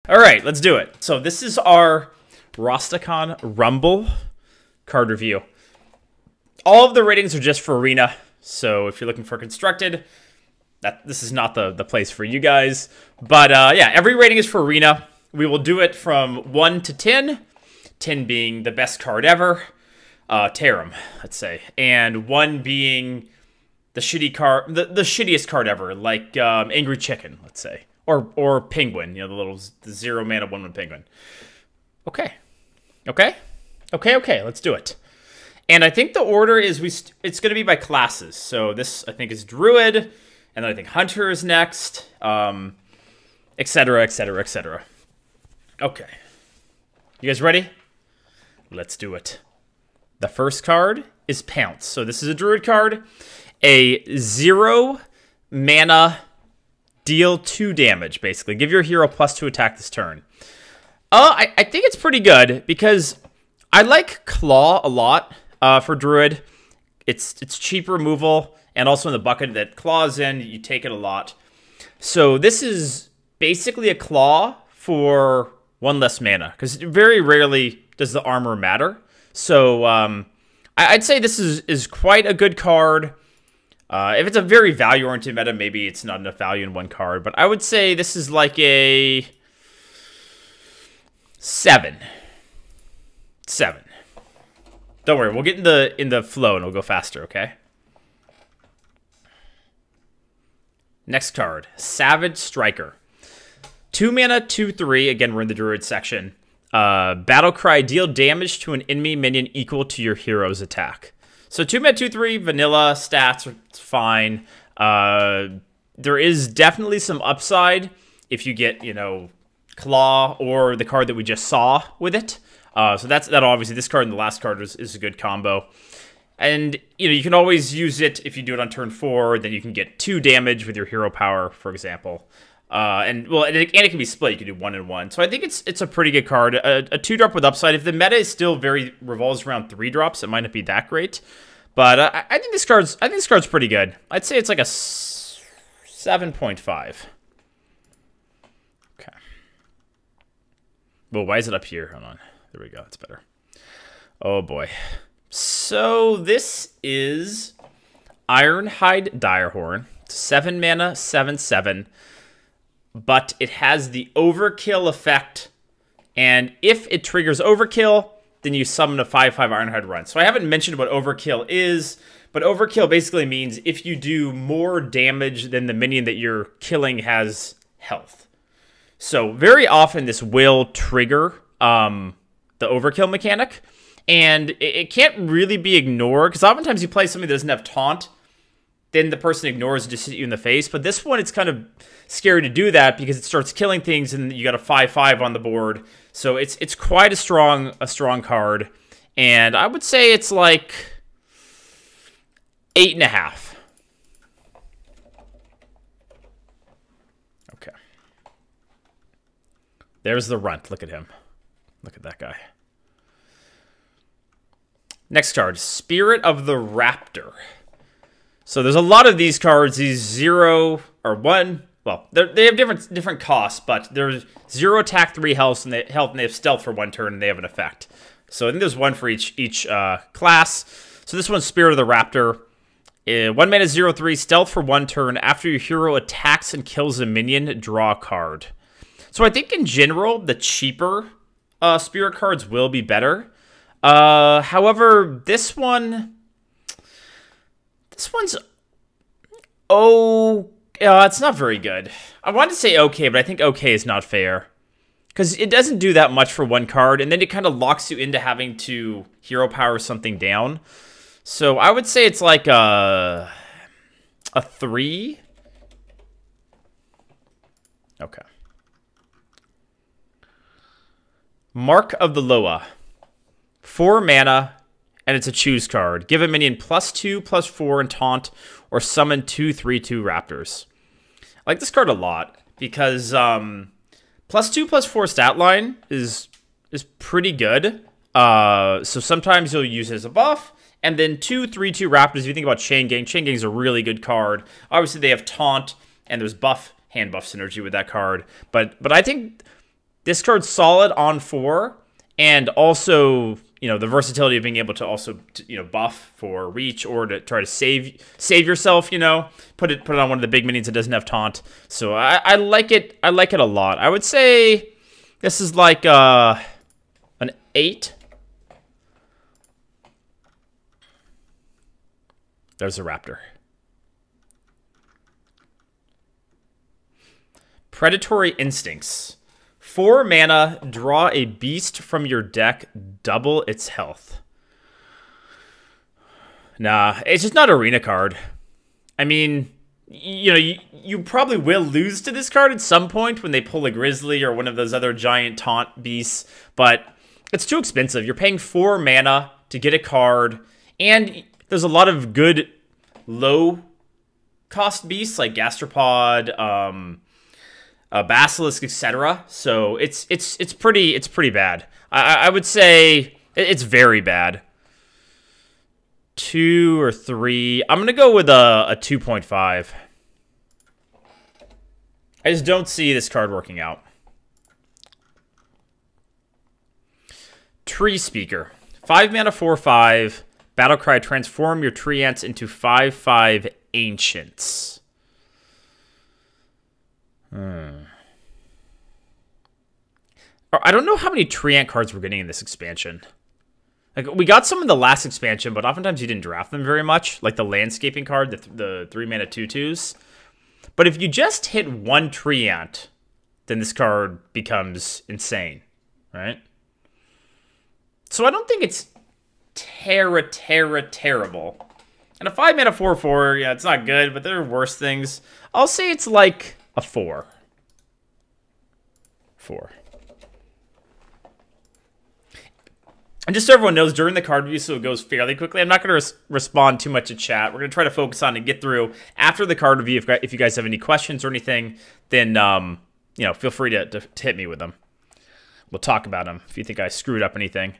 All right, let's do it. So this is our Rastakhan Rumble card review. All of the ratings are just for Arena, so if you're looking for Constructed, this is not the place for you guys. But yeah, every rating is for Arena. We will do it from 1 to 10, 10 being the best card ever, Tarum, let's say, and 1 being the shitty card, the shittiest card ever, like Angry Chicken, let's say, or Penguin, you know, the 0 mana 1/1 Penguin. Okay, let's do it. And I think the order is it's going to be by classes. So this, I think, is Druid, and then I think Hunter is next, etc., etc., etc. Okay. You guys ready? Let's do it. The first card is Pounce. So this is a Druid card. A 0 mana deal 2 damage, basically. Give your hero +2 attack this turn. I think it's pretty good because I like Claw a lot. For Druid, it's cheap removal, and also in the bucket that Claw's in, you take it a lot. So this is basically a Claw for 1 less mana, because very rarely does the armor matter. So I'd say this is quite a good card. If it's a very value-oriented meta, maybe it's not enough value in 1 card, but I would say this is like a 7. 7. Don't worry, we'll get in the flow and it'll go faster, okay? Next card, Savage Striker. 2 mana, 2/3. Again, we're in the Druid section. Battle Cry, deal damage to an enemy minion equal to your hero's attack. So 2 mana, 2/3, vanilla stats, it's fine. There is definitely some upside if you get, you know, Claw or the card that we just saw with it. So that obviously, this card and the last card is a good combo. And, you know, you can always use it if you do it on turn 4, then you can get 2 damage with your hero power, for example. And it can be split. You can do 1 and 1. So I think it's a pretty good card. A 2-drop with upside. If the meta is still revolves around 3-drops, it might not be that great. But I think this card's pretty good. I'd say it's like a 7.5. Okay. Well, why is it up here? Hold on. There we go. That's better. Oh, boy. So this is Ironhide Direhorn. 7 mana, 7/7. But it has the Overkill effect. And if it triggers Overkill, then you summon a 5/5 Ironhide run. So I haven't mentioned what Overkill is. But Overkill basically means if you do more damage than the minion that you're killing has health. So very often this will trigger the Overkill mechanic, and it can't really be ignored, because oftentimes you play something that doesn't have taunt, then the person ignores and just hit you in the face, but this one, it's kind of scary to do that, because it starts killing things, and you got a 5/5 on the board, so it's quite a strong card, and I would say it's like 8.5. Okay. There's the runt, look at him. Look at that guy. Next card, Spirit of the Raptor. So there's a lot of these cards, these 0 or 1. Well, they have different costs, but there's 0 attack, 3 health, and they have stealth for 1 turn, and they have an effect. So I think there's 1 for each class. So this one's Spirit of the Raptor. 1 mana, 0/3, stealth for 1 turn. After your hero attacks and kills a minion, draw a card. So I think in general, the cheaper spirit cards will be better. However, this one's it's not very good. I wanted to say okay, but I think okay is not fair, because it doesn't do that much for 1 card, and then it kind of locks you into having to hero power something down. So I would say it's like a 3. Okay. Mark of the Loa. 4 mana, and it's a choose card. Give a minion +2/+4 in taunt, or summon 2 3/2 raptors. I like this card a lot, because +2/+4 stat line is pretty good. So sometimes you'll use it as a buff, and then 2 3/2 raptors. If you think about Chain Gang is a really good card. Obviously, they have taunt, and there's hand buff synergy with that card. But I think This card's solid on 4, and also, you know, the versatility of being able to also, you know, buff for reach or to try to save yourself, you know, put it on one of the big minions that doesn't have taunt. So I like it. I like it a lot. I would say this is like an 8. There's a raptor. Predatory Instincts. 4 mana, draw a beast from your deck, double its health. Nah, it's just not an arena card. I mean, you know, you probably will lose to this card at some point when they pull a Grizzly or one of those other giant taunt beasts, but it's too expensive. You're paying 4 mana to get a card, and there's a lot of good low-cost beasts like Gastropod, Basilisk, etc. So it's pretty bad. I would say it's very bad. 2 or 3. I'm gonna go with a 2.5. I just don't see this card working out. Tree Speaker. 5 mana, 4/5. Battlecry, transform your tree ants into 5/5 ancients. I don't know how many Treant cards we're getting in this expansion. Like, we got some in the last expansion, but oftentimes you didn't draft them very much. Like the landscaping card, the 3 mana 2/2s. But if you just hit 1 Treant, then this card becomes insane, right? So I don't think it's terrible. And a 5 mana 4/4, yeah, it's not good, but there are worse things. I'll say it's like a 4. 4. And just so everyone knows, during the card review, so it goes fairly quickly, I'm not going to respond too much to chat. We're going to try to focus on and get through after the card review. If you guys have any questions or anything, then you know, feel free to hit me with them. We'll talk about them if you think I screwed up anything.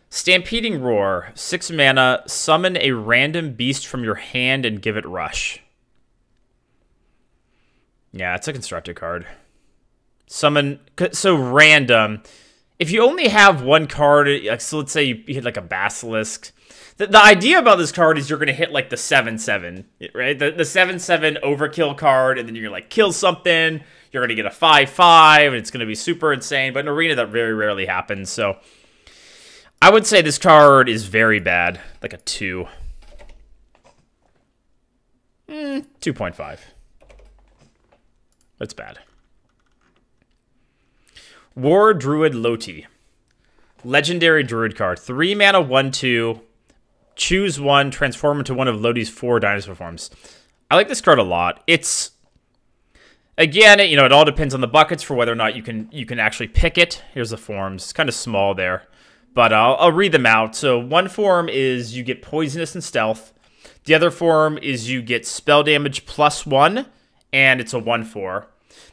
Stampeding Roar. 6 mana. Summon a random beast from your hand and give it rush. Yeah, it's a constructed card. Summon, so random. If you only have 1 card, so let's say you hit like a Basilisk. The idea about this card is you're going to hit like the 7/7, right? The 7/7 overkill card, and then you're like kill something. You're going to get a 5/5, and it's going to be super insane. But in Arena, that very rarely happens. So I would say this card is very bad, like a 2. 2.5. That's bad. War Druid Loti. Legendary Druid card. 3 mana, 1/2. Choose 1, transform into one of Loti's 4 dinosaur forms. I like this card a lot. It's, again, you know, it all depends on the buckets for whether or not you can actually pick it. Here's the forms. It's kind of small there, but I'll read them out. So one form is you get Poisonous and Stealth. The other form is you get Spell Damage +1, and it's a 1/4.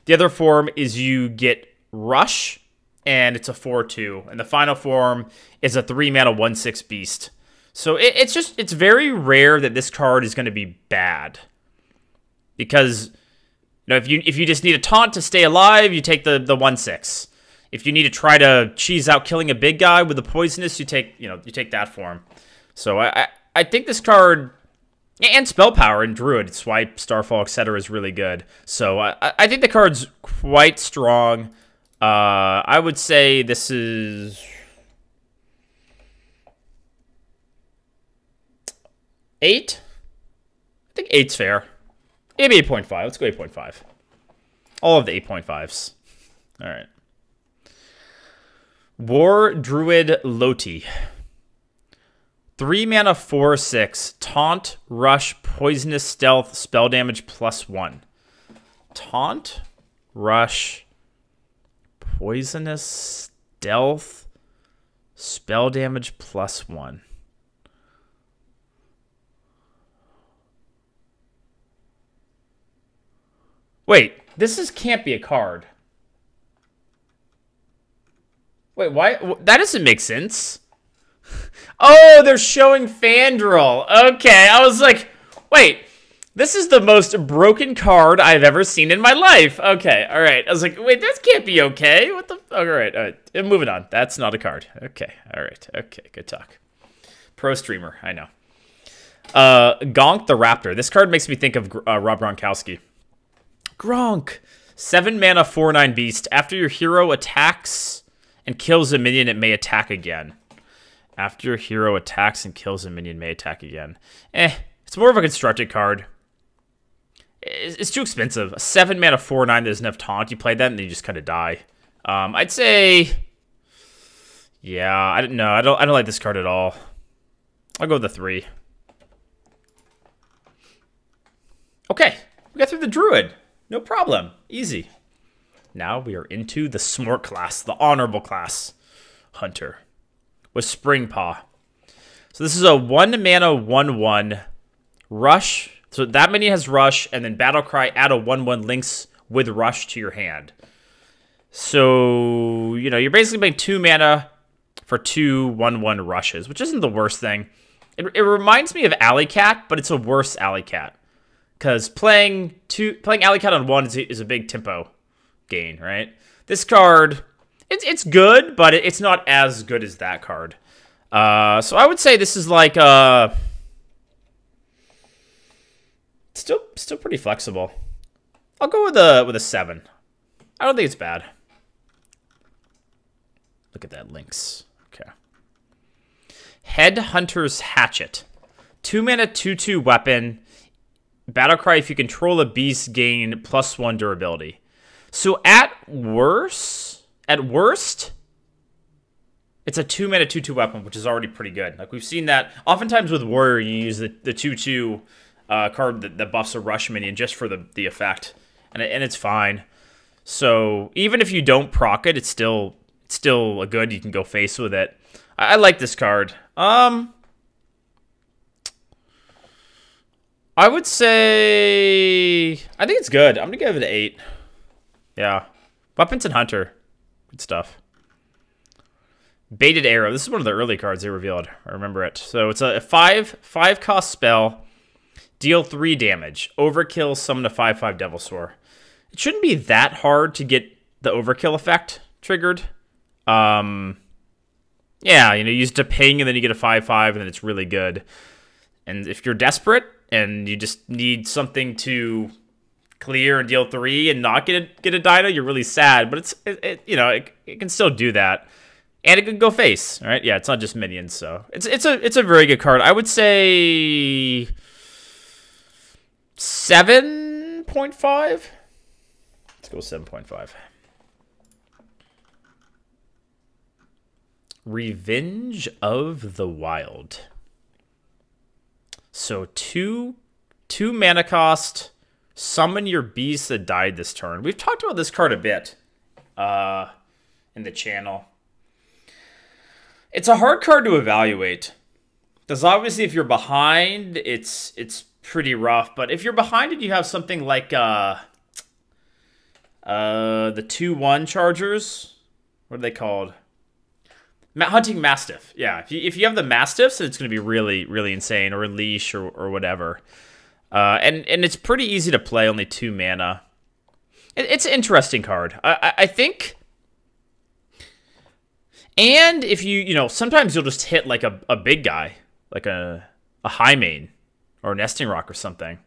The other form is you get Rush, and it's a 4/2. And the final form is a 3 mana 1/6 beast. So it's very rare that this card is going to be bad. Because, you know, if you just need a taunt to stay alive, you take the 1/6. If you need to try to cheese out killing a big guy with the Poisonous, you take that form. So I think this card, and Spell Power and Druid, Swipe, Starfall, etc. is really good. So I think the card's quite strong. I would say this is 8. I think 8's fair. Maybe 8.5. Let's go 8.5. All of the 8.5s. All right. War Druid Loti. 3 mana 4/6. Taunt, Rush, Poisonous, Stealth, Spell Damage +1. Taunt, Rush, Poisonous, Stealth, Spell Damage +1. Wait, this can't be a card. Wait, why? That doesn't make sense. Oh, they're showing Fandral. Okay, I was like, wait. This is the most broken card I've ever seen in my life. Okay, all right. I was like, wait, that can't be okay. What the? All right. Moving on. That's not a card. Okay, all right. Okay, good talk. Pro streamer, I know. Gonk the Raptor. This card makes me think of Rob Gronkowski. Gronk. 7 mana, 4/9 beast. After your hero attacks and kills a minion, it may attack again. After your hero attacks and kills a minion, may attack again. It's more of a constructed card. It's too expensive. A 7 mana 4/9 that doesn't have taunt. You play that and then you just kind of die. I'd say, yeah. I don't know. I don't like this card at all. I'll go with the 3. Okay, we got through the Druid. No problem. Easy. Now we are into the smart class, the honorable class, Hunter, with Spring Paw. So this is a 1 mana 1/1 rush. So that many has rush, and then Battle Cry, add a 1/1 links with rush to your hand. So, you know, you're basically playing 2 mana for 2 1/1 rushes, which isn't the worst thing. It reminds me of Alley Cat, but it's a worse Alley Cat. Because playing Alley Cat on 1 is a big tempo gain, right? This card, it's good, but it's not as good as that card. So I would say this is like still pretty flexible. I'll go with a 7. I don't think it's bad. Look at that links. Okay. Headhunter's Hatchet. 2 mana 2/2 weapon. Battlecry, if you control a beast, gain +1 durability. So at worst, it's a 2 mana 2/2 weapon, which is already pretty good. Like we've seen that oftentimes with Warrior, you use the 2/2 card that buffs a rush minion just for the effect, and it's fine. So even if you don't proc it, it's still a good. You can go face with it. I like this card. I would say I think it's good. I'm gonna give it an 8. Yeah, Weapons and Hunter, good stuff. Baited Arrow. This is one of the early cards they revealed. I remember it. So it's a 5 cost spell. Deal 3 damage. Overkill, summon a 5/5 Devilsaur. It shouldn't be that hard to get the overkill effect triggered. Yeah, you know, use to ping and then you get a 5/5 and then it's really good. And if you're desperate and you just need something to clear and deal 3 and not get a dino, you're really sad. But it can still do that. And it can go face, all right? Yeah, it's not just minions, so it's a very good card. I would say 7.5. Let's go 7.5. Revenge of the Wild. So two mana cost. Summon your beast that died this turn. We've talked about this card a bit in the channel. It's a hard card to evaluate. Because obviously if you're behind, it's pretty rough. But if you're behind and you have something like the 2/1 chargers, what are they called? Hunting Mastiff. Yeah, if you have the Mastiffs, it's going to be really, really insane. Or a Leash or whatever. And it's pretty easy to play, only 2 mana. It's an interesting card. I think... And if sometimes you'll just hit like a big guy, like a high main or a nesting rock or something.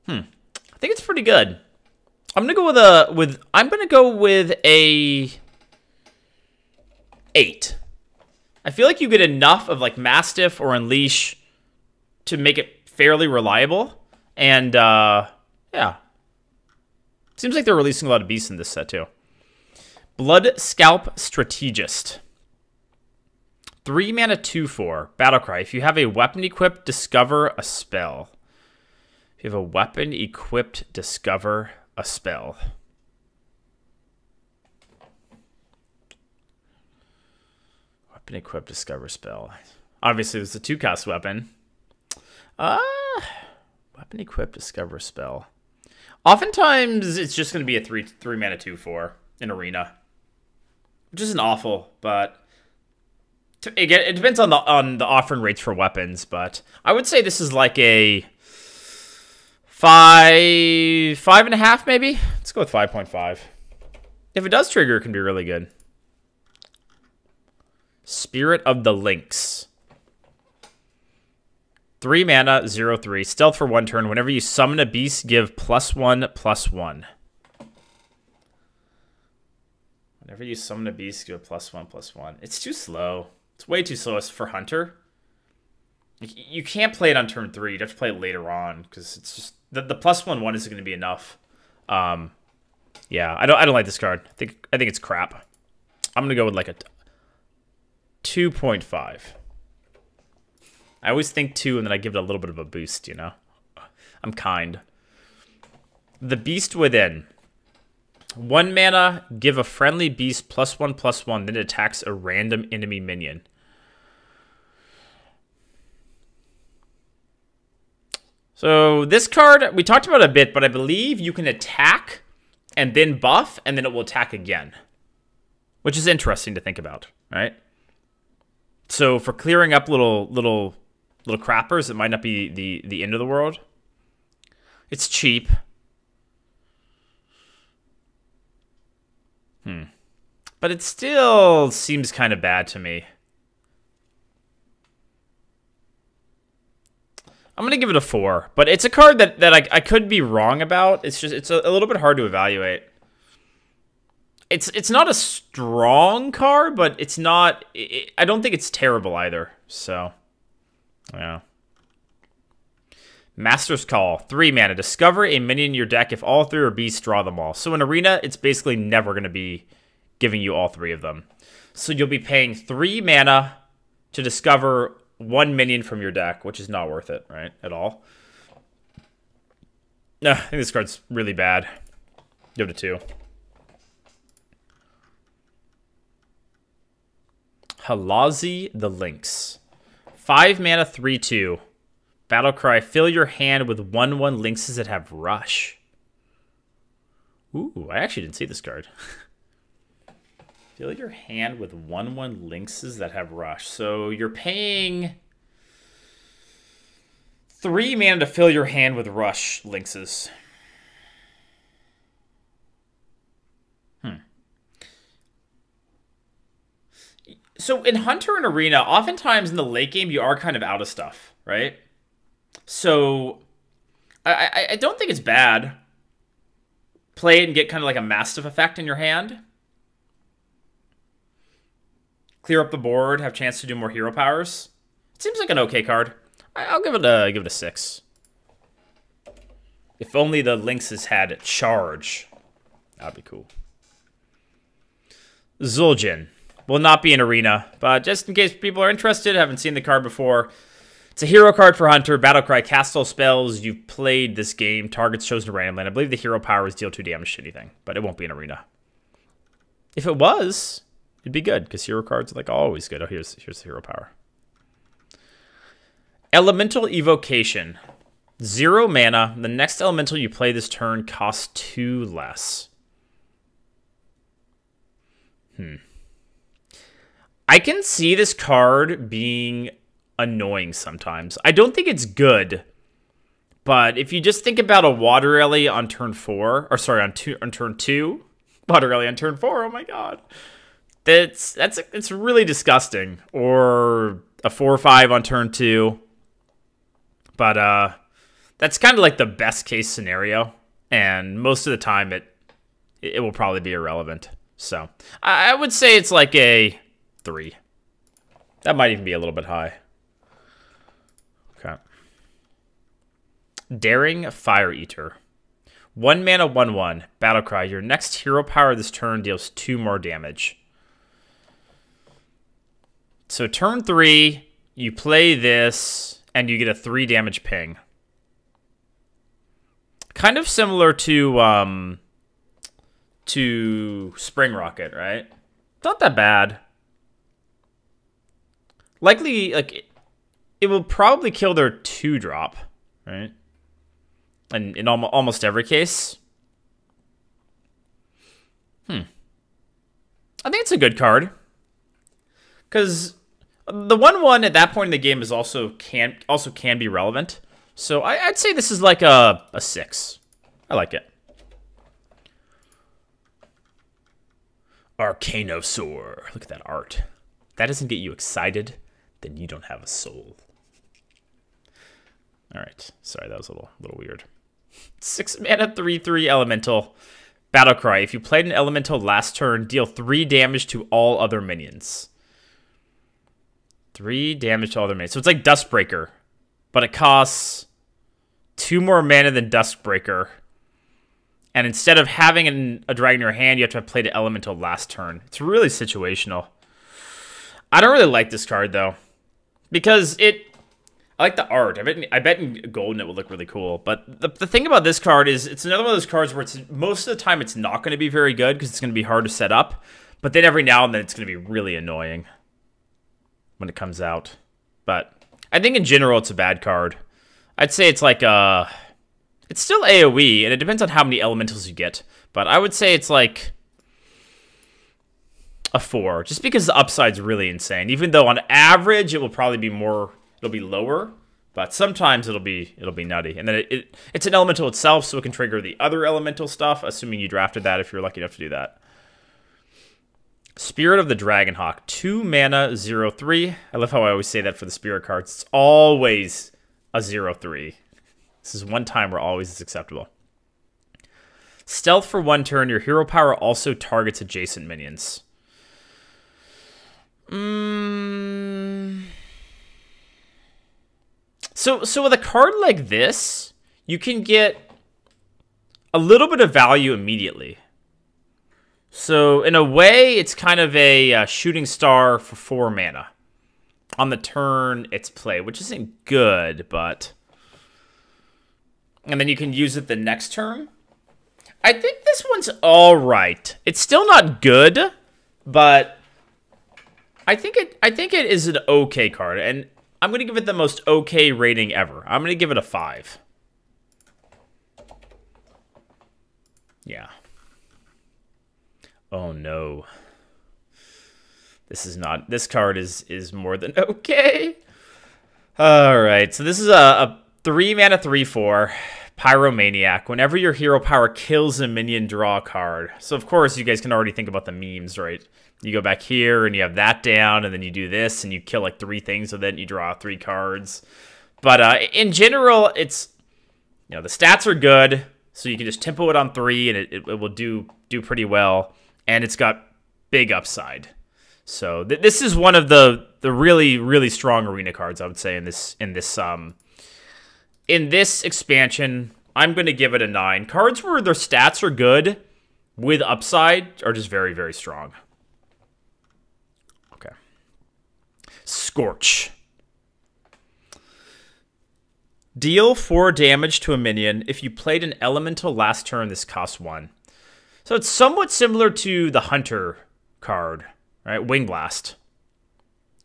I think it's pretty good. I'm gonna go with a 8. I feel like you get enough of like Mastiff or Unleash to make it fairly reliable, and yeah, seems like they're releasing a lot of beasts in this set too. Blood Scalp Strategist. 3 mana 2/4. Battlecry. If you have a weapon equipped, discover a spell. If you have a weapon equipped, discover a spell. Weapon equipped, discover spell. Obviously, it's a 2-cost weapon. Weapon equipped, discover a spell. Oftentimes, it's just going to be a 3 mana 2/4 in Arena. Which isn't awful, but it depends on the offering rates for weapons. But I would say this is like a 5.5 maybe? Let's go with 5.5. If it does trigger, it can be really good. Spirit of the Lynx. 3 mana, 0/3. Stealth for 1 turn. Whenever you summon a beast, give +1/+1. Whenever you summon a beast, give +1/+1. It's too slow. It's way too slow for Hunter. You can't play it on turn 3. You'd have to play it later on because it's just the +1/1 isn't going to be enough. Yeah, I don't like this card. I think it's crap. I'm gonna go with like a 2.5. I always think 2 and then I give it a little bit of a boost, you know? I'm kind. The Beast Within. 1 mana, give a friendly beast +1/+1, then it attacks a random enemy minion. So this card, we talked about a bit, but I believe you can attack and then buff, and then it will attack again. Which is interesting to think about, right? So for clearing up little crappers, it might not be the end of the world. It's cheap. But it still seems kind of bad to me. I'm going to give it a 4. But it's a card that I could be wrong about. It's a little bit hard to evaluate. It's not a strong card, but it's not... I don't think it's terrible either. So, yeah. Master's Call. 3 mana. Discover a minion in your deck. If all 3 are beasts, draw them all. So in Arena, it's basically never going to be giving you all 3 of them. So you'll be paying 3 mana to discover 1 minion from your deck, which is not worth it, right? At all. No, I think this card's really bad. Give it a 2. Halazi the Lynx. 5 mana, 3/2. Battlecry, fill your hand with 1/1 lynxes that have rush. Ooh, I actually didn't see this card. Fill your hand with 1/1 lynxes that have rush. So you're paying 3 mana to fill your hand with rush lynxes. So in Hunter and Arena, oftentimes in the late game, you are kind of out of stuff, right? So I don't think it's bad. Play it and get kind of like a Mastiff effect in your hand. Clear up the board, have a chance to do more hero powers. It seems like an okay card. I'll give it a 6. If only the Lynxes had charge. That'd be cool. Zul'jin. Will not be in Arena, but just in case people are interested, haven't seen the card before. It's a hero card for Hunter. Battlecry, cast all spells. You've played this game. Targets chosen randomly. And I believe the hero power is deal 2 damage to anything, but it won't be in Arena. If it was, it'd be good, because hero cards are like always good. Oh, here's the hero power. Elemental Evocation. 0 mana. The next elemental you play this turn costs 2 less. I can see this card being annoying sometimes. I don't think it's good, but if you just think about a Water Ellie on turn 4, or sorry, on turn 2, Water Ellie on turn 4, oh my god. It's really disgusting. Or a 4/5 on turn 2. But that's kind of like the best case scenario, and most of the time it will probably be irrelevant. So I would say it's like a 3. That might even be a little bit high. Okay. Daring Fire Eater. 1 mana, 1/1. Battlecry. Your next hero power this turn deals 2 more damage. So turn 3, you play this, and you get a 3 damage ping. Kind of similar to Spring Rocket, right? Not that bad. Likely, like, it will probably kill their 2-drop, right? And in almost every case. I think it's a good card. Because the 1/1 at that point in the game is also can be relevant. So I'd say this is like a 6. I like it. Arcanosaur. Look at that art. If that doesn't get you excited, then you don't have a soul. All right. Sorry, that was a little weird. 6 mana, 3/3 elemental. Battlecry. If you played an elemental last turn, deal 3 damage to all other minions. 3 damage to all other minions. So it's like Dustbreaker, but it costs 2 more mana than Dustbreaker. And instead of having a dragon in your hand, you have to have played an elemental last turn. It's really situational. I don't really like this card, though. Because I like the art. I bet in golden it would look really cool. But the thing about this card is it's another one of those cards where most of the time it's not going to be very good because it's going to be hard to set up. But then every now and then it's going to be really annoying when it comes out. But I think in general it's a bad card. I'd say it's like it's still AoE, and it depends on how many elementals you get. But I would say it's like a 4, just because the upside's really insane. Even though on average it will probably be more, it'll be lower, but sometimes it'll be nutty. And then it's an elemental itself, so it can trigger the other elemental stuff, assuming you drafted that if you're lucky enough to do that. Spirit of the Dragonhawk, 2 mana, 0/3. I love how I always say that for the spirit cards. It's always a 0/3. This is one time where always is acceptable. Stealth for 1 turn. Your hero power also targets adjacent minions. So with a card like this, you can get a little bit of value immediately. So in a way, it's kind of a shooting star for 4 mana. On the turn it's played, which isn't good, but... And then you can use it the next turn. I think this one's all right. It's still not good, but I think it is an okay card, and I'm going to give it the most okay rating ever. I'm going to give it a 5. Yeah. Oh no. This card is more than okay. All right, so this is a 3 mana 3/4 Pyromaniac. Whenever your hero power kills a minion, draw a card. So of course you guys can already think about the memes, right? You go back here and you have that down, and then you do this and you kill like 3 things, so then you draw 3 cards. But in general, it's, you know, the stats are good, so you can just tempo it on 3 and it will do pretty well, and it's got big upside. So this is one of the really strong arena cards, I would say, in this expansion. I'm going to give it a 9. Cards where their stats are good with upside are just very strong. Okay. Scorch. Deal 4 damage to a minion. If you played an elemental last turn, this costs 1. So it's somewhat similar to the Hunter card, right? Wing Blast.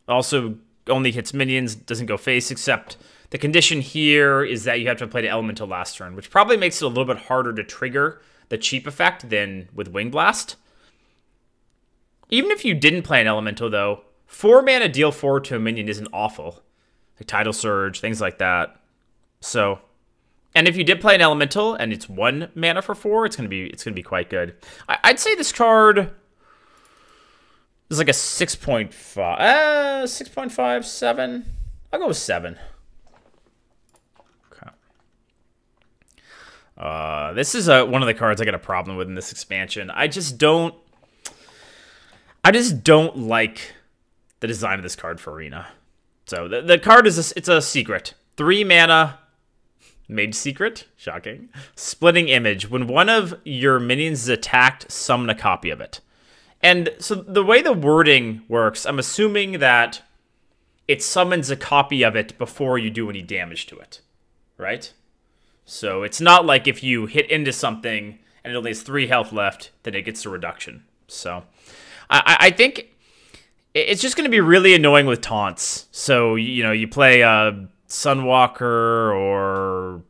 Also only hits minions, doesn't go face, except the condition here is that you have to have played an elemental last turn, which probably makes it a little bit harder to trigger the cheap effect than with Wing Blast. Even if you didn't play an elemental, though, 4 mana deal 4 to a minion isn't awful. Like Tidal Surge, things like that. So, and if you did play an elemental and it's 1 mana for 4, it's gonna be quite good. I'd say this card is like a 6.5, 6.5, 7. I'll go with 7. Okay. This is one of the cards I got a problem with in this expansion. I just don't like the design of this card for Arena. So the card is it's a secret. 3 mana. Mage secret, shocking. Splitting Image. When one of your minions is attacked, summon a copy of it. And so the way the wording works, I'm assuming that it summons a copy of it before you do any damage to it, right? So it's not like if you hit into something and it only has 3 health left, then it gets a reduction. So I think it's just going to be really annoying with taunts. So, you know, you play Sunwalker or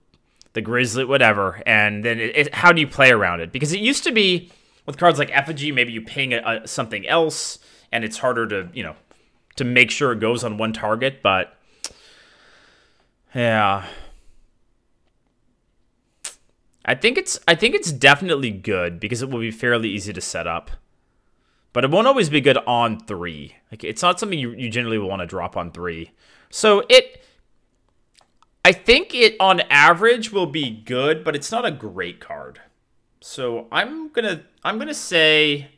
the Grizzly, whatever, and then how do you play around it? Because it used to be with cards like Effigy, maybe you ping something else, and it's harder to, you know, to make sure it goes on one target. But yeah, I think it's definitely good because it will be fairly easy to set up. But it won't always be good on 3. Like, it's not something you generally will want to drop on 3. So I think it on average will be good, but it's not a great card. So I'm gonna say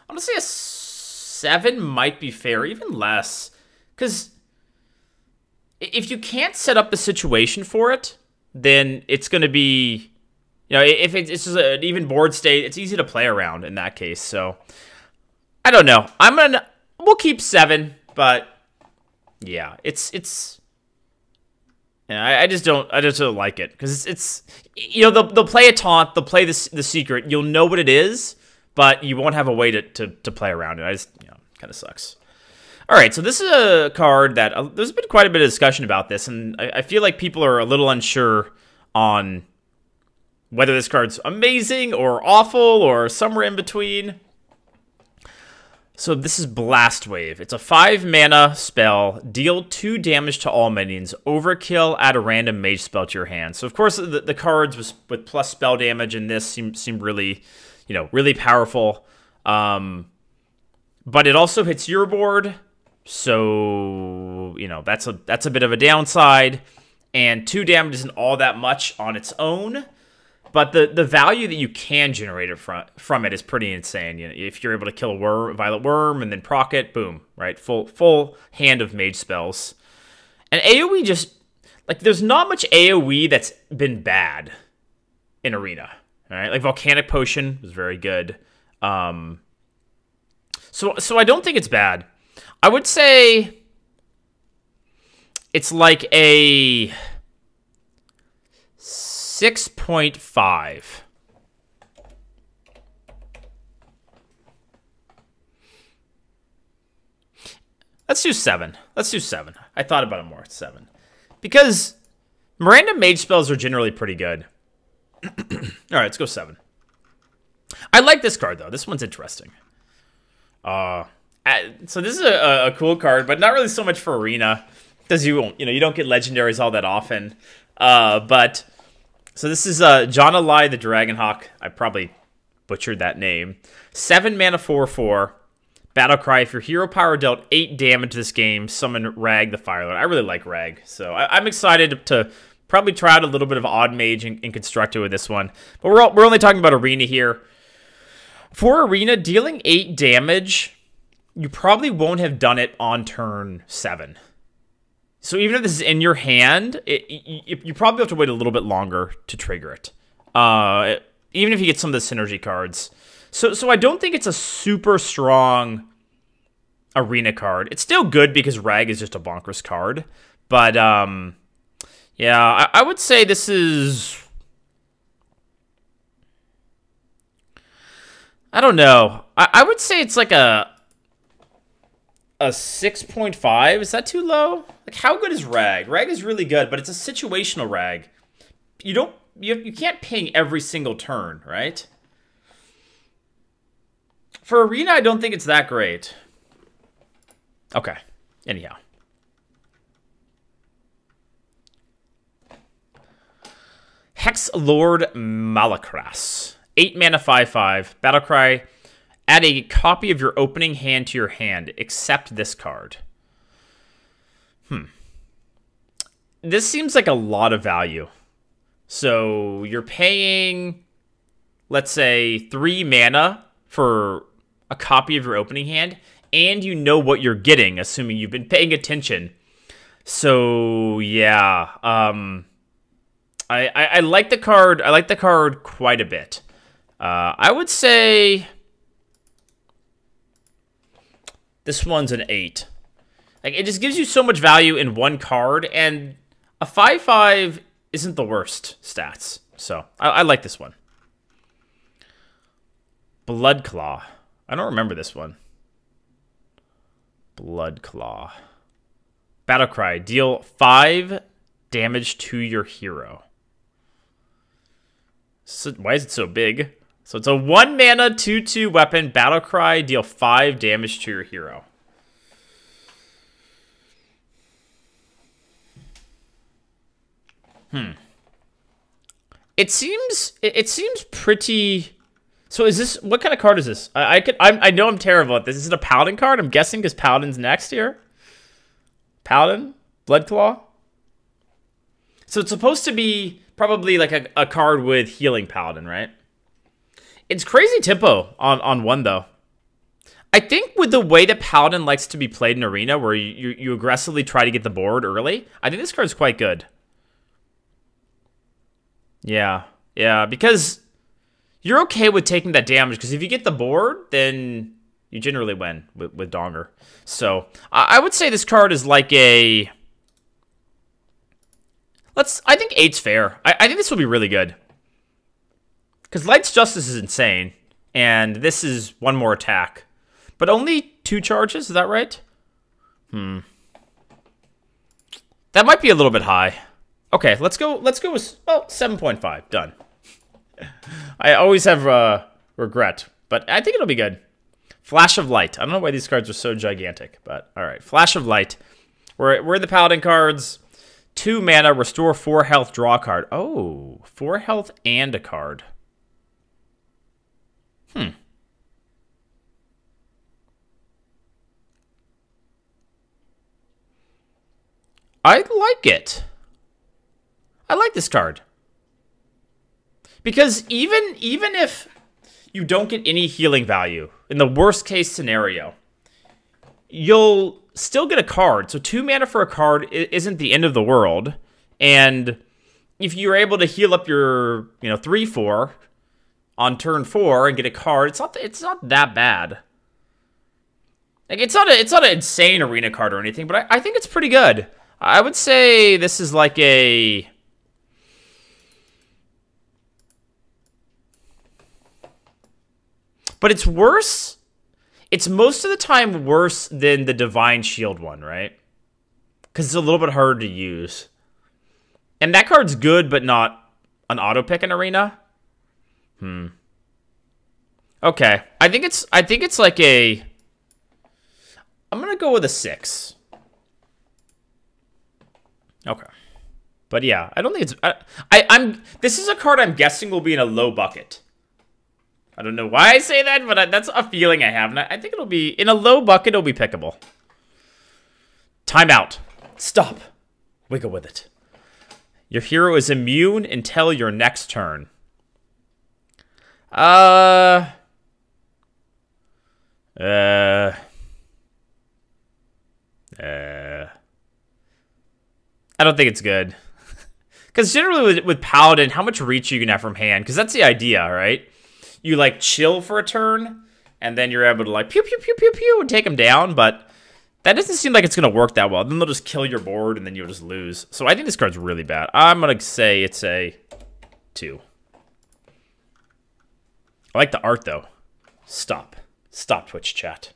a 7 might be fair, even less, because if you can't set up the situation for it, then it's gonna be, if it's just an even board state, it's easy to play around in that case. So I don't know. We'll keep 7, but yeah, I just don't like it because it's they'll play a taunt, they'll play the secret, you'll know what it is, but you won't have a way to play around it. I just kind of sucks. All right, so this is a card that there's been quite a bit of discussion about this, and I feel like people are a little unsure on whether this card's amazing or awful or somewhere in between. So this is Blast Wave. It's a 5-mana spell. Deal 2 damage to all minions. Overkill. Add a random mage spell to your hand. So of course the cards with plus spell damage in this seem really, really powerful. But it also hits your board, so that's a bit of a downside. And 2 damage isn't all that much on its own. But the value that you can generate from it is pretty insane. If you're able to kill a violet worm and then proc it, boom, right? Full hand of mage spells. And AoE just, there's not much AoE that's been bad in Arena, all right? Like Volcanic Potion was very good. So I don't think it's bad. I would say it's like a 6.5. Let's do 7. I thought about it more. It's 7. Because random mage spells are generally pretty good. All right, let's go 7. I like this card, though. This one's interesting. So this is a cool card, but not really so much for Arena. Because you don't get legendaries all that often. But so this is Jonalai the Dragonhawk. I probably butchered that name. 7 mana 4/4. Battlecry. If your hero power dealt 8 damage this game, summon Rag the Firelord. I really like Rag, so I'm excited to probably try out a little bit of Odd Mage and construct it with this one. But we're only talking about Arena here. For Arena, dealing 8 damage, you probably won't have done it on turn 7. So even if this is in your hand, you probably have to wait a little bit longer to trigger it. Even if you get some of the synergy cards. So I don't think it's a super strong Arena card. It's still good because Rag is just a bonkers card. But, yeah, I would say this is... I don't know. I would say it's like a 6.5. Is that too low? Like, how good is Rag? Rag is really good, but it's a situational Rag. You can't ping every single turn, right? For Arena, I don't think it's that great. Okay. Anyhow. Hex Lord Malakras. 8 mana 5/5. Battlecry. Add a copy of your opening hand to your hand, except this card. This seems like a lot of value. So you're paying, let's say, 3 mana for a copy of your opening hand, and you know what you're getting, assuming you've been paying attention. So yeah, I like the card. I like the card quite a bit. I would say this one's an 8. Like, it just gives you so much value in one card, and a 5/5 isn't the worst stats. So I like this one. Bloodclaw. I don't remember this one. Bloodclaw. Battlecry. Deal 5 damage to your hero. So, why is it so big? So it's a 1 mana 2/2 weapon. Battlecry. Deal 5 damage to your hero. it seems pretty. So is this, what kind of card is this? I know I'm terrible at this. Is it a Paladin card? I'm guessing because Paladin's next here. Paladin, Bloodclaw. So it's supposed to be probably like a card with healing Paladin, right? It's crazy tempo on one though. I think with the way that Paladin likes to be played in Arena, where you aggressively try to get the board early, I think this card's quite good. Yeah, because you're okay with taking that damage, because if you get the board, then you generally win with Donger. So I would say this card is like a... I think 8's fair. I think this will be really good. Because Light's Justice is insane, and this is one more attack. But only 2 charges, is that right? That might be a little bit high. Okay, let's go with 7.5. Done. I always have regret, but I think it'll be good. Flash of Light. I don't know why these cards are so gigantic, but all right. Flash of Light. We're the Paladin cards. 2 mana, restore 4 health, draw a card. Oh, 4 health and a card. I like it. I like this card. Because even if you don't get any healing value, in the worst case scenario, you'll still get a card. So 2 mana for a card isn't the end of the world. And if you're able to heal up your 3/4 on turn 4 and get a card, it's not that bad. Like it's not an insane Arena card or anything, but I think it's pretty good. I would say this is like a... But it's worse. It's most of the time worse than the Divine Shield one, right? Because it's a little bit harder to use. And that card's good, but not an auto pick in Arena. Okay. I think it's like a... I'm gonna go with a 6. Okay. But yeah, I don't think it's... This is a card I'm guessing will be in a low bucket. I don't know why I say that, but that's a feeling I have. And I think it'll be... In a low bucket, it'll be pickable. Timeout. Stop. Wiggle with it. Your hero is immune until your next turn. I don't think it's good. Because generally with Paladin, how much reach you can have from hand? Because that's the idea, right? You, like, chill for a turn, and then you're able to, like, pew, pew, pew, pew, pew, and take them down, but that doesn't seem like it's going to work that well. Then they'll just kill your board, and then you'll just lose. So I think this card's really bad. I'm going to say it's a 2. I like the art, though. Stop. Stop, Twitch chat.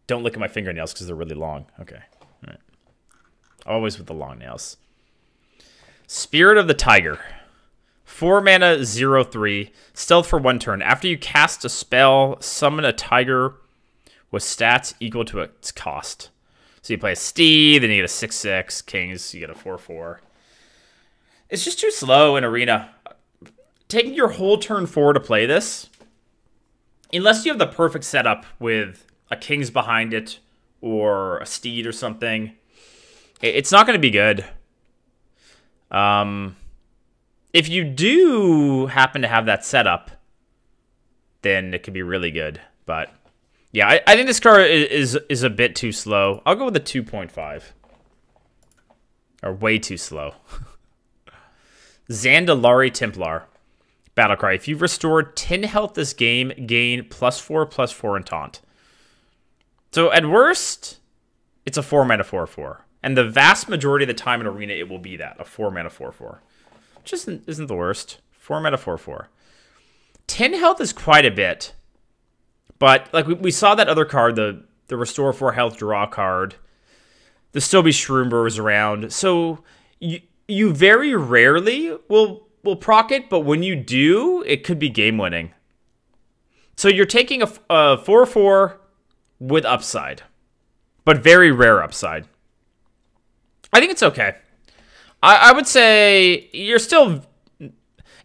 Don't look at my fingernails because they're really long. Okay. All right. Always with the long nails. Spirit of the Tiger. 4 mana, 0/3. Stealth for 1 turn. After you cast a spell, summon a tiger with stats equal to its cost. So you play a steed, then you get a 6/6. Kings, you get a 4/4. It's just too slow in Arena. Taking your whole turn 4 to play this, unless you have the perfect setup with a Kings behind it or a steed or something, it's not going to be good. If you do happen to have that setup, then it could be really good. But yeah, I think this card is a bit too slow. I'll go with a 2.5. Or way too slow. Zandalari Templar. Battlecry. If you've restored 10 health this game, gain +4/+4 in taunt. So at worst, it's a 4 mana 4/4. And the vast majority of the time in Arena, it will be that, a 4 mana 4/4. Which isn't the worst. 4 mana 4/4. 10 health is quite a bit. But like we saw that other card, the restore 4 health draw card. There'll still be Shroomburrs around. So you very rarely will proc it, but when you do, it could be game winning. So you're taking a 4/4 with upside. But very rare upside. I think it's okay. I would say you're still...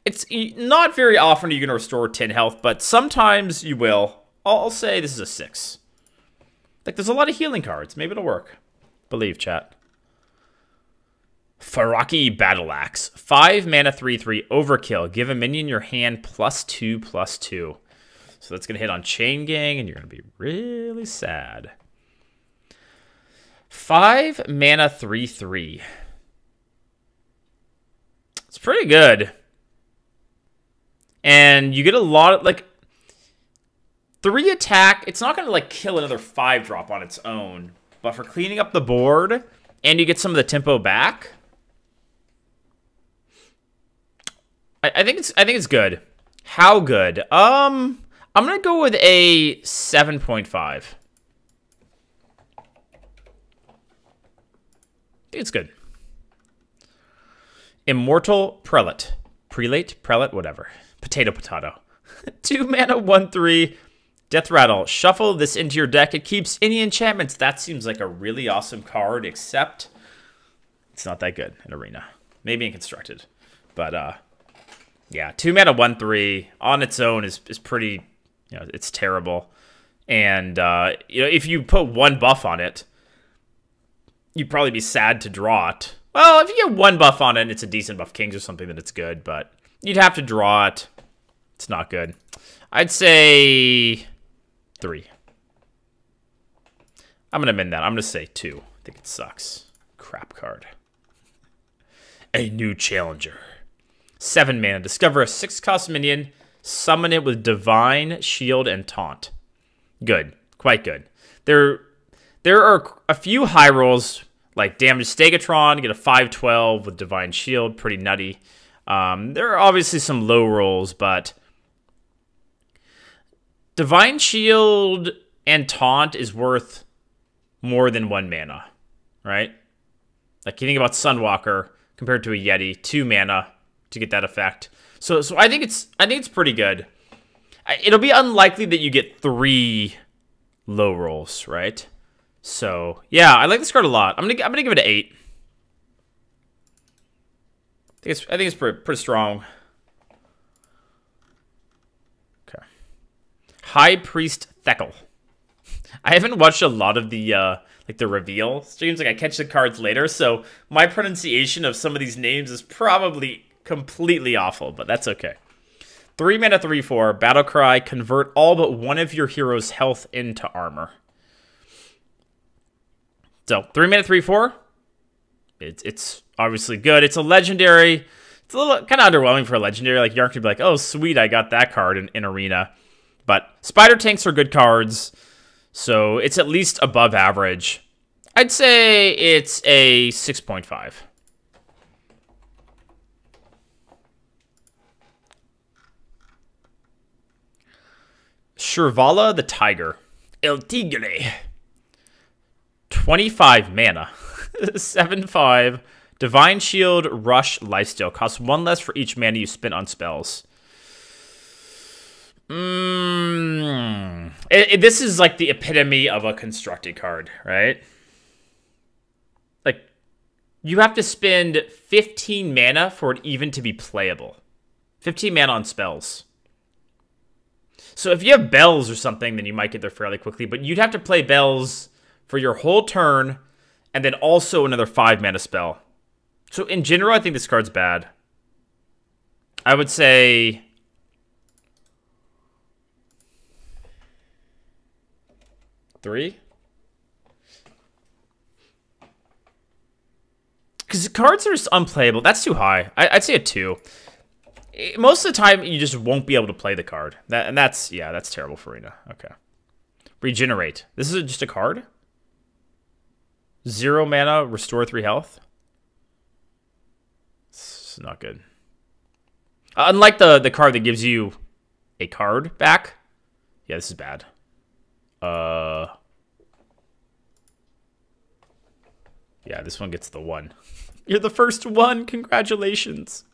It's not very often you're going to restore 10 health, but sometimes you will. I'll say this is a 6. Like, there's a lot of healing cards. Maybe it'll work. Believe, chat. Faraki Battle Axe. 5 mana, 3/3, overkill. Give a minion your hand +2/+2. So that's going to hit on Chain Gang, and you're going to be really sad. 5 mana, 3/3. It's pretty good. And you get a lot of, like, 3 attack. It's not going to, like, kill another 5-drop on its own. But for cleaning up the board, and you get some of the tempo back, I think it's good. How good? I'm going to go with a 7.5. I think it's good. Immortal Prelate. Prelate, whatever. Potato. 2 mana, 1/3. Death Rattle. Shuffle this into your deck. It keeps any enchantments. That seems like a really awesome card, except it's not that good in Arena. Maybe in Constructed. But, yeah, 2 mana, 1/3 on its own is pretty, it's terrible. And, if you put 1 buff on it, you'd probably be sad to draw it. Well, if you get 1 buff on it and it's a decent buff, Kings or something, then it's good. But you'd have to draw it. It's not good. I'd say 3. I'm going to amend that. I'm going to say 2. I think it sucks. Crap card. A new challenger. 7 mana. Discover a 6-cost minion. Summon it with Divine, Shield, and Taunt. Good. Quite good. There are a few high rolls, like Damage Stegatron, get a 5/12 with Divine Shield. Pretty nutty. There are obviously some low rolls, but Divine Shield and Taunt is worth more than 1 mana, right? Like, you think about Sunwalker compared to a Yeti, 2 mana to get that effect. So I think it's pretty good. It'll be unlikely that you get 3 low rolls, right? So yeah, I like this card a lot. I'm gonna give it an 8. I think it's pretty strong. Okay. High Priest Thekel. I haven't watched a lot of the the reveal streams. Like, I catch the cards later, so my pronunciation of some of these names is probably completely awful, but that's okay. 3 mana, 3/4, Battlecry. Convert all but one of your hero's health into armor. So 3 mana, 3/4. It's obviously good. It's a legendary. It's a little kind of underwhelming for a legendary. Like, Yark could be like, oh, sweet, I got that card in Arena. But Spider Tanks are good cards, so it's at least above average. I'd say it's a 6.5. Shirvala the Tiger. El Tigre. 25 mana. 7/5. Divine Shield, Rush, Lifesteal. Costs 1 less for each mana you spend on spells. This is like the epitome of a constructed card, right? Like, you have to spend 15 mana for it even to be playable. 15 mana on spells. So if you have Bells or something, then you might get there fairly quickly. But you'd have to play Bells for your whole turn, and then also another 5 mana spell. So in general, I think this card's bad. I would say 3. Because the cards are just unplayable. That's too high. I'd say a 2. Most of the time, you just won't be able to play the card. That's terrible for Arena. Okay. Regenerate. This is just a card? 0 mana, restore 3 health. It's not good. Unlike the card that gives you a card back. Yeah, this is bad. Yeah, this one gets the 1. You're the first 1. Congratulations.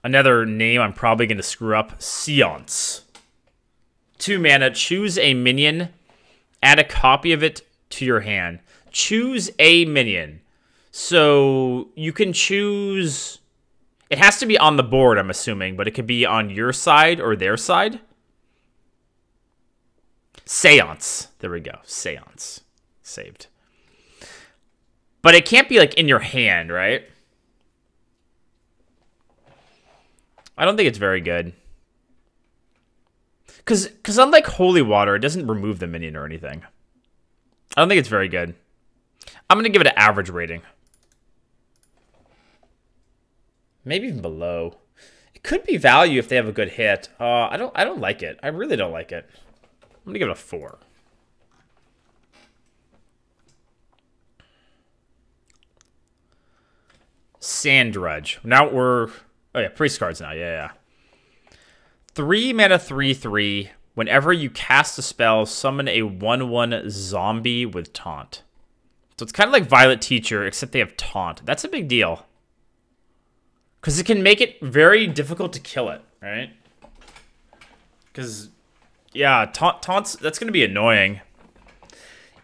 Another name I'm probably going to screw up. Seance. 2 mana. Choose a minion. Add a copy of it to your hand. Choose a minion. So you can choose. It has to be on the board, I'm assuming, but it could be on your side or their side. Seance. There we go. Seance. Saved. But it can't be, like, in your hand, right? I don't think it's very good. Because unlike Holy Water, it doesn't remove the minion or anything. I don't think it's very good. I'm going to give it an average rating. Maybe even below. It could be value if they have a good hit. I don't like it. I really don't like it. I'm going to give it a 4. Sand Drudge. Now we're... Oh, yeah, priest cards now. Yeah. 3 mana, 3/3. Whenever you cast a spell, summon a 1/1 zombie with taunt. So it's kind of like Violet Teacher, except they have taunt. That's a big deal. Because it can make it very difficult to kill it, right? Because, yeah, taunts, that's going to be annoying.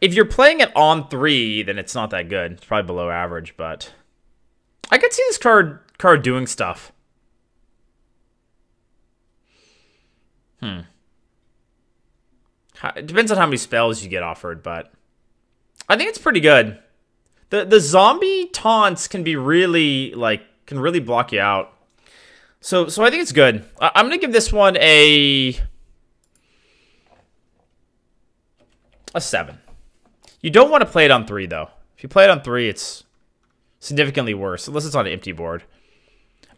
If you're playing it on 3, then it's not that good. It's probably below average, but... I could see this card doing stuff. It depends on how many spells you get offered, but I think it's pretty good. The zombie taunts can be really, like, can really block you out. So I think it's good. I'm going to give this one a 7. You don't want to play it on 3, though. If you play it on 3, it's significantly worse, unless it's on an empty board.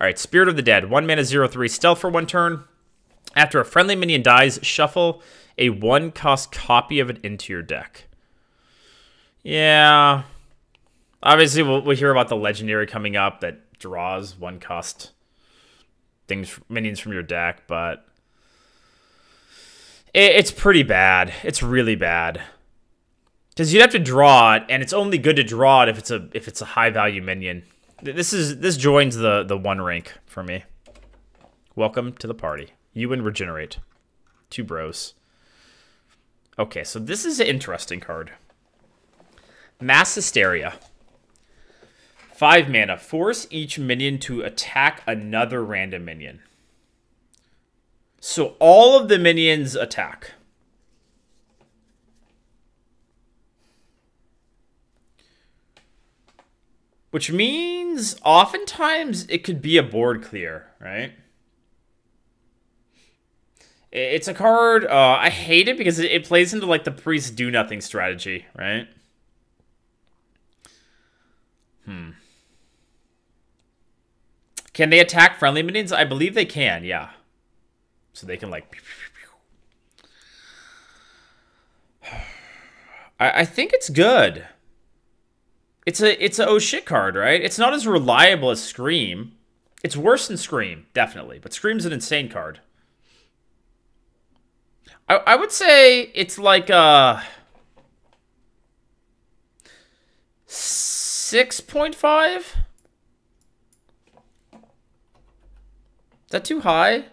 All right, Spirit of the Dead. 1 mana, 0/3. Stealth for 1 turn. After a friendly minion dies, shuffle a 1-cost copy of it into your deck. Yeah. Obviously, we'll hear about the legendary coming up that draws 1-cost minions from your deck, but it's pretty bad. It's really bad. Because you'd have to draw it, and it's only good to draw it if it's a high value minion. This joins the 1 rank for me. Welcome to the party. You and Regenerate. 2 bros. Okay, so this is an interesting card. Mass Hysteria. 5 mana. Force each minion to attack another random minion. So all of the minions attack. Which means oftentimes it could be a board clear, right? It's a card, I hate it because it plays into like the priest do nothing strategy, right? Can they attack friendly minions? I believe they can, yeah. So they can like... I think it's good. It's a oh shit card, right? It's not as reliable as Scream. It's worse than Scream, definitely. But Scream's an insane card. I would say it's like a 6.5. Is that too high?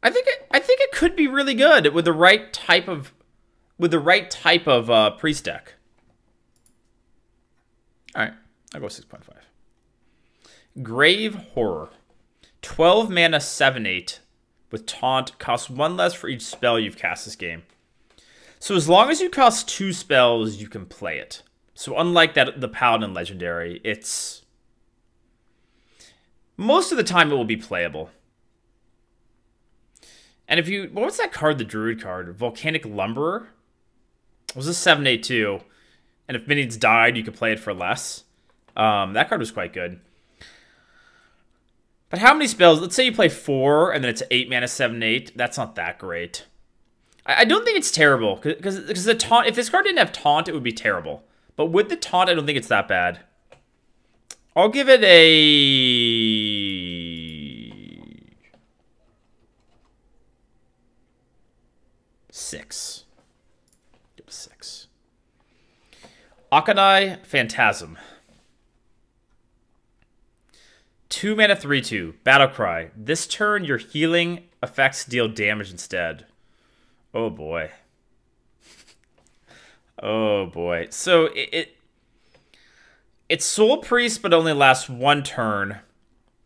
I think it could be really good with the right type of priest deck. All right, I'll go 6.5. Grave Horror. 12 mana, 7/8 with taunt. Costs 1 less for each spell you've cast this game. So as long as you cost 2 spells, you can play it. So unlike the Paladin Legendary, it's... most of the time it will be playable. And if you... what was that card, the Druid card? Volcanic Lumberer? It was a 7/8 too. And if minions died, you could play it for less. That card was quite good. But how many spells? Let's say you play 4, and then it's 8 mana, 7/8. That's not that great. I don't think it's terrible. Because the taunt... if this card didn't have taunt, it would be terrible. But with the taunt, I don't think it's that bad. I'll give it a... 6. Give it a 6. Akanai Phantasm. 2 mana, 3/2. Battle Cry. This turn, your healing effects deal damage instead. Oh boy. Oh boy. So it's Soul Priest, but only lasts 1 turn.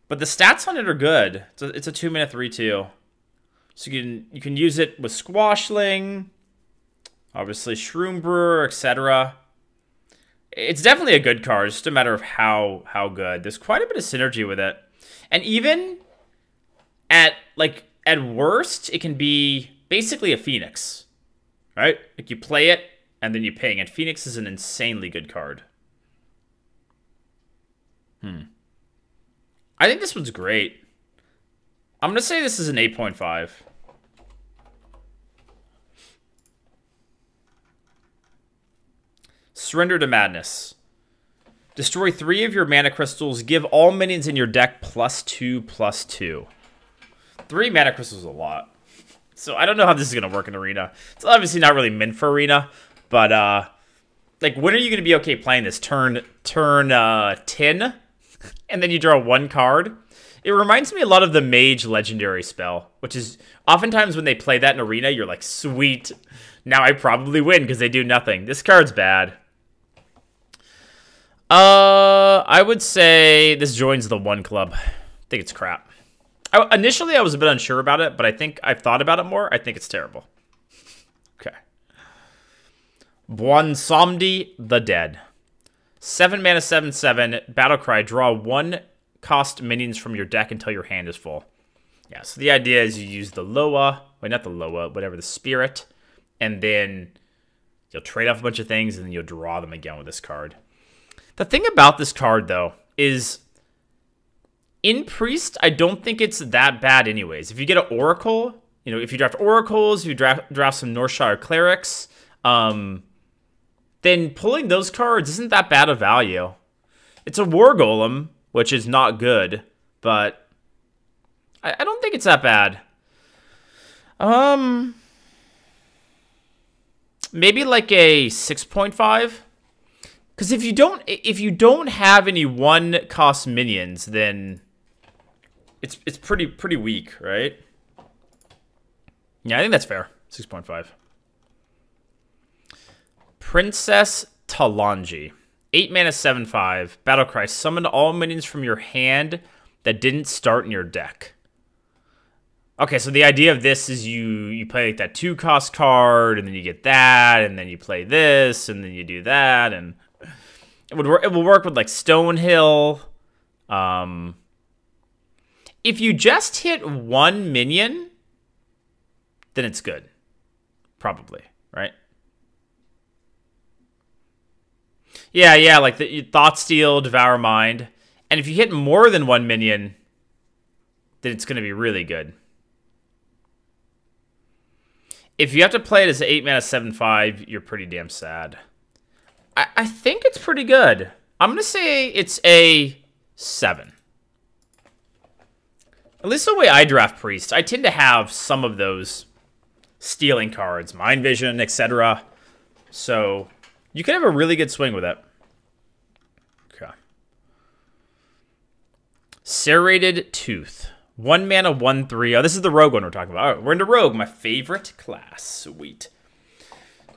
But the stats on it are good. It's a 2-mana 3/2. So you can use it with Squashling, obviously Shroom Brewer, etc. It's definitely a good card. It's just a matter of how good. There's quite a bit of synergy with it. And even at worst, it can be basically a Phoenix. Right? Like you play it and then you ping, and Phoenix is an insanely good card. I think this one's great. I'm going to say this is an 8.5. Surrender to Madness. Destroy 3 of your mana crystals. Give all minions in your deck +2/+2. 3 mana crystals is a lot. So I don't know how this is going to work in Arena. It's obviously not really meant for Arena. But, like, when are you going to be okay playing this? Turn 10? And then you draw 1 card? It reminds me a lot of the Mage legendary spell, which is oftentimes when they play that in Arena, you're like, sweet. Now I probably win because they do nothing. This card's bad. I would say this joins the 1 club. I think it's crap. Initially, I was a bit unsure about it, but I think I've thought about it more. I think it's terrible. Okay. Bwonsamdi the Dead. 7 mana, 7/7. Battlecry. Draw 1 cost minions from your deck until your hand is full. Yeah, so the idea is you use the Loa. Wait, not the Loa. Whatever, the Spirit. And then you'll trade off a bunch of things, and then you'll draw them again with this card. The thing about this card, though, is in Priest, I don't think it's that bad anyways. If you get an Oracle, you know, if you draft Oracles, if you draft some Northshire Clerics, then pulling those cards isn't that bad of value. It's a War Golem, which is not good, but I don't think it's that bad. Maybe like a 6.5. Because if you don't have any 1-cost minions, then it's pretty weak, right? Yeah, I think that's fair. 6.5. Princess Talanji. 8 mana, 7/5. Battlecry. Summon all minions from your hand that didn't start in your deck. Okay, so the idea of this is you play like that 2-cost card, and then you get that, and then you play this, and then you do that, and it will work with like Stonehill. If you just hit 1 minion, then it's good. Probably, right? Yeah, like the Thoughtsteal, Devour Mind. And if you hit more than 1 minion, then it's going to be really good. If you have to play it as an 8 mana 7/5, you're pretty damn sad. I think it's pretty good. I'm going to say it's a 7. At least the way I draft Priest, I tend to have some of those stealing cards, Mind Vision, etc. So you can have a really good swing with it. Okay. Serrated Tooth. 1 mana, 1/3. Oh, this is the Rogue one we're talking about. All right, we're into Rogue, my favorite class. Sweet.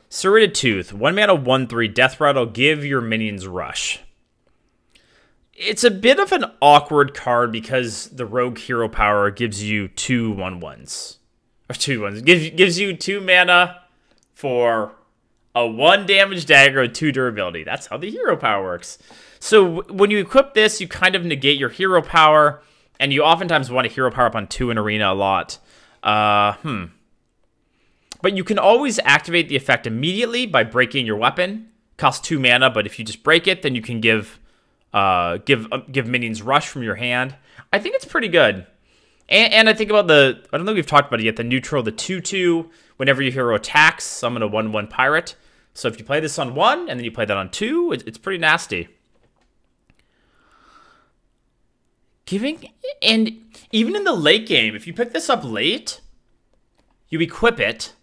Serrated Tooth. 1 mana, 1/3. Death Rattle. Give your minions rush. It's a bit of an awkward card because the Rogue hero power gives you 2 1/1s. Or 2 1s. Gives you 2 mana for a 1 damage dagger with 2 durability. That's how the hero power works. So when you equip this, you kind of negate your hero power, and you oftentimes want a hero power up on 2 in Arena a lot. But you can always activate the effect immediately by breaking your weapon. Costs 2 mana, but if you just break it, then you can give minions rush from your hand. I think it's pretty good. And I think about I don't know if we've talked about it yet, the neutral, the 2/2. Whenever your hero attacks, summon a 1/1 pirate. So if you play this on 1, and then you play that on 2, it's pretty nasty. And even in the late game, if you pick this up late, you equip it,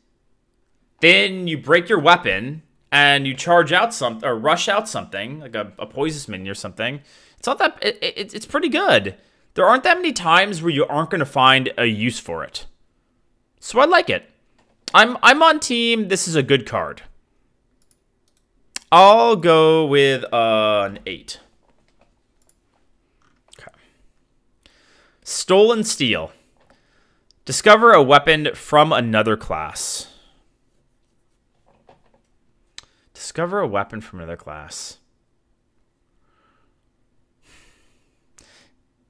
then you break your weapon, and you charge out something, or rush out something, like a poisonous minion or something. It's not that, it's pretty good. There aren't that many times where you aren't going to find a use for it. So I like it. I'm on team, this is a good card. I'll go with an 8. Okay. Stolen Steel. Discover a weapon from another class. Discover a weapon from another class.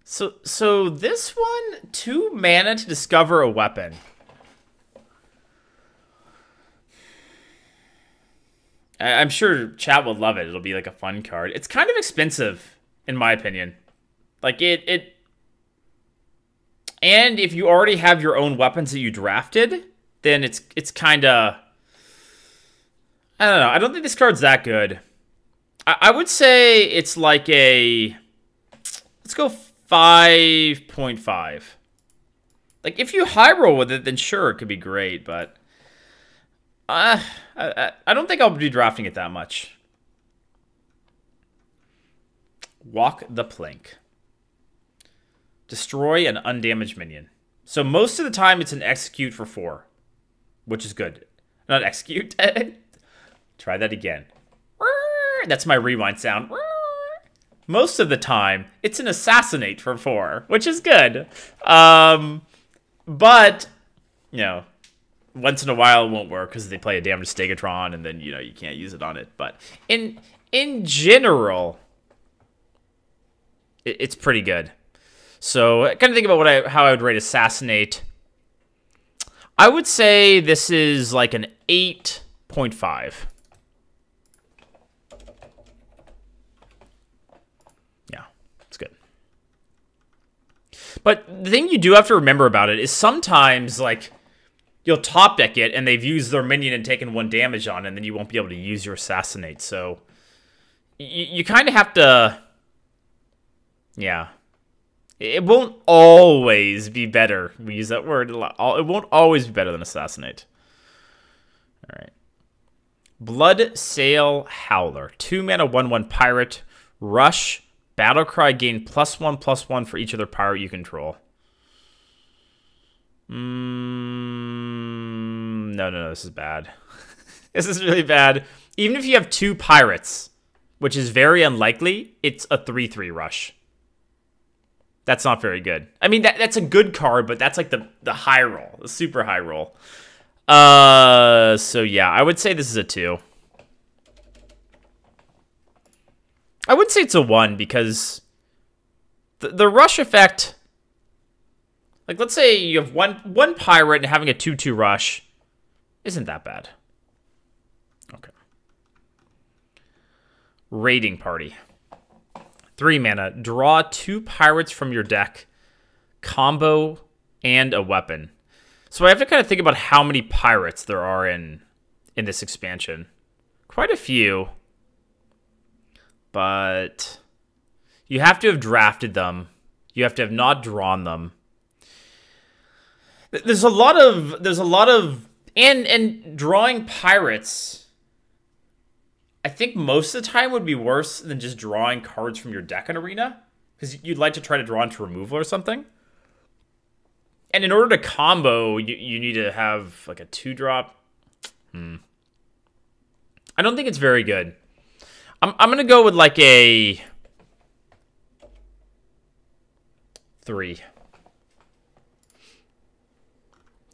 So this one, 2 mana to discover a weapon. I'm sure chat will love it. It'll be like a fun card. It's kind of expensive, in my opinion. Like it. And if you already have your own weapons that you drafted, then it's kind of. I don't know. I don't think this card's that good. I would say it's like a. Let's go 5.5. Like if you high roll with it, then sure, it could be great, but. I don't think I'll be drafting it that much. Walk the Plank. Destroy an undamaged minion. So most of the time it's an execute for 4, which is good. Not execute. Try that again. That's my rewind sound. Most of the time it's an assassinate for 4, which is good. But, you know, once in a while it won't work because they play a damaged Stegatron and then, you know, you can't use it on it. But in general, it's pretty good. So I kind of think about how I would rate Assassinate. I would say this is like an 8.5. Yeah, it's good. But the thing you do have to remember about it is sometimes, like, you'll top deck it, and they've used their minion and taken 1 damage on it, and then you won't be able to use your Assassinate. So you kind of have to... Yeah. It won't always be better. We use that word a lot. It won't always be better than Assassinate. All right. Blood Sail Howler. 2 mana, 1/1 pirate. Rush. Battlecry. Gain +1/+1 for each other pirate you control. No, this is bad. This is really bad. Even if you have 2 pirates, which is very unlikely, it's a 3/3 rush. That's not very good. I mean, that's a good card, but that's like the high roll, the super high roll. So yeah, I would say this is a 2. I would say it's a 1 because the rush effect. Like, let's say you have one pirate and having a 2/2 rush isn't that bad. Okay. Raiding Party. 3 mana. Draw 2 pirates from your deck. Combo and a weapon. So I have to kind of think about how many pirates there are in this expansion. Quite a few. But you have to have drafted them. You have to have not drawn them. There's a lot of and drawing pirates, I think most of the time would be worse than just drawing cards from your deck in Arena, because you'd like to try to draw into removal or something. And in order to combo, you need to have like a 2-drop. I don't think it's very good. I'm gonna go with like a 3.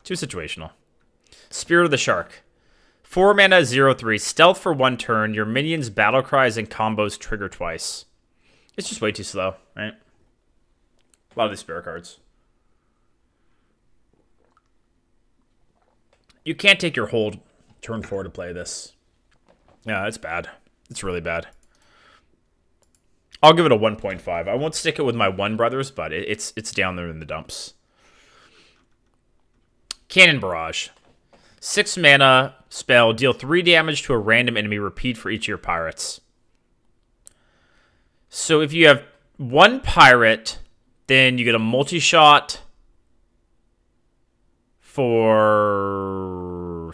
Too situational. Spirit of the Shark. 4 mana, 0/3. Stealth for 1 turn. Your minions' battle cries and combos trigger twice. It's just way too slow, right? A lot of these spirit cards. You can't take your whole turn 4 to play this. Yeah, it's bad. It's really bad. I'll give it a 1.5. I won't stick it with my One Brothers, but it's down there in the dumps. Cannon Barrage. 6 mana spell. Deal 3 damage to a random enemy. Repeat for each of your pirates. So if you have 1 pirate, then you get a multi-shot for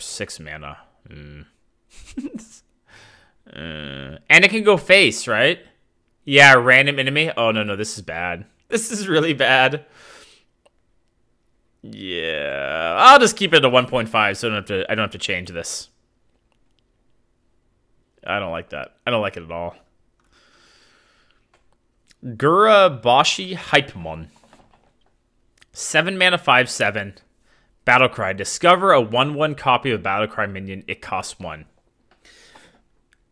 6 mana. And it can go face, right? Yeah, random enemy. Oh, no, this is bad. This is really bad. Yeah, I'll just keep it at 1.5 so I don't have to change this. I don't like that. I don't like it at all. Gura Bashi Hypemon. 7 mana, 5/7. Battlecry. Discover a 1/1 copy of Battlecry minion. It costs 1.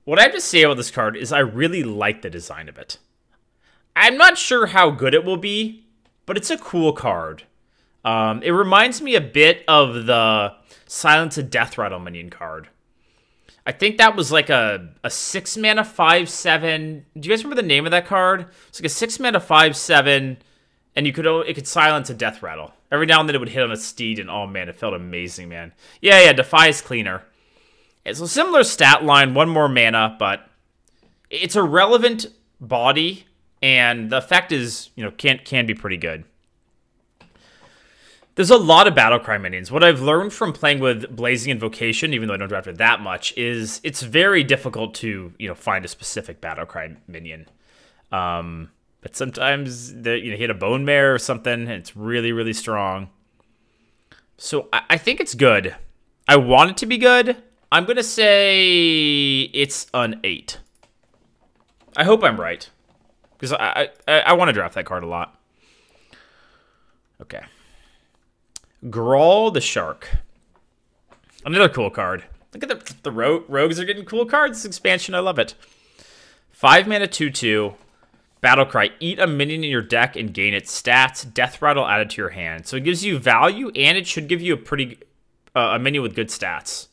What I have to say about this card is I really like the design of it. I'm not sure how good it will be, but it's a cool card. It reminds me a bit of the Silence of Death Rattle minion card. I think that was like a 6 mana, 5/7. Do you guys remember the name of that card? It's like a 6 mana, 5/7, and it could silence a Death Rattle. Every now and then it would hit on a steed, and oh man, it felt amazing, man. Yeah, Defies Cleaner. It's a similar stat line, 1 more mana, but it's a relevant body, and the effect is, can be pretty good. There's a lot of Battlecry minions. What I've learned from playing with Blazing Invocation, even though I don't draft it that much, is it's very difficult to, find a specific Battlecry minion. But sometimes you hit a Bone Mare or something, and it's really, really strong. So I think it's good. I want it to be good. I'm going to say it's an 8. I hope I'm right, because I want to draft that card a lot. Okay. Grawl the Shark. Another cool card. Look at the rogues are getting cool cards this expansion. I love it. 5 mana, 2/2. Battlecry. Eat a minion in your deck and gain its stats. Death Rattle added to your hand. So it gives you value, and it should give you a minion with good stats.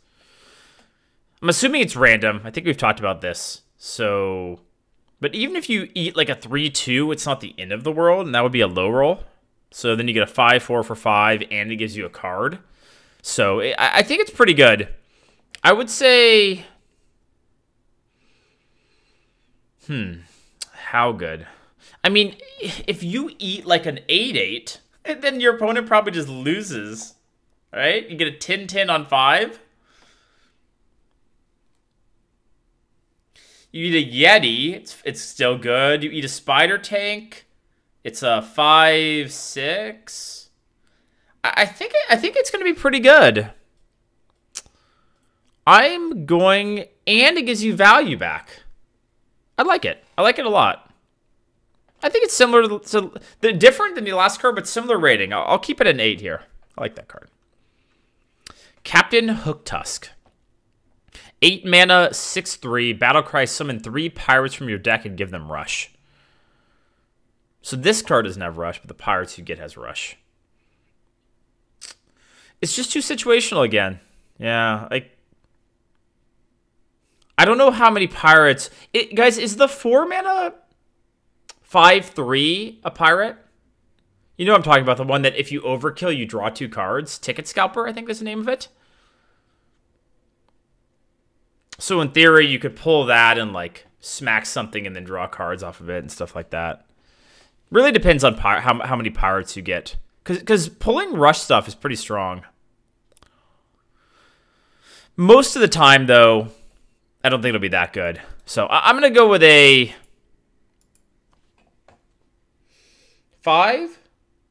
I'm assuming it's random. I think we've talked about this. So, but even if you eat like a 3/2, it's not the end of the world, and that would be a low roll. So then you get a 5/4 for 5, and it gives you a card. So I think it's pretty good. I would say, how good? I mean, if you eat like an 8/8, then your opponent probably just loses, right? You get a 10/10 on 5. You eat a Yeti, it's still good. You eat a Spider Tank, it's a 5/6. I think it's going to be pretty good. I'm going, and it gives you value back. I like it. I like it a lot. I think it's similar to the different than the last card, but similar rating. I'll keep it an 8 here. I like that card. Captain Hooktusk. 8 mana, 6/3. Battlecry. Summon 3 pirates from your deck and give them rush. So this card doesn't have rush, but the pirates you get has rush. It's just too situational again. Yeah, like, I don't know how many pirates. Guys, is the 4 mana 5/3 a pirate? You know what I'm talking about, the one that if you overkill, you draw 2 cards. Ticket Scalper, I think is the name of it. So in theory, you could pull that and like smack something and then draw cards off of it and stuff like that. Really depends on how many pirates you get. Because pulling rush stuff is pretty strong. Most of the time, though, I don't think it'll be that good. So I'm going to go with a 5?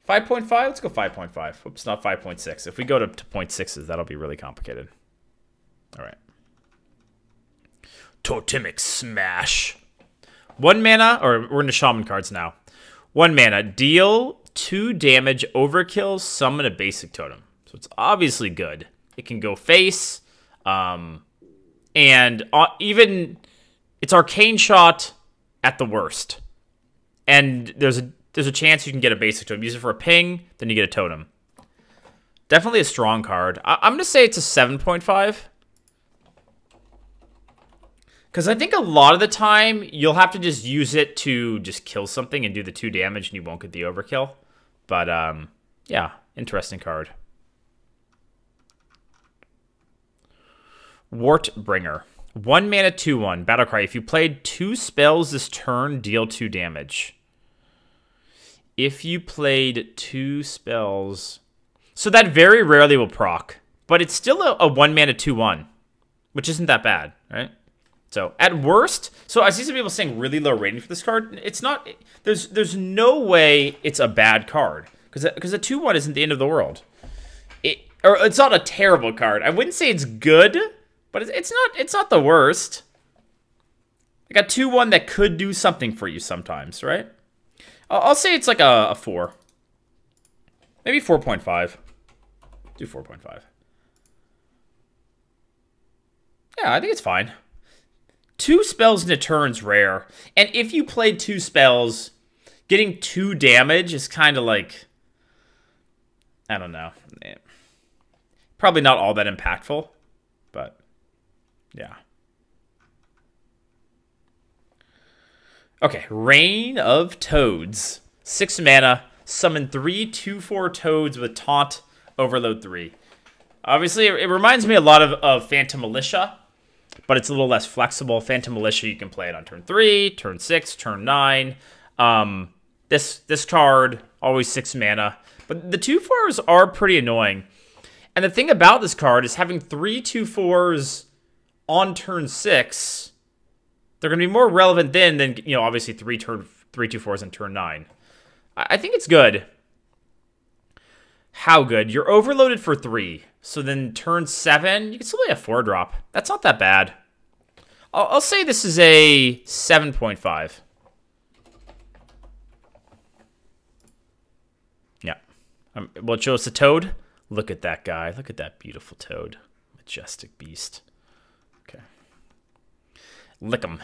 5.5? Let's go 5.5. Oops, not 5.6. If we go to 0.6s, that'll be really complicated. All right. Totemic Smash. 1 mana, or we're into Shaman cards now. 1 mana, deal 2 damage, overkill, summon a basic totem. So it's obviously good. It can go face, and even it's Arcane Shot at the worst. And there's a chance you can get a basic totem. Use it for a ping, then you get a totem. Definitely a strong card. I'm going to say it's a 7.5. Because I think a lot of the time, you'll have to just use it to just kill something and do the 2 damage, and you won't get the overkill. But, yeah, interesting card. Wartbringer. 1 mana, 2/1. Battlecry. If you played 2 spells this turn, deal 2 damage. If you played 2 spells... So that very rarely will proc. But it's still a 1 mana, 2/1. Which isn't that bad, right? So at worst, so I see some people saying really low rating for this card. It's not. There's no way it's a bad card because a 2/1 isn't the end of the world. It's not a terrible card. I wouldn't say it's good, but it's not the worst. I got 2/1 that could do something for you sometimes, right? I'll say it's like a 4. Maybe 4.5. Do 4.5. Yeah, I think it's fine. 2 spells in a turn's rare. And if you played 2 spells, getting 2 damage is kind of like, I don't know. Probably not all that impactful, but yeah. Okay, Reign of Toads. 6 mana, summon 3 2/4 toads with taunt, overload 3. Obviously, it reminds me a lot of Phantom Militia, but it's a little less flexible. Phantom Militia, you can play it on turn 3, turn 6, turn 9. This card, always 6 mana. But the 2/4s are pretty annoying. And the thing about this card is having 3 2/4s on turn 6, they're going to be more relevant then than, you know, obviously 3 2/4s on turn 9. I think it's good. How good? You're overloaded for 3. So then turn 7, you can still play a 4-drop. That's not that bad. I'll say this is a 7.5. Yeah. Well, it shows the toad. Look at that guy. Look at that beautiful toad. Majestic beast. Okay. Lick 'em.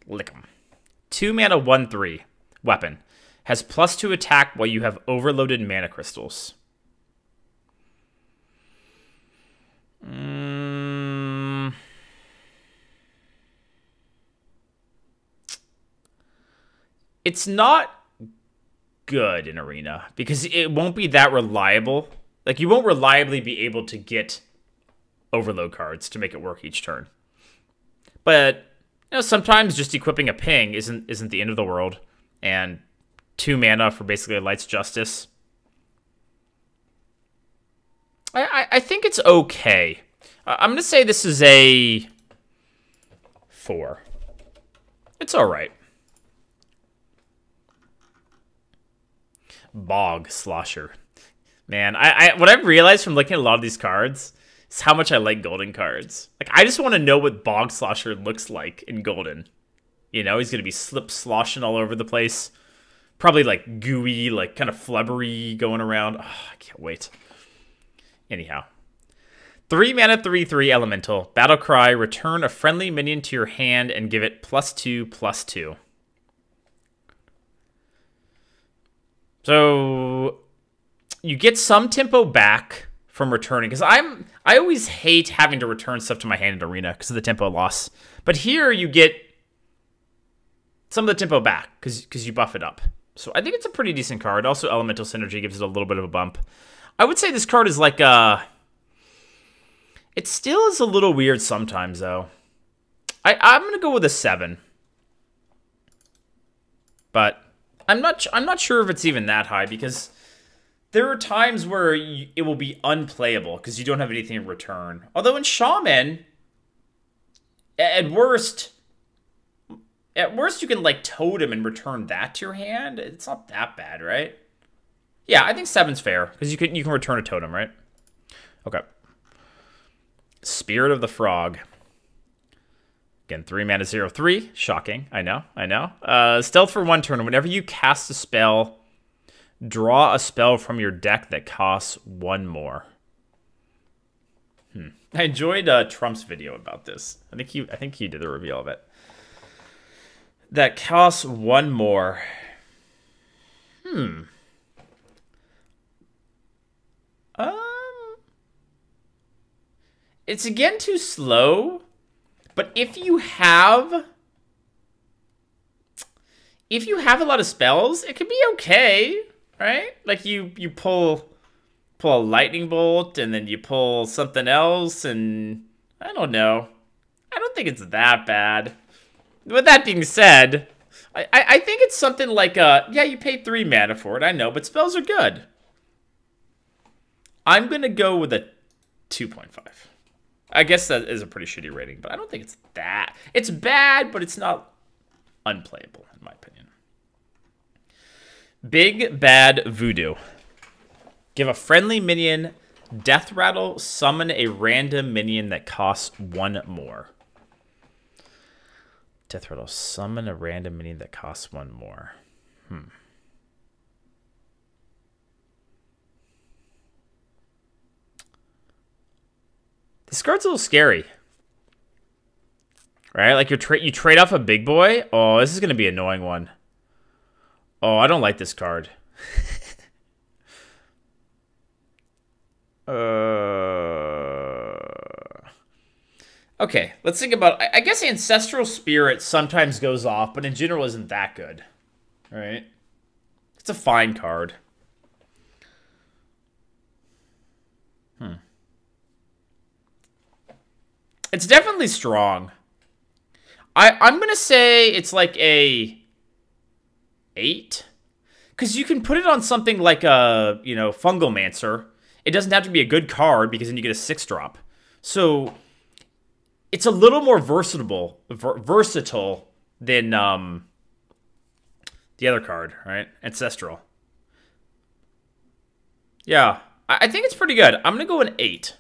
Lick 'em. 2 mana, 1/3. Weapon. Has +2 attack while you have overloaded mana crystals. It's not good in Arena because it won't be that reliable. Like, you won't reliably be able to get overload cards to make it work each turn. But, you know, sometimes just equipping a ping isn't the end of the world. And 2 mana for basically a Light's Justice. I think it's okay. I'm going to say this is a 4. It's all right. Bog Slosher. Man, what I've realized from looking at a lot of these cards is how much I like golden cards. Like, I just want to know what Bog Slosher looks like in golden. You know, he's going to be sloshing all over the place. Probably, like, gooey, like, kind of flubbery going around. Oh, I can't wait. Anyhow. 3 mana, 3/3 elemental. Battle Cry. Return a friendly minion to your hand and give it +2/+2. So you get some tempo back from returning, because I always hate having to return stuff to my hand in Arena because of the tempo loss. But here you get some of the tempo back because you buff it up. So I think it's a pretty decent card. Also, Elemental Synergy gives it a little bit of a bump. I would say this card is like it still is a little weird sometimes, though. I'm going to go with a 7. But I'm not sure if it's even that high, because there are times where it will be unplayable because you don't have anything in return. Although in Shaman, at worst you can, like, totem and return that to your hand. It's not that bad, right? Yeah, I think 7's fair because you can return a totem, right? Okay. Spirit of the Frog. Again, 3 mana, 0/3. Shocking. I know. Stealth for 1 turn. Whenever you cast a spell, draw a spell from your deck that costs 1 more. I enjoyed Trump's video about this. I think he did the reveal of it. That costs 1 more. It's again too slow. But if you have a lot of spells, it could be okay, right? Like you pull a lightning bolt, and then you pull something else, and I don't know. I don't think it's that bad. With that being said, I think it's something like yeah, you pay 3 mana for it, I know, but spells are good. I'm gonna go with a 2.5. I guess that is a pretty shitty rating, but I don't think it's that. It's bad, but it's not unplayable, in my opinion. Big Bad Voodoo. Give a friendly minion Death Rattle, summon a random minion that costs 1 more. Death Rattle, summon a random minion that costs 1 more. This card's a little scary. Right? Like you trade off a big boy. Oh, this is going to be an annoying one. Oh, I don't like this card. Okay, let's think about... I guess Ancestral Spirit sometimes goes off, but in general isn't that good. All right? It's a fine card. It's definitely strong. I'm going to say it's like a 8. Because you can put it on something like a, Fungal Mancer. It doesn't have to be a good card because then you get a 6-drop. So it's a little more versatile than the other card, right? Ancestral. Yeah, I think it's pretty good. I'm going to go an 8.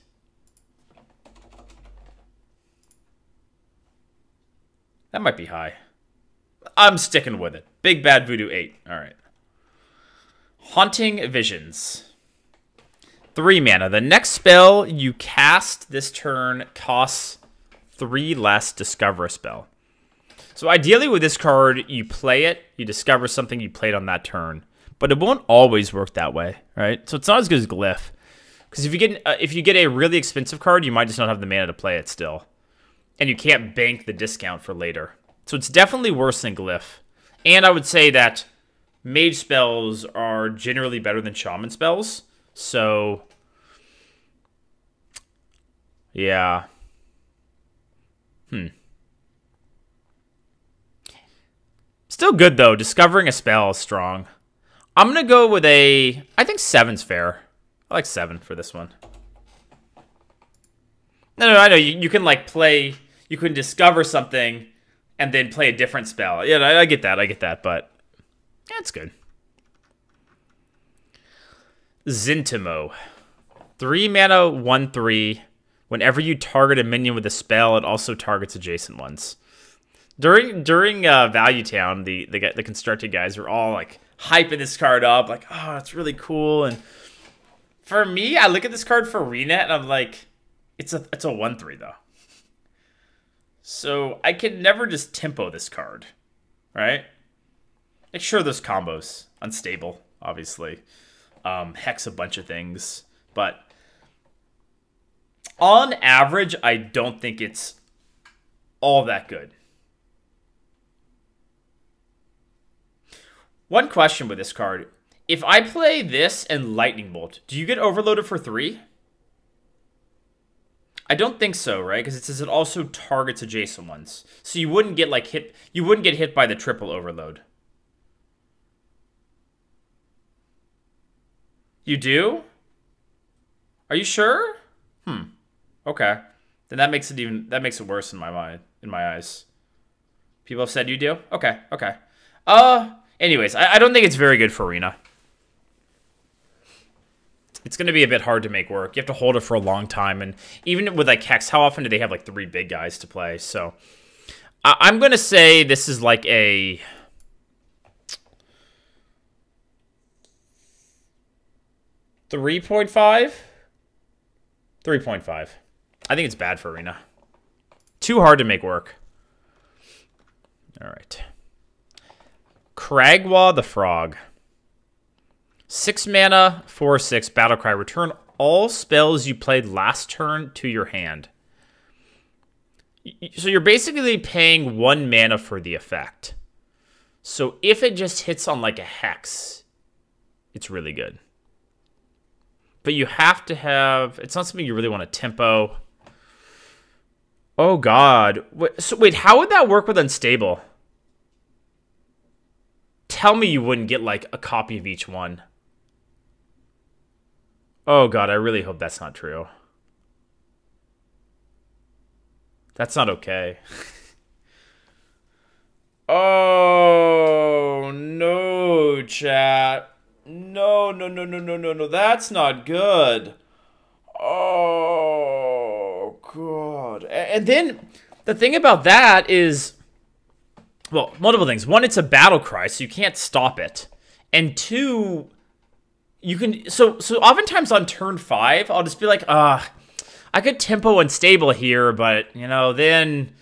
That might be high. I'm sticking with it. Big Bad Voodoo 8. All right. Haunting Visions. 3 mana. The next spell you cast this turn costs 3 less. Discover a spell. So ideally with this card, you play it, you discover something you played on that turn. But it won't always work that way, right? So it's not as good as Glyph. Because if you get a really expensive card, you might just not have the mana to play it still. And you can't bank the discount for later. So it's definitely worse than Glyph. And I would say that Mage spells are generally better than Shaman spells. So, yeah. Still good, though. Discovering a spell is strong. I'm going to go with I think 7's fair. I like 7 for this one. No, I know. You can, play... You can discover something and then play a different spell. Yeah, I get that, but yeah, it's good. Zintimo. 3 mana, 1/3. Whenever you target a minion with a spell, it also targets adjacent ones. During Value Town, the constructed guys were all hyping this card up, oh, it's really cool. And for me, I look at this card for Arena and I'm like, it's a 1/3 though. So I can never just tempo this card, right? Sure, there's combos. Unstable, obviously. Hex a bunch of things. But on average, I don't think it's all that good. One question with this card. If I play this and Lightning Bolt, do you get overloaded for 3? I don't think so, right? Because it says it also targets adjacent ones. So you wouldn't get hit. You wouldn't get hit by the triple overload. You do? Are you sure? Okay. Then that makes it worse in my mind, in my eyes. People have said you do? Okay. Anyways, I don't think it's very good for Arena. It's going to be a bit hard to make work. You have to hold it for a long time. And even with Hex, how often do they have 3 big guys to play? So I'm going to say this is a 3.5? 3.5. I think it's bad for Arena. Too hard to make work. All right. Kragwa the Frog. 6 mana, 4/6, Battlecry. Return all spells you played last turn to your hand. So you're basically paying 1 mana for the effect. So if it just hits on a Hex, it's really good. But you have to have... It's not something you really want to tempo. Oh, God. Wait, how would that work with Unstable? Tell me you wouldn't get, a copy of each one. Oh, God, I really hope that's not true. That's not okay. Oh, no, chat. No. That's not good. Oh, God. And then the thing about that is, well, multiple things. One, it's a battle cry, so you can't stop it. And 2, you can... So oftentimes on turn 5, I'll just be like, I could tempo unstable here, but, you know, then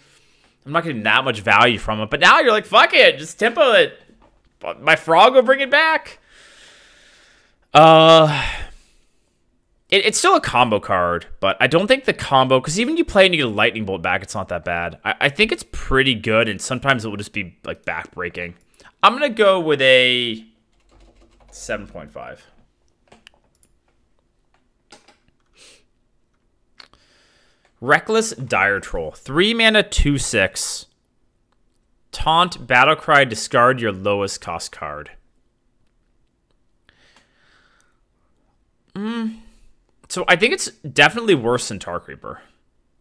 I'm not getting that much value from it. But now you're like, fuck it, just tempo it. My frog will bring it back. It's still a combo card, but I don't think the combo, because even you play and you get a lightning bolt back, it's not that bad. I think it's pretty good, and sometimes it will just be like backbreaking. I'm gonna go with a 7.5. Reckless Dire Troll. 3 mana, 2/6. Taunt, Battlecry, discard your lowest cost card. So I think it's definitely worse than Tar Creeper,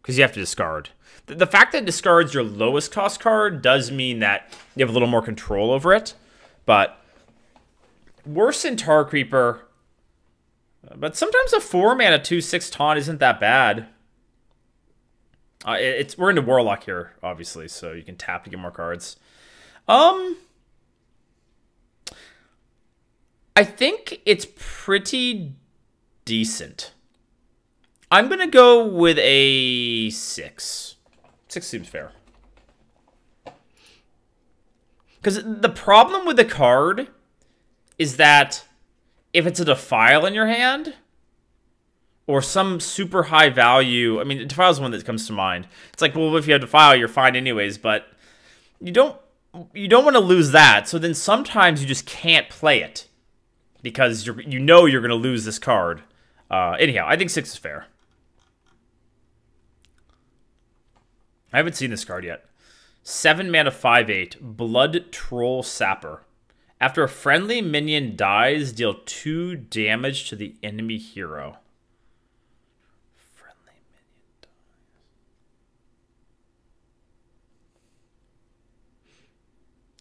because you have to discard. The fact that it discards your lowest cost card does mean that you have a little more control over it, but worse than Tar Creeper. But sometimes a 4 mana 2/6 taunt isn't that bad. We're into Warlock here, obviously, so you can tap to get more cards. I think it's pretty decent. I'm gonna go with a 6. 6 seems fair. Because the problem with the card is that if it's a Defile in your hand, or some super high value, I mean, Defile is one that comes to mind. It's like, well, if you have Defile, you're fine anyways, but you don't want to lose that. So then sometimes you just can't play it because you know you're going to lose this card. Anyhow, I think 6 is fair. I haven't seen this card yet. 7 mana, 5/8, Blood Troll Sapper. After a friendly minion dies, deal 2 damage to the enemy hero. Friendly minion dies.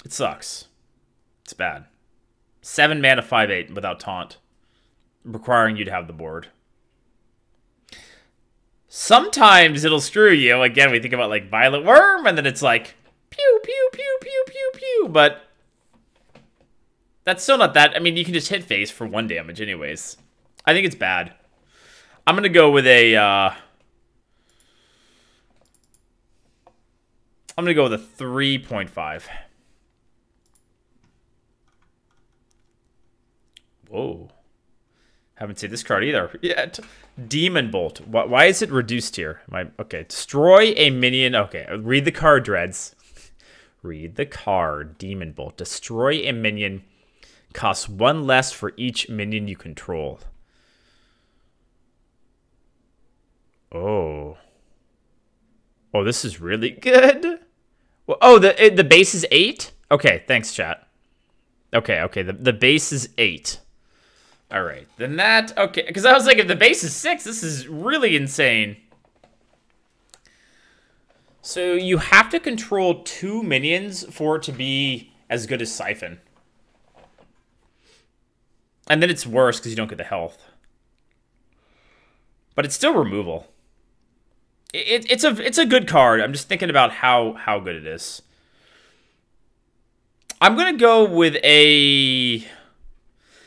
It sucks. It's bad. 7 mana, 5/8 without taunt, requiring you to have the board. Sometimes it'll screw you. Again, we think about like Violet Worm, and then it's like pew, pew, pew, pew, pew, pew. But that's still not that. I mean, you can just hit face for 1 damage anyways. I think it's bad. I'm going to go with a... I'm going to go with a 3.5. Whoa. Haven't seen this card either yet. Demon Bolt. Why is it reduced here? Okay. Destroy a minion. Okay. Read the card, Dreads. Read the card. Demon Bolt. Destroy a minion. Costs 1 less for each minion you control. Oh. Oh, this is really good. Well, oh, the base is 8? Okay, thanks, chat. Okay. The base is 8. All right, then that, okay, because I was like, if the base is 6, this is really insane. So you have to control 2 minions for it to be as good as Siphon. And then it's worse because you don't get the health. But it's still removal. It's a good card. I'm just thinking about how good it is. I'm going to go with a...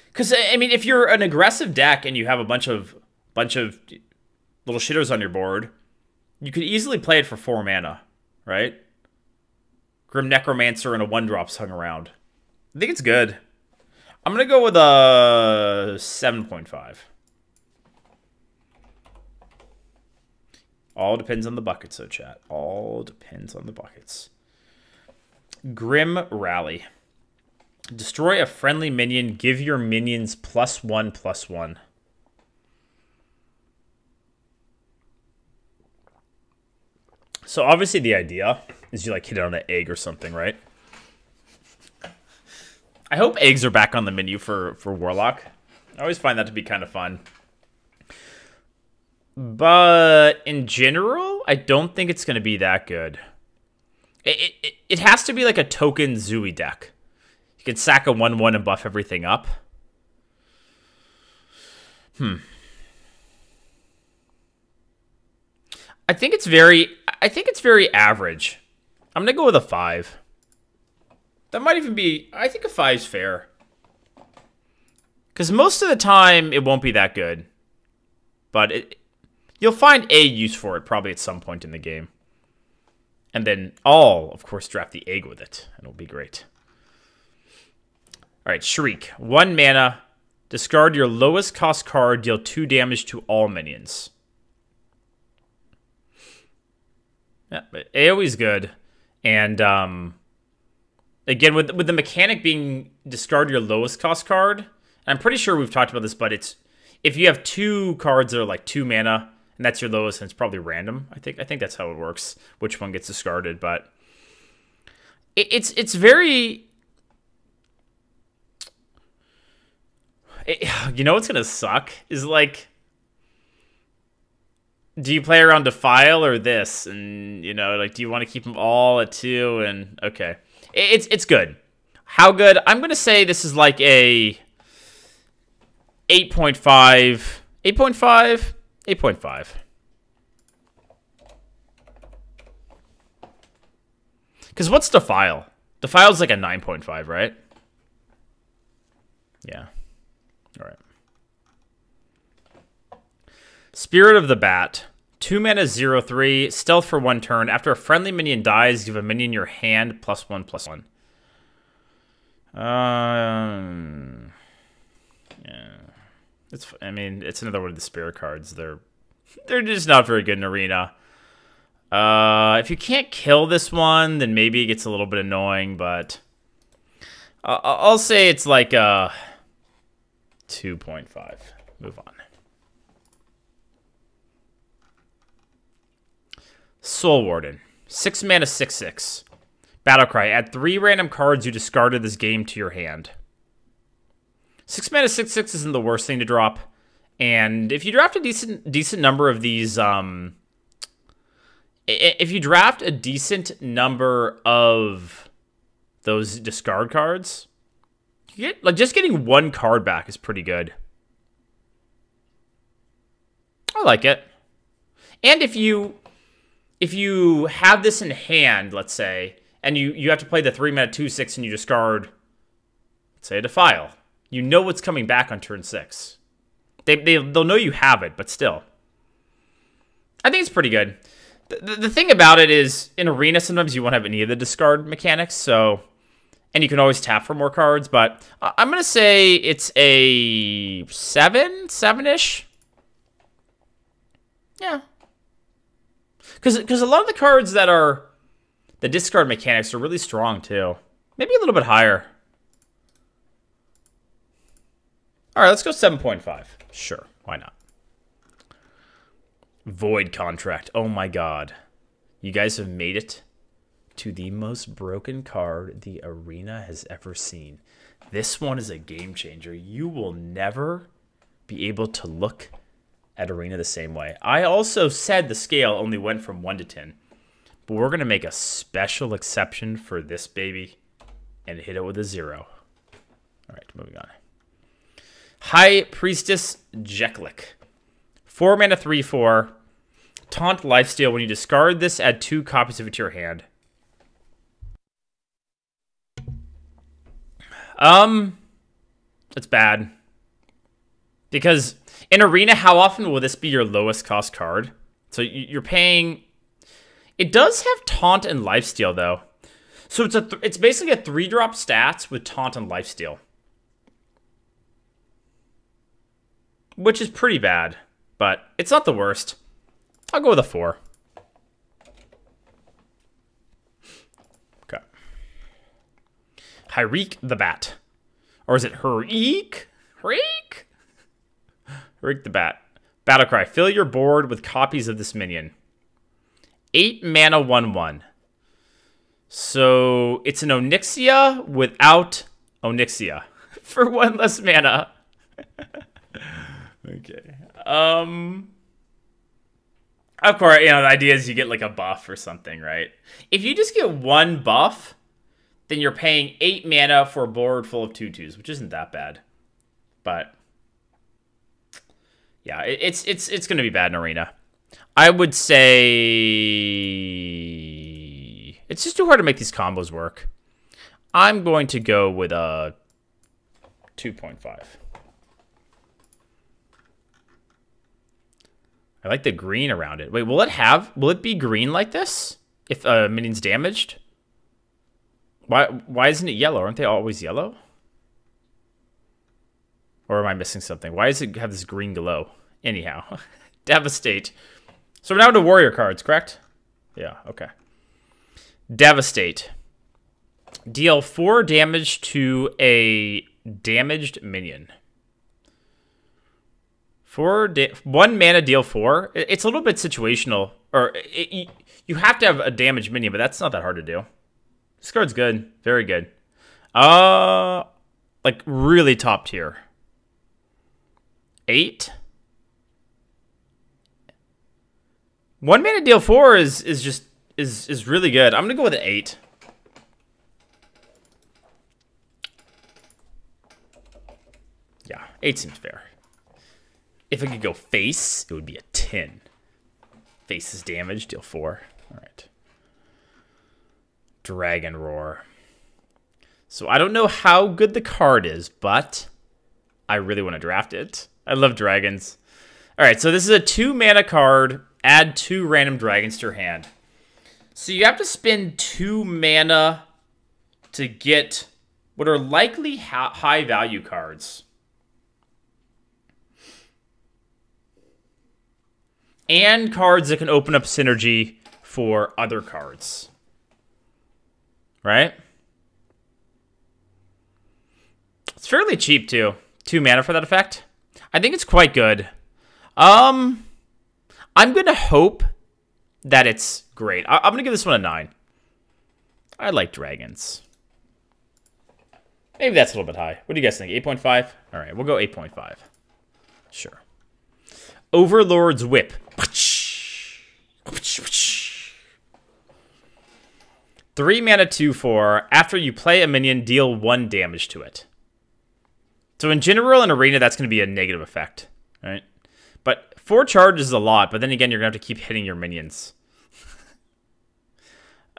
Because, I mean, if you're an aggressive deck and you have a bunch of little shitters on your board, you could easily play it for 4 mana, right? Grim Necromancer and a 1-drop hung around. I think it's good. I'm going to go with a 7.5. All depends on the buckets, so chat. All depends on the buckets. Grim Rally. Destroy a friendly minion. Give your minions +1/+1. So obviously the idea is you like hit it on an egg or something, right? I hope eggs are back on the menu for Warlock. I always find that to be kind of fun. But in general, I don't think it's going to be that good. It has to be like a token Zooey deck. You can sack a 1/1 and buff everything up. I think it's very average. I'm gonna go with a 5. That might even be. I think a 5's fair. Because most of the time it won't be that good, but You'll find a use for it probably at some point in the game. And then I'll, of course, draft the egg with it. And it'll be great. All right, Shriek. 1 mana. Discard your lowest cost card. Deal 2 damage to all minions. Yeah, AoE's good. And again, with the mechanic being discard your lowest cost card, and I'm pretty sure we've talked about this, but it's if you have 2 cards that are like 2 mana, and that's your lowest, and it's probably random. I think that's how it works, which one gets discarded. But it's very... you know what's going to suck? Is like... do you play around Defile or this? And, you know, like, do you want to keep them all at 2? And, okay. It's good. How good? I'm going to say this is like a 8.5. 8.5? 8.5. Because what's Defile? Defile's like a 9.5, right? Yeah. All right. Spirit of the Bat. 2 mana, 0/3. Stealth for 1 turn. After a friendly minion dies, give a minion your hand +1/+1. Yeah. I mean, it's another one of the spirit cards. They're just not very good in Arena. If you can't kill this one, then maybe it gets a little bit annoying, but I'll say it's like a 2.5. Move on. Soul Warden. 6 mana, 6/6. Battlecry. Add 3 random cards you discarded this game to your hand. 6 mana, 6/6 isn't the worst thing to drop. And if you draft a decent number of these, if you draft a decent number of those discard cards, you get, like, just getting 1 card back is pretty good. I like it. And if you have this in hand, let's say, and you have to play the 3 mana 2/6 and you discard, let's say, a Defile, you know what's coming back on turn 6. They'll know you have it, but still. I think it's pretty good. The thing about it is, in Arena, sometimes you won't have any of the discard mechanics, so... and you can always tap for more cards, but I'm going to say it's a 7-ish. Yeah. Because a lot of the cards that are the discard mechanics are really strong, too. Maybe a little bit higher. All right, let's go 7.5. Sure, why not? Void Contract. Oh my god. You guys have made it to the most broken card the Arena has ever seen. This one is a game changer. You will never be able to look at Arena the same way. I also said the scale only went from 1 to 10. But we're going to make a special exception for this baby and hit it with a 0. All right, moving on. High Priestess Jeklik. 4 mana, 3/4. Taunt Lifesteal. When you discard this, add 2 copies of it to your hand. It's bad. Because in Arena, how often will this be your lowest cost card? So you're paying... it does have Taunt and Lifesteal, though. So it's basically a 3-drop stats with Taunt and Lifesteal. Which is pretty bad, but it's not the worst. I'll go with a 4. Okay. Hyreek the Bat. Or is it Hyreek? Hyreek? Hyreek the Bat. Battlecry. Fill your board with copies of this minion. 8 mana, 1/1. So it's an Onyxia without Onyxia. For 1 less mana. Okay. Of course, you know, the idea is you get like a buff or something, right? If you just get 1 buff, then you're paying 8 mana for a board full of 2/2s, which isn't that bad. But yeah, it's going to be bad in Arena. I would say it's just too hard to make these combos work. I'm going to go with a 2.5. I like the green around it. Wait, will it be green like this if minion's damaged? Why isn't it yellow? Aren't they always yellow? Or am I missing something? Why does it have this green glow? Anyhow, Devastate. So we're now to warrior cards, correct? Yeah, okay. Devastate. Deal 4 damage to a damaged minion. 1 mana, deal 4. It's a little bit situational. Or you have to have a damaged minion, but that's not that hard to do. This card's good. Very good. Like really top tier. 8. 1 mana, deal 4 is really good. I'm gonna go with an 8. Yeah, 8 seems fair. If I could go face, it would be a 10. Face is damage, deal 4. All right. Dragon Roar. So I don't know how good the card is, but I really want to draft it. I love dragons. All right, so this is a 2 mana card. Add 2 random dragons to your hand. So you have to spend 2 mana to get what are likely high value cards. And cards that can open up synergy for other cards. Right? It's fairly cheap, too. 2 mana for that effect. I think it's quite good. I'm going to hope that it's great. I'm going to give this one a 9. I like dragons. Maybe that's a little bit high. What do you guys think? 8.5? All right, we'll go 8.5. Sure. Overlord's Whip. 3 mana, 2/4. After you play a minion, deal 1 damage to it. So in general, in Arena, that's going to be a negative effect, right? But 4 charges is a lot, but then again, you're going to have to keep hitting your minions.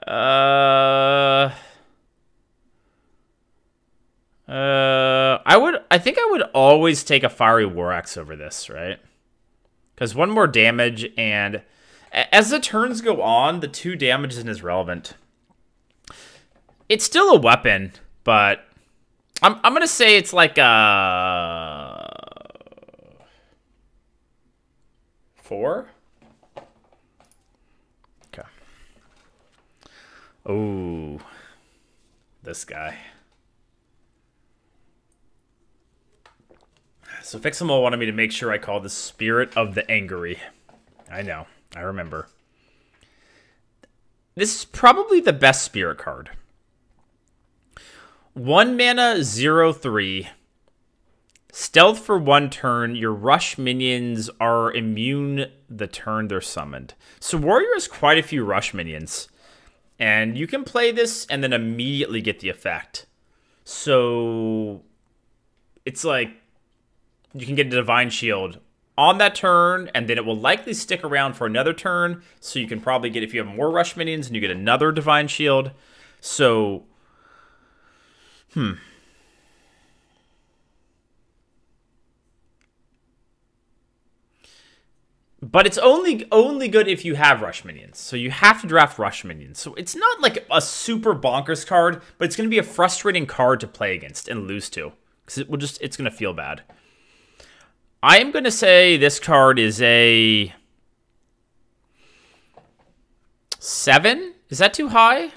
I think I would always take a Fiery War Axe over this, right? Because 1 more damage, and as the turns go on, the 2 damage isn't as relevant. It's still a weapon, but I'm going to say it's like a 4? Okay. Oh, this guy. So Fixable wanted me to make sure I call the Spirit of the Angry. I know. I remember. This is probably the best spirit card. 1 mana, 0/3. Stealth for 1 turn. Your rush minions are immune the turn they're summoned. So Warrior has quite a few rush minions. And you can play this and then immediately get the effect. So it's like you can get a Divine Shield on that turn, and then it will likely stick around for another turn. So you can probably get, if you have more rush minions, and you get another Divine Shield. So, But it's only good if you have rush minions. So you have to draft rush minions. So it's not like a super bonkers card, but it's going to be a frustrating card to play against and lose to. Because it's going to feel bad. I am going to say this card is a 7. Is that too high? I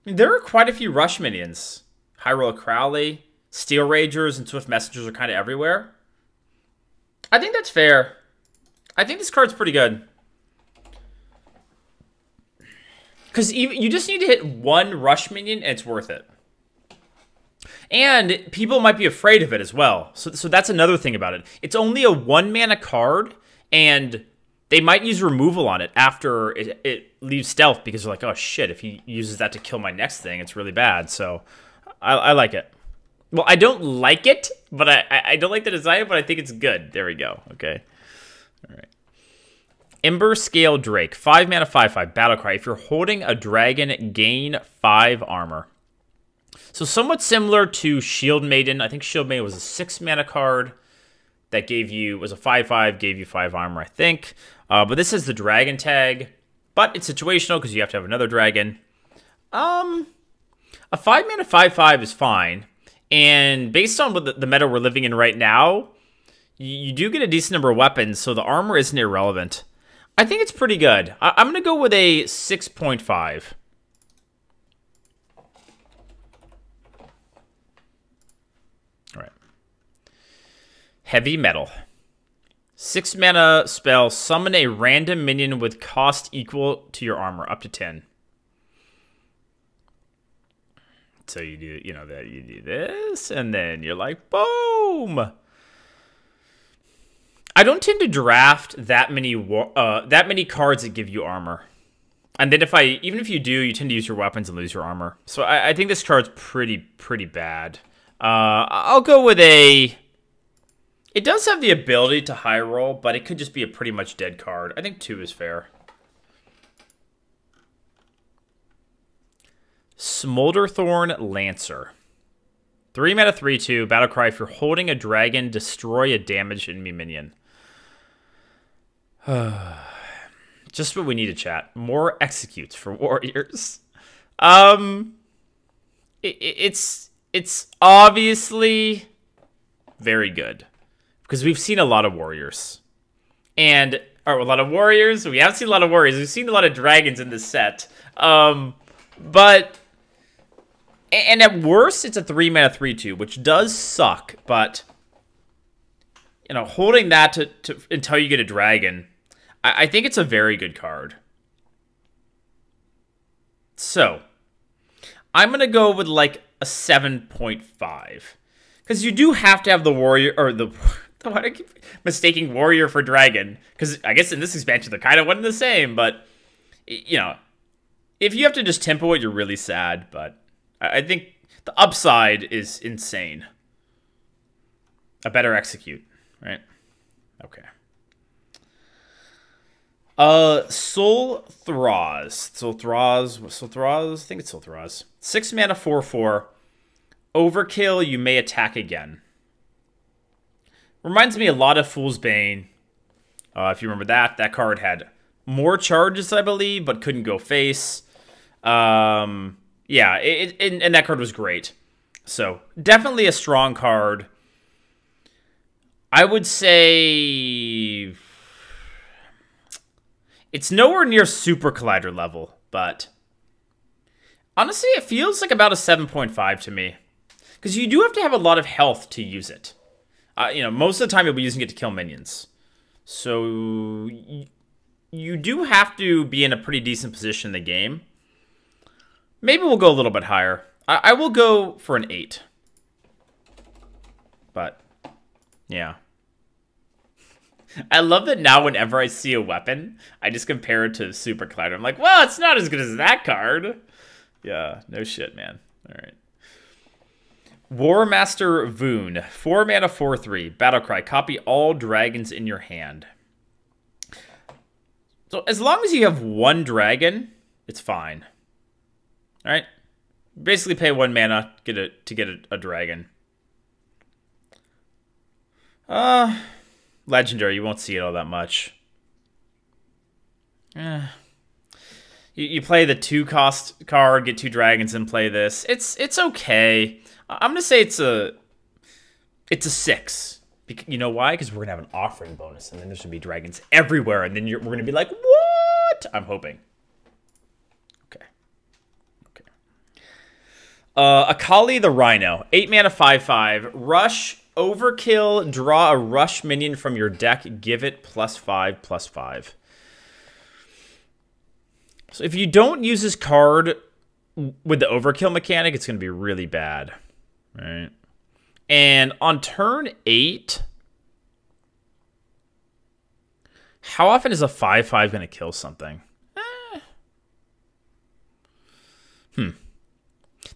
mean, there are quite a few rush minions. Hyrule Crowley, Steel Ragers, and Swift Messengers are kind of everywhere. I think that's fair. I think this card's pretty good. Because you just need to hit 1 rush minion and it's worth it. And people might be afraid of it as well. So that's another thing about it. It's only a 1 mana card, and they might use removal on it after it leaves stealth because they're like, oh shit, if he uses that to kill my next thing, it's really bad. So I like it. Well, I don't like it, but I don't like the design, but I think it's good. There we go. Okay. All right. Ember Scale Drake. 5 mana, 5/5. Battlecry. If you're holding a dragon, gain 5 armor. So somewhat similar to Shield Maiden. I think Shield Maiden was a 6 mana card that was a 5/5, gave you 5 armor, I think. But this is the dragon tag, but it's situational because you have to have another dragon. A 5-mana 5/5 is fine, and based on what the meta we're living in right now, you do get a decent number of weapons, so the armor isn't irrelevant. I think it's pretty good. I'm going to go with a 6.5. All right. Heavy Metal. 6 mana spell, summon a random minion with cost equal to your armor, up to 10. So you do, that you do this, and then you're like, boom! I don't tend to draft that many cards that give you armor. And then even if you do, you tend to use your weapons and lose your armor. So I think this card's pretty bad. I'll go with a... It does have the ability to high roll, but it could just be a pretty much dead card. I think 2 is fair. Smolderthorn Lancer. 3 mana 3/2, battlecry. If you're holding a dragon, destroy a damaged enemy minion. Just what we need to chat. More executes for warriors. It's obviously very good because we've seen a lot of warriors, and a lot of warriors. We have seen a lot of warriors. We've seen a lot of dragons in this set. But at worst, it's a 3 mana 3/2, which does suck. But holding that to until you get a dragon, I think it's a very good card. So I'm gonna go with like a 7.5 because you do have to have the warrior or the. Why do I keep mistaking warrior for dragon? Because I guess in this expansion they're kind of one and the same. But if you have to just tempo it, you're really sad. But I think the upside is insane. A better execute, right? Okay. Soul Thraz. I think it's Soul Thraz. 6 mana 4/4. Overkill, you may attack again. Reminds me a lot of Fool's Bane. If you remember that card had more charges, I believe, but couldn't go face. Yeah, and that card was great. So, definitely a strong card. I would say it's nowhere near Super Collider level, but honestly, it feels like about a 7.5 to me. Because you do have to have a lot of health to use it. Most of the time you'll be using it to kill minions. So you do have to be in a pretty decent position in the game. Maybe we'll go a little bit higher. I will go for an 8. But, yeah. I love that now whenever I see a weapon, I just compare it to Super Collider. I'm like, well, it's not as good as that card. Yeah, no shit, man. All right. Warmaster Voon. 4 mana 4/3. Battlecry. Copy all dragons in your hand. So as long as you have one dragon, it's fine. All right? Basically pay 1 mana to get a dragon. Legendary, you won't see it all that much. You play the 2-cost card, get 2 dragons, and play this. It's okay. I'm gonna say it's a 6. You know why? Because we're gonna have an offering bonus, and then there's gonna be dragons everywhere, and then we're gonna be like, what? I'm hoping. Okay. Akali the Rhino. 8 mana 5/5. Rush. Overkill, draw a rush minion from your deck, give it +5/+5. So if you don't use this card with the overkill mechanic, it's going to be really bad, right? And on turn 8, how often is a 5/5 going to kill something?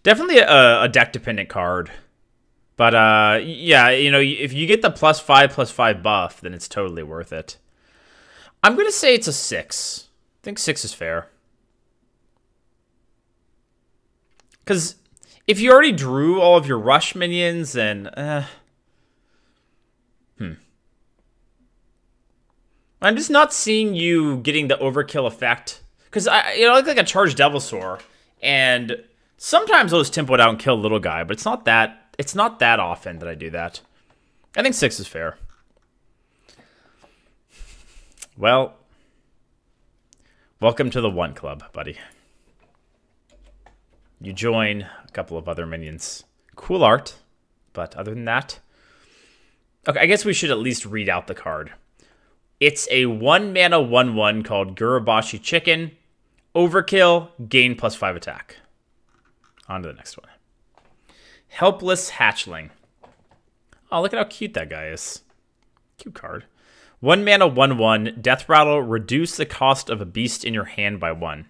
Definitely a deck-dependent card. But, yeah, if you get the +5/+5 buff, then it's totally worth it. I'm going to say it's a 6. I think 6 is fair. Because if you already drew all of your rush minions, then, I'm just not seeing you getting the overkill effect. Because I look like a charged Devilsaur, and sometimes I'll just tempo it out and kill a little guy, but it's not that often that I do that. I think 6 is fair. Well, welcome to the 1 club, buddy. You join a couple of other minions. Cool art, but other than that... Okay, I guess we should at least read out the card. It's a 1-mana 1/1 called Gurabashi Chicken. Overkill, gain +5 attack. On to the next one. Helpless Hatchling. Oh, look at how cute that guy is. Cute card. 1-mana 1/1, Death Rattle, reduce the cost of a beast in your hand by 1.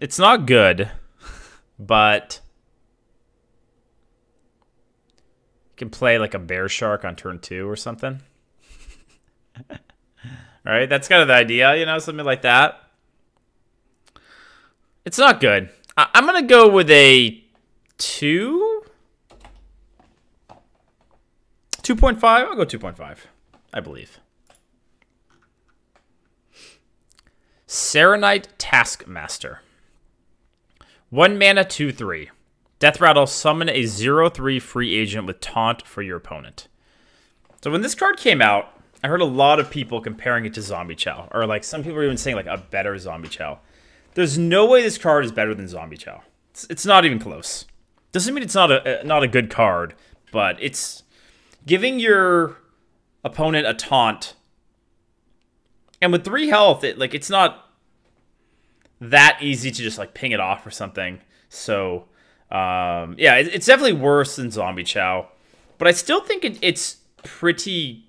It's not good, but you can play like a Bear Shark on turn 2 or something. All right, that's kind of the idea, you know, something like that. It's not good. I'm going to go with a 2? 2.5? I'll go 2.5, I believe. Serenite Taskmaster. 1-mana 2/3. Death Rattle, summon a 0/3 free agent with taunt for your opponent. So when this card came out, I heard a lot of people comparing it to Zombie Chow. Or like some people are even saying like a better Zombie Chow. There's no way this card is better than Zombie Chow. It's not even close. Doesn't mean it's not a good card, but it's giving your opponent a taunt. And with 3 health, it's not that easy to just like ping it off or something. So yeah, it's definitely worse than Zombie Chow. But I still think it's pretty...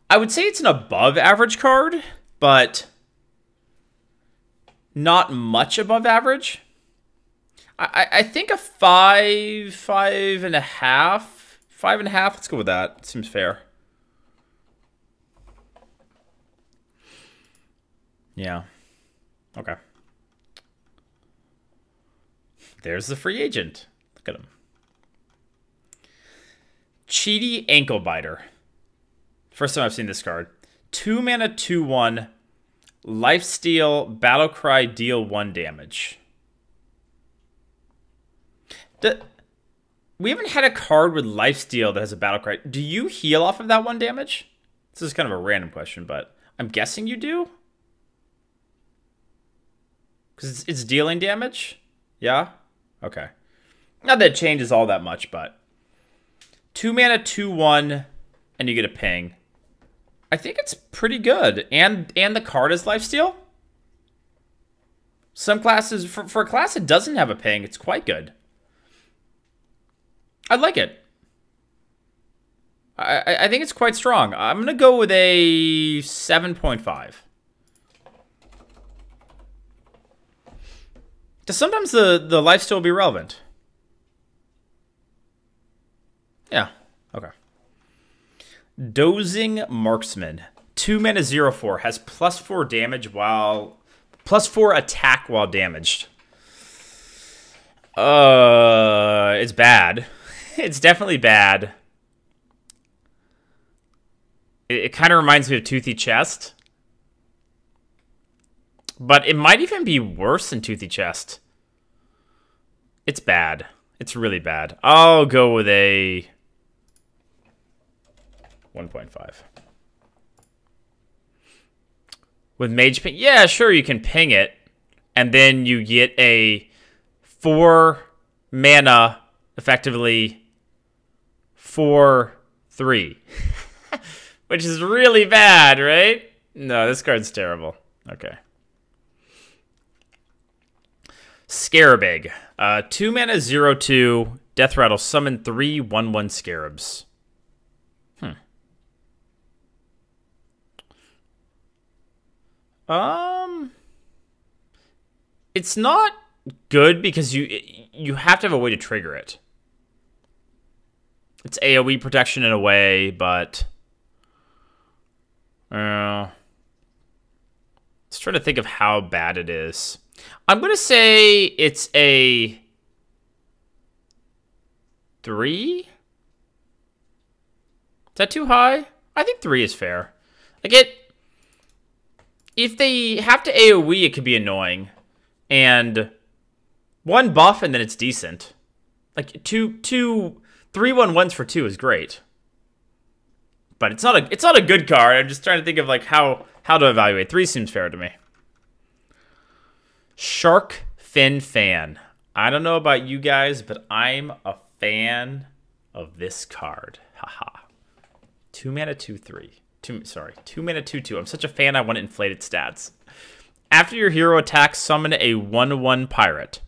I would say it's an above average card, but not much above average. I think a 5, 5.5, 5.5. Let's go with that. Seems fair. Yeah. Okay. There's the free agent. Look at him. Cheaty Ankle Biter. First time I've seen this card. 2-mana 2/1. Lifesteal, Battlecry, deal 1 damage. We haven't had a card with Lifesteal that has a Battlecry. Do you heal off of that 1 damage? This is kind of a random question, but I'm guessing you do? Because it's dealing damage? Yeah? Okay. Not that it changes all that much, but 2-mana 2/1, and you get a ping. I think it's pretty good. And the card is Lifesteal? Some classes, for a class that doesn't have a ping, it's quite good. I like it. I think it's quite strong. I'm going to go with a 7.5. Because sometimes the Lifesteal will be relevant. Yeah, okay. Dozing Marksman. 2-mana 0/4. Has +4 damage while... +4 attack while damaged. It's bad. It's definitely bad. It kind of reminds me of Toothy Chest. But it might even be worse than Toothy Chest. It's bad. It's really bad. I'll go with a 1.5. With Mage Ping, yeah, sure, you can ping it. And then you get a 4-mana, effectively 4/3. Which is really bad, right? No, this card's terrible. Okay. Scarabig. 2-mana 0/2. Death Rattle. Summon 3 1/1 Scarabs. It's not good because you have to have a way to trigger it. It's AoE protection in a way, but let's try to think of how bad it is. I'm going to say it's a 3? Is that too high? I think 3 is fair. Like it, if they have to AoE, it could be annoying. And 1 buff and then it's decent. Like 3/1/1s for 2 is great. But it's not a good card. I'm just trying to think of like how to evaluate. 3 seems fair to me. Shark Fin Fan. I don't know about you guys, but I'm a fan of this card. Haha. 2 mana 2/3. 2 mana 2/2. I'm such a fan I want to inflate its stats. After your hero attacks, summon a 1/1 pirate.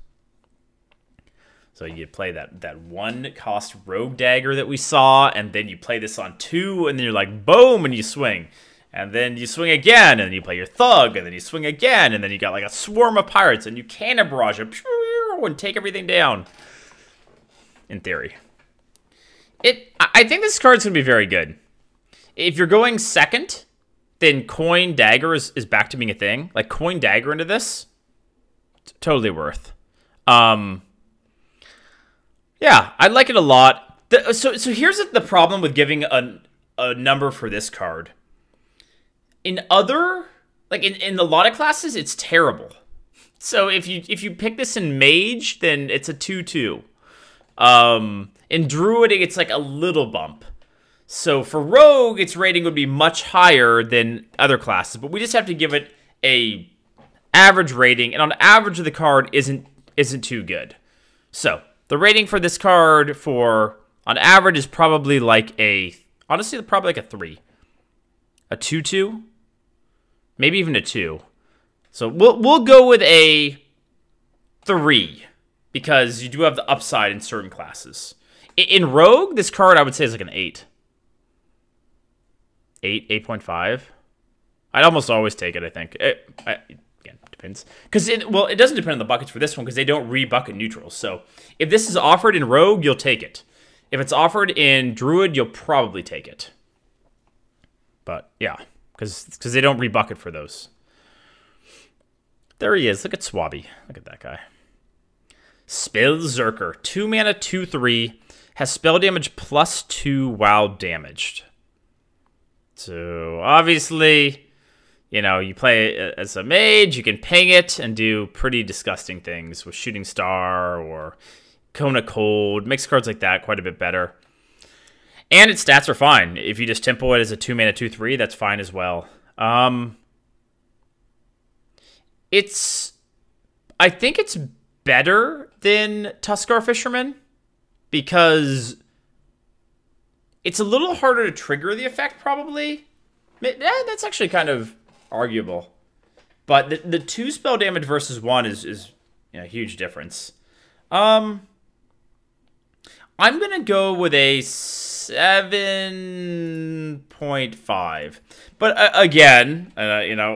So you play that 1 cost rogue dagger that we saw, and then you play this on 2, and then you're like, boom, and you swing. And then you swing again, and then you play your thug, and then you swing again, and then you got like a swarm of pirates, and you cannon barrage it, and take everything down. In theory. I think this card's going to be very good. If you're going second, then Coin Dagger is back to being a thing. Like, Coin Dagger into this, totally worth. Yeah, I like it a lot. So here's the problem with giving a number for this card. In other, like in a lot of classes, it's terrible. So if you pick this in Mage, then it's a 2/2. In Druid, it's like a little bump. So for Rogue, its rating would be much higher than other classes, but we just have to give it a average rating, and on average, the card isn't too good. So the rating for this card on average is probably like honestly, probably like a 3. A 2/2? Maybe even a 2. So we'll go with a 3, because you do have the upside in certain classes. In Rogue, this card I would say is like an 8. 8.5. I'd almost always take it, I think. Again, depends. Because it doesn't depend on the buckets for this one, because they don't re-bucket neutrals. So if this is offered in Rogue, you'll take it. If it's offered in Druid, you'll probably take it. But yeah, because they don't re-bucket for those. There he is. Look at Swabby. Look at that guy. Spellzerker. 2 mana, 2/3. Has spell damage +2 while damaged. So obviously, you play it as a mage, you can ping it and do pretty disgusting things with Shooting Star or Cone of Cold. Makes cards like that quite a bit better. And its stats are fine. If you just tempo it as a 2 mana 2/3, that's fine as well. I think it's better than Tuskar Fisherman, because it's a little harder to trigger the effect, probably. Yeah, that's actually kind of arguable. But the 2 spell damage versus 1 is a huge difference. I'm going to go with a 7.5. But again,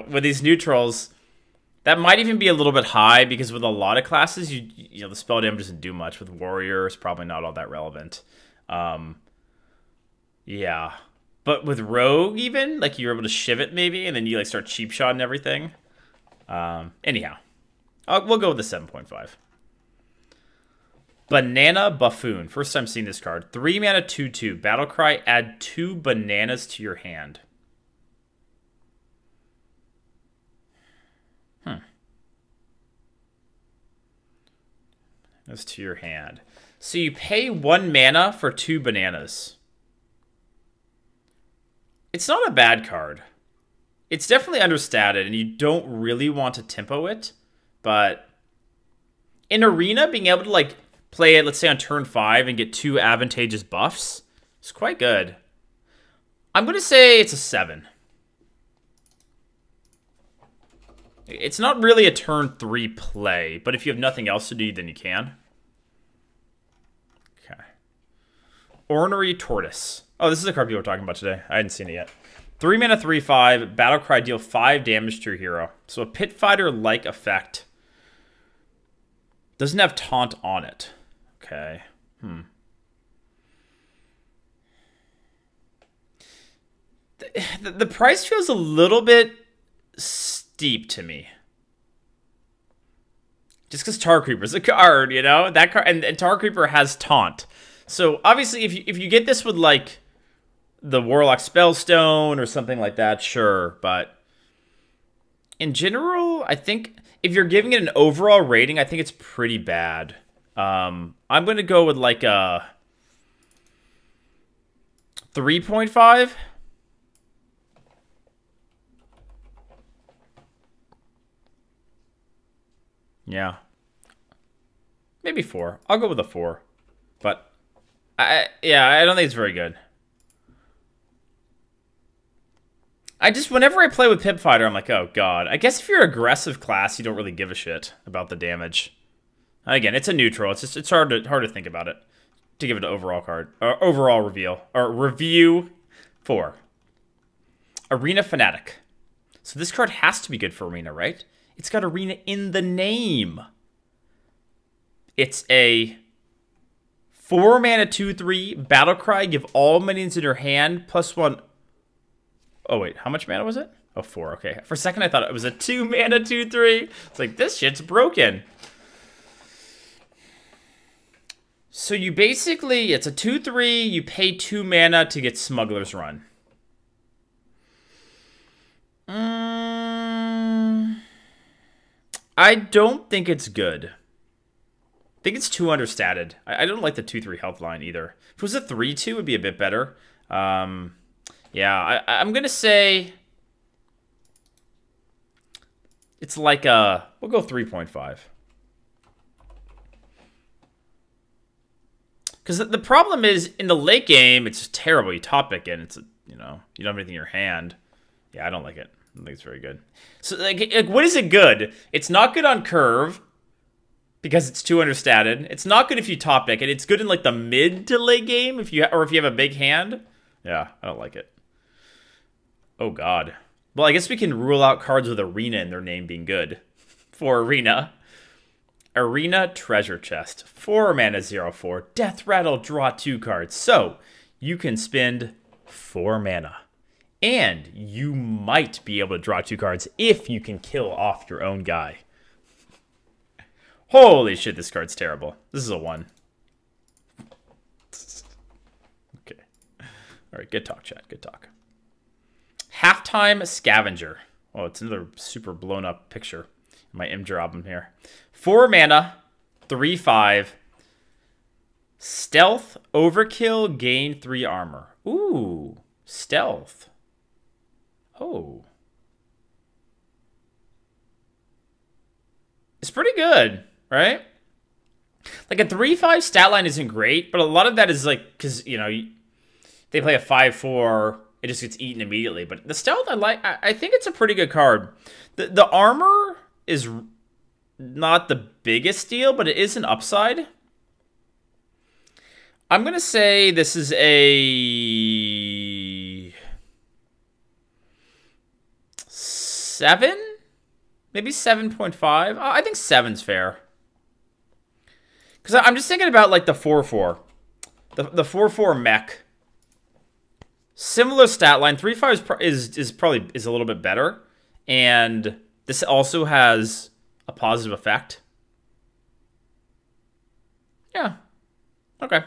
with these neutrals, that might even be a little bit high, because with a lot of classes, the spell damage doesn't do much. With Warrior, it's probably not all that relevant. Yeah. But with Rogue, even, like, you're able to shiv it maybe, and then you like start cheap shotting everything. Anyhow, we'll go with the 7.5. Banana Buffoon. First time seeing this card. 3 mana 2/2. Battlecry. Add 2 bananas to your hand. That's to your hand. So you pay 1 mana for 2 bananas. It's not a bad card. It's definitely understated, and you don't really want to tempo it. But in Arena, being able to like play it, let's say on turn 5, and get 2 advantageous buffs is quite good. I'm going to say it's a 7. It's not really a turn 3 play, but if you have nothing else to do, then you can. Okay. Ornery Tortoise. Oh, this is the card people were talking about today. I hadn't seen it yet. 3 mana, 3/5. Battlecry, deal 5 damage to your hero. So a Pit Fighter-like effect. Doesn't have taunt on it. Okay. The price feels a little bit steep to me. Just because Tar Creeper's a card, that card, and Tar Creeper has taunt. So obviously, if you get this with like the Warlock Spellstone or something like that, sure. But in general, I think if you're giving it an overall rating, I think it's pretty bad. I'm going to go with like a 3.5. Yeah. Maybe 4. I'll go with a 4. But, I don't think it's very good. Whenever I play with Pip Fighter, I'm like, oh god. I guess if you're aggressive class, you don't really give a shit about the damage. Again, it's a neutral. It's hard to think about it. To give it an overall card. Or overall reveal. Or review 4. Arena Fanatic. So this card has to be good for Arena, right? It's got Arena in the name. It's a 4 mana 2/3 battle cry. Give all minions in your hand +1. Oh wait, how much mana was it? Oh, 4. Okay. For a second, I thought it was a 2 mana 2/3. It's like this shit's broken. So you basically, it's a 2/3. You pay 2 mana to get Smuggler's Run. I don't think it's good. I think it's too understated. I don't like the 2/3 health line either. If it was a 3/2, it would be a bit better. Yeah, I'm going to say it's like we'll go 3.5. Because the problem is, in the late game, it's just terrible. You top it and it's, you don't have anything in your hand. Yeah, I don't like it. I don't think it's very good. So, like, what is it good? It's not good on curve, because it's too understated. It's not good if you top deck it. It's good in, like, the mid to late game, if you have a big hand. Yeah, I don't like it. Oh, God. Well, I guess we can rule out cards with Arena in their name being good. For Arena. Arena Treasure Chest. 4 mana 0/4. Death Rattle, draw 2 cards. So, you can spend 4 mana. And you might be able to draw 2 cards if you can kill off your own guy. Holy shit, this card's terrible. This is a 1. Okay. Alright, good talk, chat. Good talk. Halftime Scavenger. Oh, it's another super blown up picture in my Imgur album here. 4 mana, 3/5. Stealth, Overkill, gain 3 armor. Ooh, Stealth. Oh. It's pretty good, right? Like, a 3/5 stat line isn't great, but a lot of that is like, because, they play a 5/4, it just gets eaten immediately. But the Stealth, I think it's a pretty good card. The armor is not the biggest deal, but it is an upside. I'm going to say this is a 7? Maybe 7.5? I think 7's fair. Because I'm just thinking about, like, the 4/4. The 4/4 mech. Similar stat line. 3/5 is probably a little bit better. And this also has a positive effect. Yeah. Okay.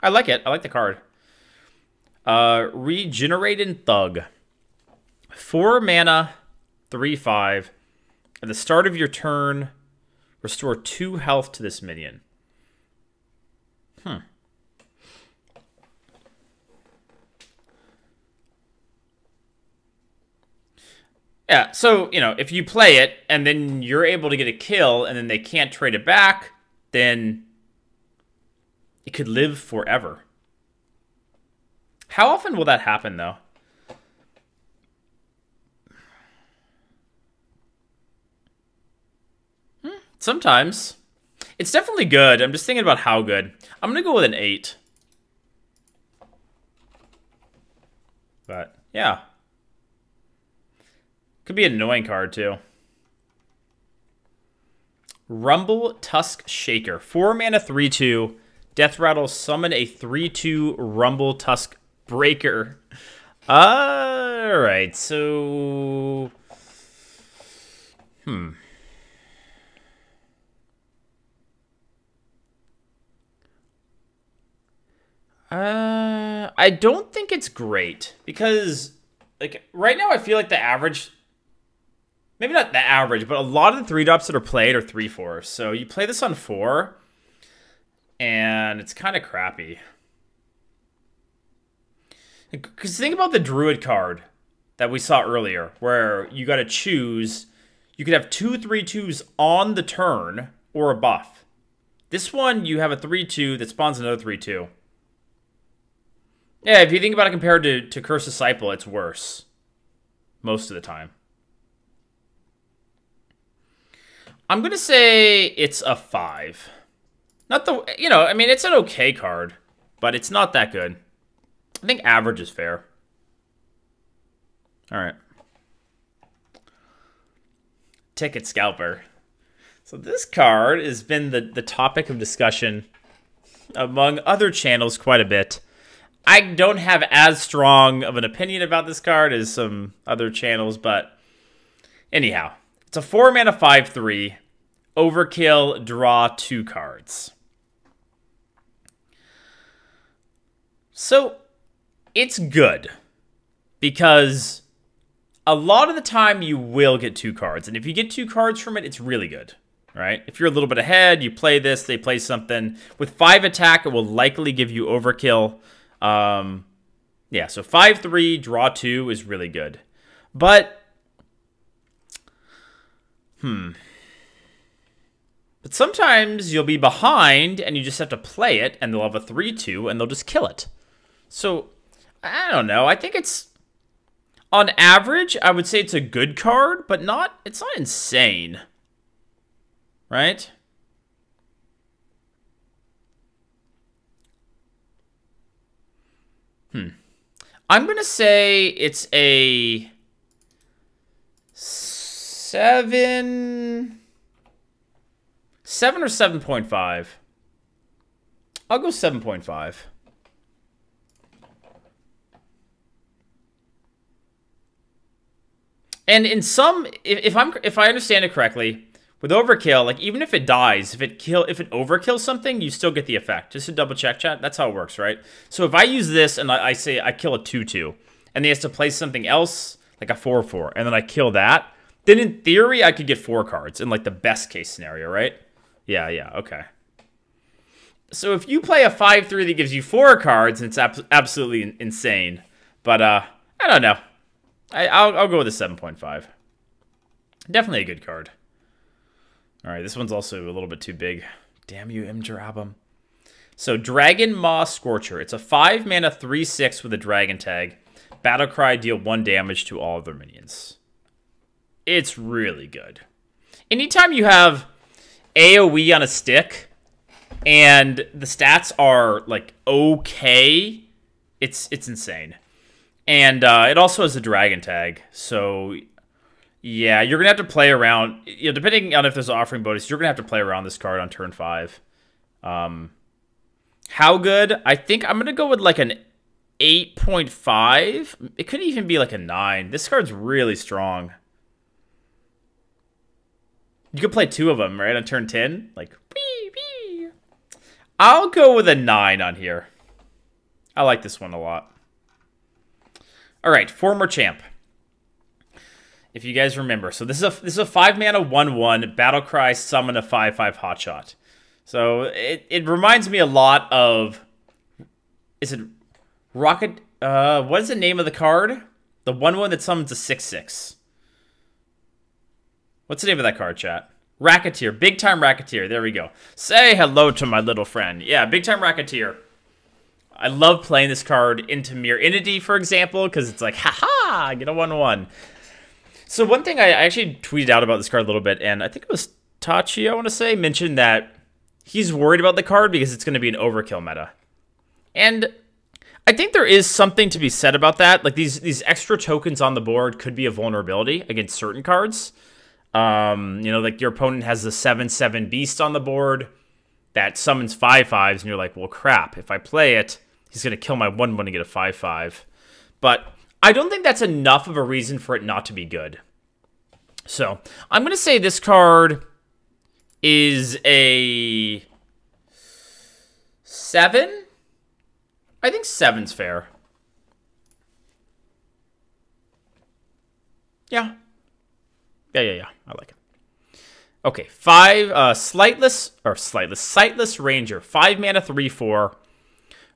I like it. I like the card. Regenerated Thug. 4 mana, 3/5. At the start of your turn, restore 2 health to this minion. Yeah, so, if you play it, and then you're able to get a kill, and then they can't trade it back, then it could live forever. How often will that happen, though? Sometimes. It's definitely good. I'm just thinking about how good. I'm going to go with an 8. But, yeah. Could be an annoying card, too. Rumble Tusk Shaker. 4 mana, 3/2. Death Rattle, summon a 3/2 Rumble Tusk Breaker. Alright, so... I don't think it's great because, like, right now I feel like the average, maybe not the average, but a lot of the 3-drops that are played are 3/4. So you play this on 4, and it's kind of crappy. Because think about the Druid card that we saw earlier, where you got to choose. You could have 2 3/2s on the turn or a buff. This one, you have a 3/2 that spawns another 3/2. Yeah, if you think about it compared to Curse Disciple, it's worse. Most of the time. I'm going to say it's a 5. Not the, I mean, it's an okay card, but it's not that good. I think average is fair. All right. Ticket Scalper. So this card has been the topic of discussion among other channels quite a bit. I don't have as strong of an opinion about this card as some other channels, but anyhow. It's a 4-mana 5/3. Overkill, draw 2 cards. So, it's good. Because a lot of the time you will get 2 cards. And if you get 2 cards from it, it's really good. Right? If you're a little bit ahead, you play this, they play something. With 5 attack, it will likely give you overkill. Yeah, so 5/3, draw 2 is really good. But, But sometimes you'll be behind and you just have to play it and they'll have a 3/2 and they'll just kill it. So, I don't know. I think it's, on average, I would say it's a good card, but it's not insane. Right? I'm going to say it's a 7 or 7.5. I'll go 7.5. And in some, if I understand it correctly, with overkill, like even if it dies, if it overkills something, you still get the effect. Just to double check, chat. That's how it works, right? So if I use this and I say I kill a 2/2, and they has to play something else like a 4/4, and then I kill that, then in theory I could get 4 cards in like the best case scenario, right? Yeah, okay. So if you play a 5/3 that gives you 4 cards, it's absolutely insane. But I don't know. I'll go with a 7.5. Definitely a good card. All right, this one's also a little bit too big. Damn you, Imjarabum. So Dragon Maw Scorcher. It's a 5-mana 3/6 with a dragon tag. Battlecry, deal 1 damage to all of their minions. It's really good. Anytime you have AoE on a stick and the stats are like okay, it's insane. And it also has a dragon tag, so yeah, you're gonna have to play around. Depending on if there's an offering bonus, you're gonna have to play around this card on turn 5. How good? I think I'm gonna go with like an 8.5. It could even be like a 9. This card's really strong. You could play 2 of them, right, on turn 10. Like, wee. I'll go with a 9 on here. I like this one a lot. All right, former champ. If you guys remember, so this is a 5-mana 1/1 Battlecry, summon a 5/5 hotshot. So it reminds me a lot of, is it Rocket? What is the name of the card? The 1/1 that summons a 6/6. What's the name of that card, chat? Racketeer, big time Racketeer. There we go. Say hello to my little friend. Yeah, big time Racketeer. I love playing this card into Mere Entity, for example, because it's like, haha, get a 1/1. So one thing I actually tweeted out about this card a little bit, and I think it was Tachi, I want to say, mentioned that he's worried about the card because it's going to be an overkill meta. And I think there is something to be said about that. Like these extra tokens on the board could be a vulnerability against certain cards. Like your opponent has the 7/7 beast on the board that summons 5/5s, and you're like, well, crap. If I play it, he's going to kill my 1/1 to get a 5/5. But I don't think that's enough of a reason for it not to be good. So I'm going to say this card is a 7. I think 7's fair. Yeah. Yeah. I like it. Okay, 5 Sightless Ranger, 5 mana, 3/4.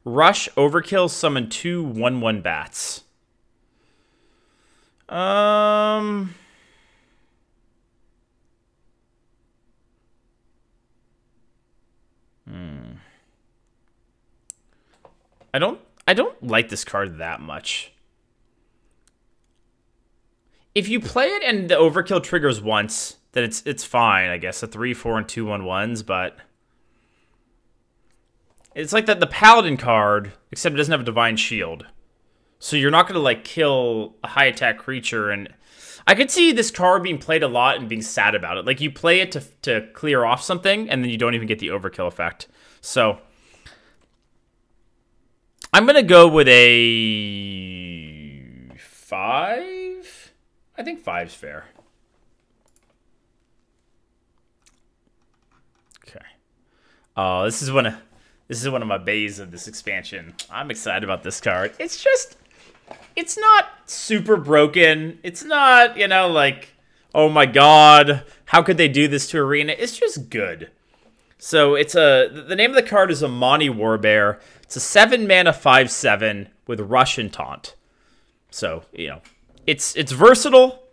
Rush, overkill, summon 2 1/1 bats. I don't like this card that much. If you play it and the overkill triggers once, then it's fine, I guess. A 3/4 and 2 1/1s, but it's like the Paladin card, except it doesn't have a Divine Shield. So you're not gonna like kill a high attack creature, and I could see this card being played a lot and being sad about it. Like you play it to clear off something, and then you don't even get the overkill effect. So I'm gonna go with a 5. I think 5's fair. Okay. Oh, this is one of my bays of this expansion. I'm excited about this card. It's not super broken. It's not, like, oh my god, how could they do this to Arena? It's just good. So the name of the card is Amani Warbear. It's a 7 mana 5/7 with Rush and Taunt. So, it's versatile.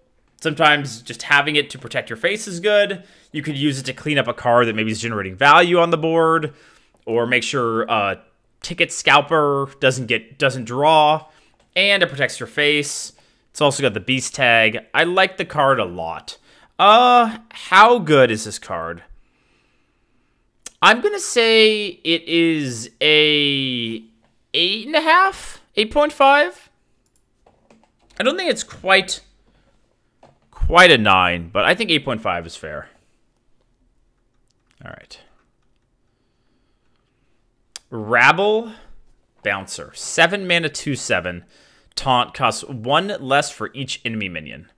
Sometimes just having it to protect your face is good. You could use it to clean up a card that maybe is generating value on the board, or make sure Ticket Scalper doesn't draw, and it protects your face. It's also got the Beast tag. I like the card a lot. How good is this card? I'm gonna say it is a 8.5, 8.5. I don't think it's quite a 9, but I think 8.5 is fair. All right. Rabble Bouncer, 7 mana 2/7. Taunt costs 1 less for each enemy minion.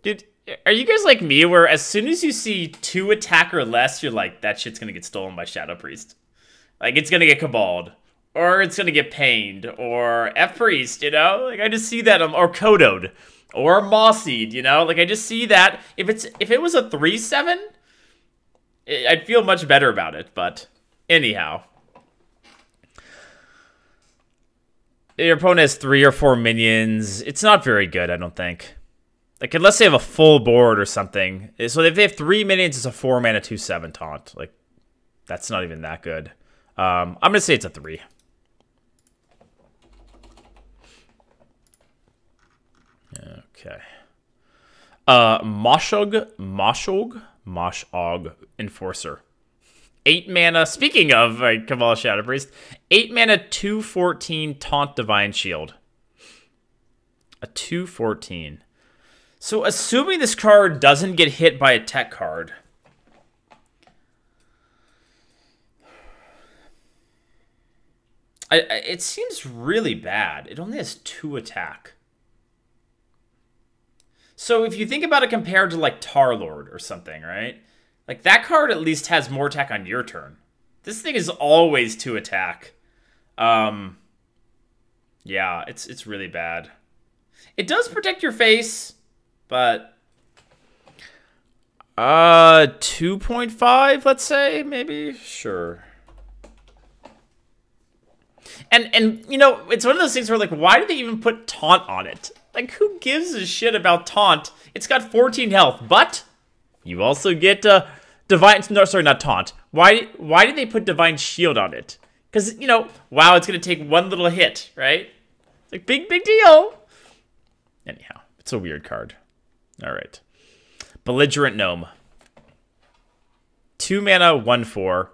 Dude, are you guys like me, where as soon as you see 2 attack or less, you're like, that shit's gonna get stolen by Shadow Priest. Like, it's gonna get Caballed, or it's gonna get Pained, or F-Priest, Like, I just see that, or Kodoed, or Mossied, Like, I just see that. If it was a 3/7, I'd feel much better about it, but anyhow. Your opponent has 3 or 4 minions. It's not very good, I don't think. Like, unless they have a full board or something. So if they have 3 minions, it's a 4 mana 2/7 taunt. Like, that's not even that good. I'm going to say it's a 3. Okay. Moshog Enforcer. 8 mana, speaking of Cabal Shadow Priest, 8 mana 2/14 Taunt Divine Shield. A 2/14. So assuming this card doesn't get hit by a tech card, it seems really bad. It only has 2 attack. So if you think about it compared to like Tarlord or something, right? Like, that card at least has more attack on your turn. This thing is always 2 attack. Yeah, it's really bad. It does protect your face, but 2.5, let's say, maybe? Sure. And it's one of those things where, like, why do they even put Taunt on it? Like, who gives a shit about Taunt? It's got 14 health, but you also get Divine... No, sorry, not Taunt. Why did they put Divine Shield on it? Because, wow, it's going to take 1 little hit, right? Like, big deal. Anyhow, it's a weird card. All right. Belligerent Gnome. 2 mana, 1/4.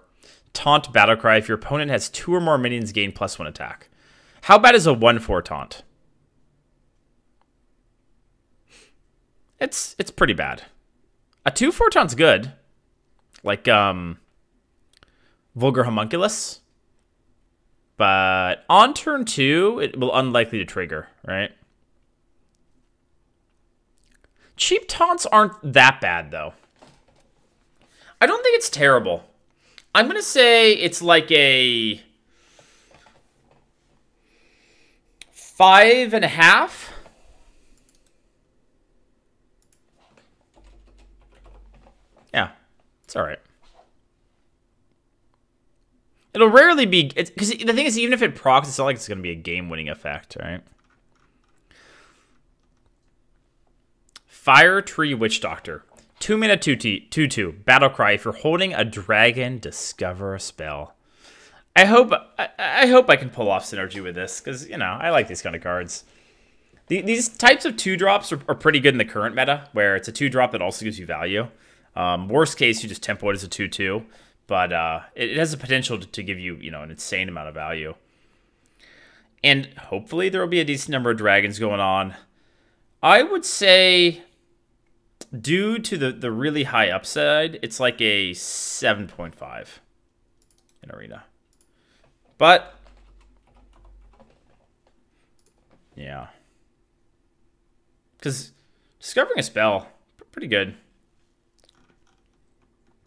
Taunt Battlecry. If your opponent has 2 or more minions, gain +1 attack. How bad is a 1/4 Taunt? It's pretty bad. A 2/4 Taunt's good. Like, Vulgar Homunculus. But on turn 2, it will unlikely to trigger, right? Cheap taunts aren't that bad, though. I don't think it's terrible. I'm going to say it's like a 5.5. Yeah, it's all right. It'll rarely be... Because the thing is, even if it procs, it's not like it's going to be a game-winning effect, right? Fire Tree Witch Doctor. 2 mana 2/2. Battle Cry. If you're holding a dragon, discover a spell. I hope I can pull off synergy with this, because, you know, I like these kind of cards. These types of 2-drops are pretty good in the current meta, where it's a 2-drop that also gives you value. Worst case, you just tempo it as a 2/2, but it has the potential to give you, you know, an insane amount of value. And hopefully there will be a decent number of dragons going on. I would say, due to the really high upside, it's like a 7.5 in Arena. But, yeah. Because discovering a spell, pretty good.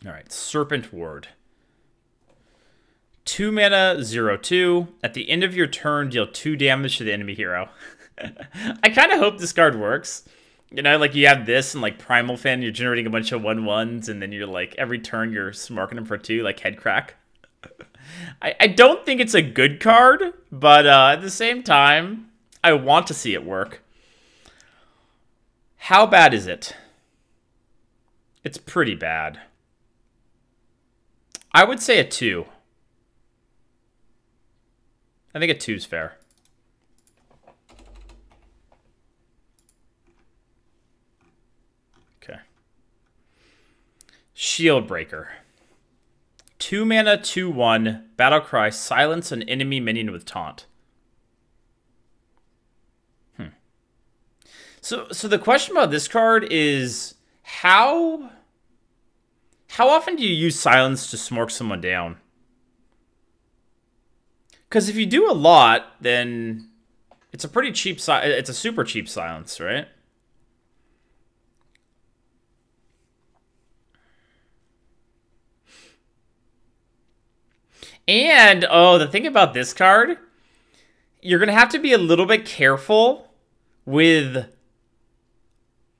All right, Serpent Ward. 2 mana, 0/2. At the end of your turn, deal 2 damage to the enemy hero. I kind of hope this card works. You know, like you have this and like Primal Fan, you're generating a bunch of 1/1s, and then you're like, every turn you're smarking them for 2, like Head Crack. I don't think it's a good card, but at the same time, I want to see it work. How bad is it? It's pretty bad. I would say a 2. I think a 2 is fair. Okay. Shield Breaker. 2 mana, 2/1. Battle Cry. Silence an enemy minion with taunt. So the question about this card is how often do you use silence to smork someone down? Because if you do a lot, then it's a pretty cheap it's a super cheap silence, right? And the thing about this card, you're gonna have to be a little bit careful with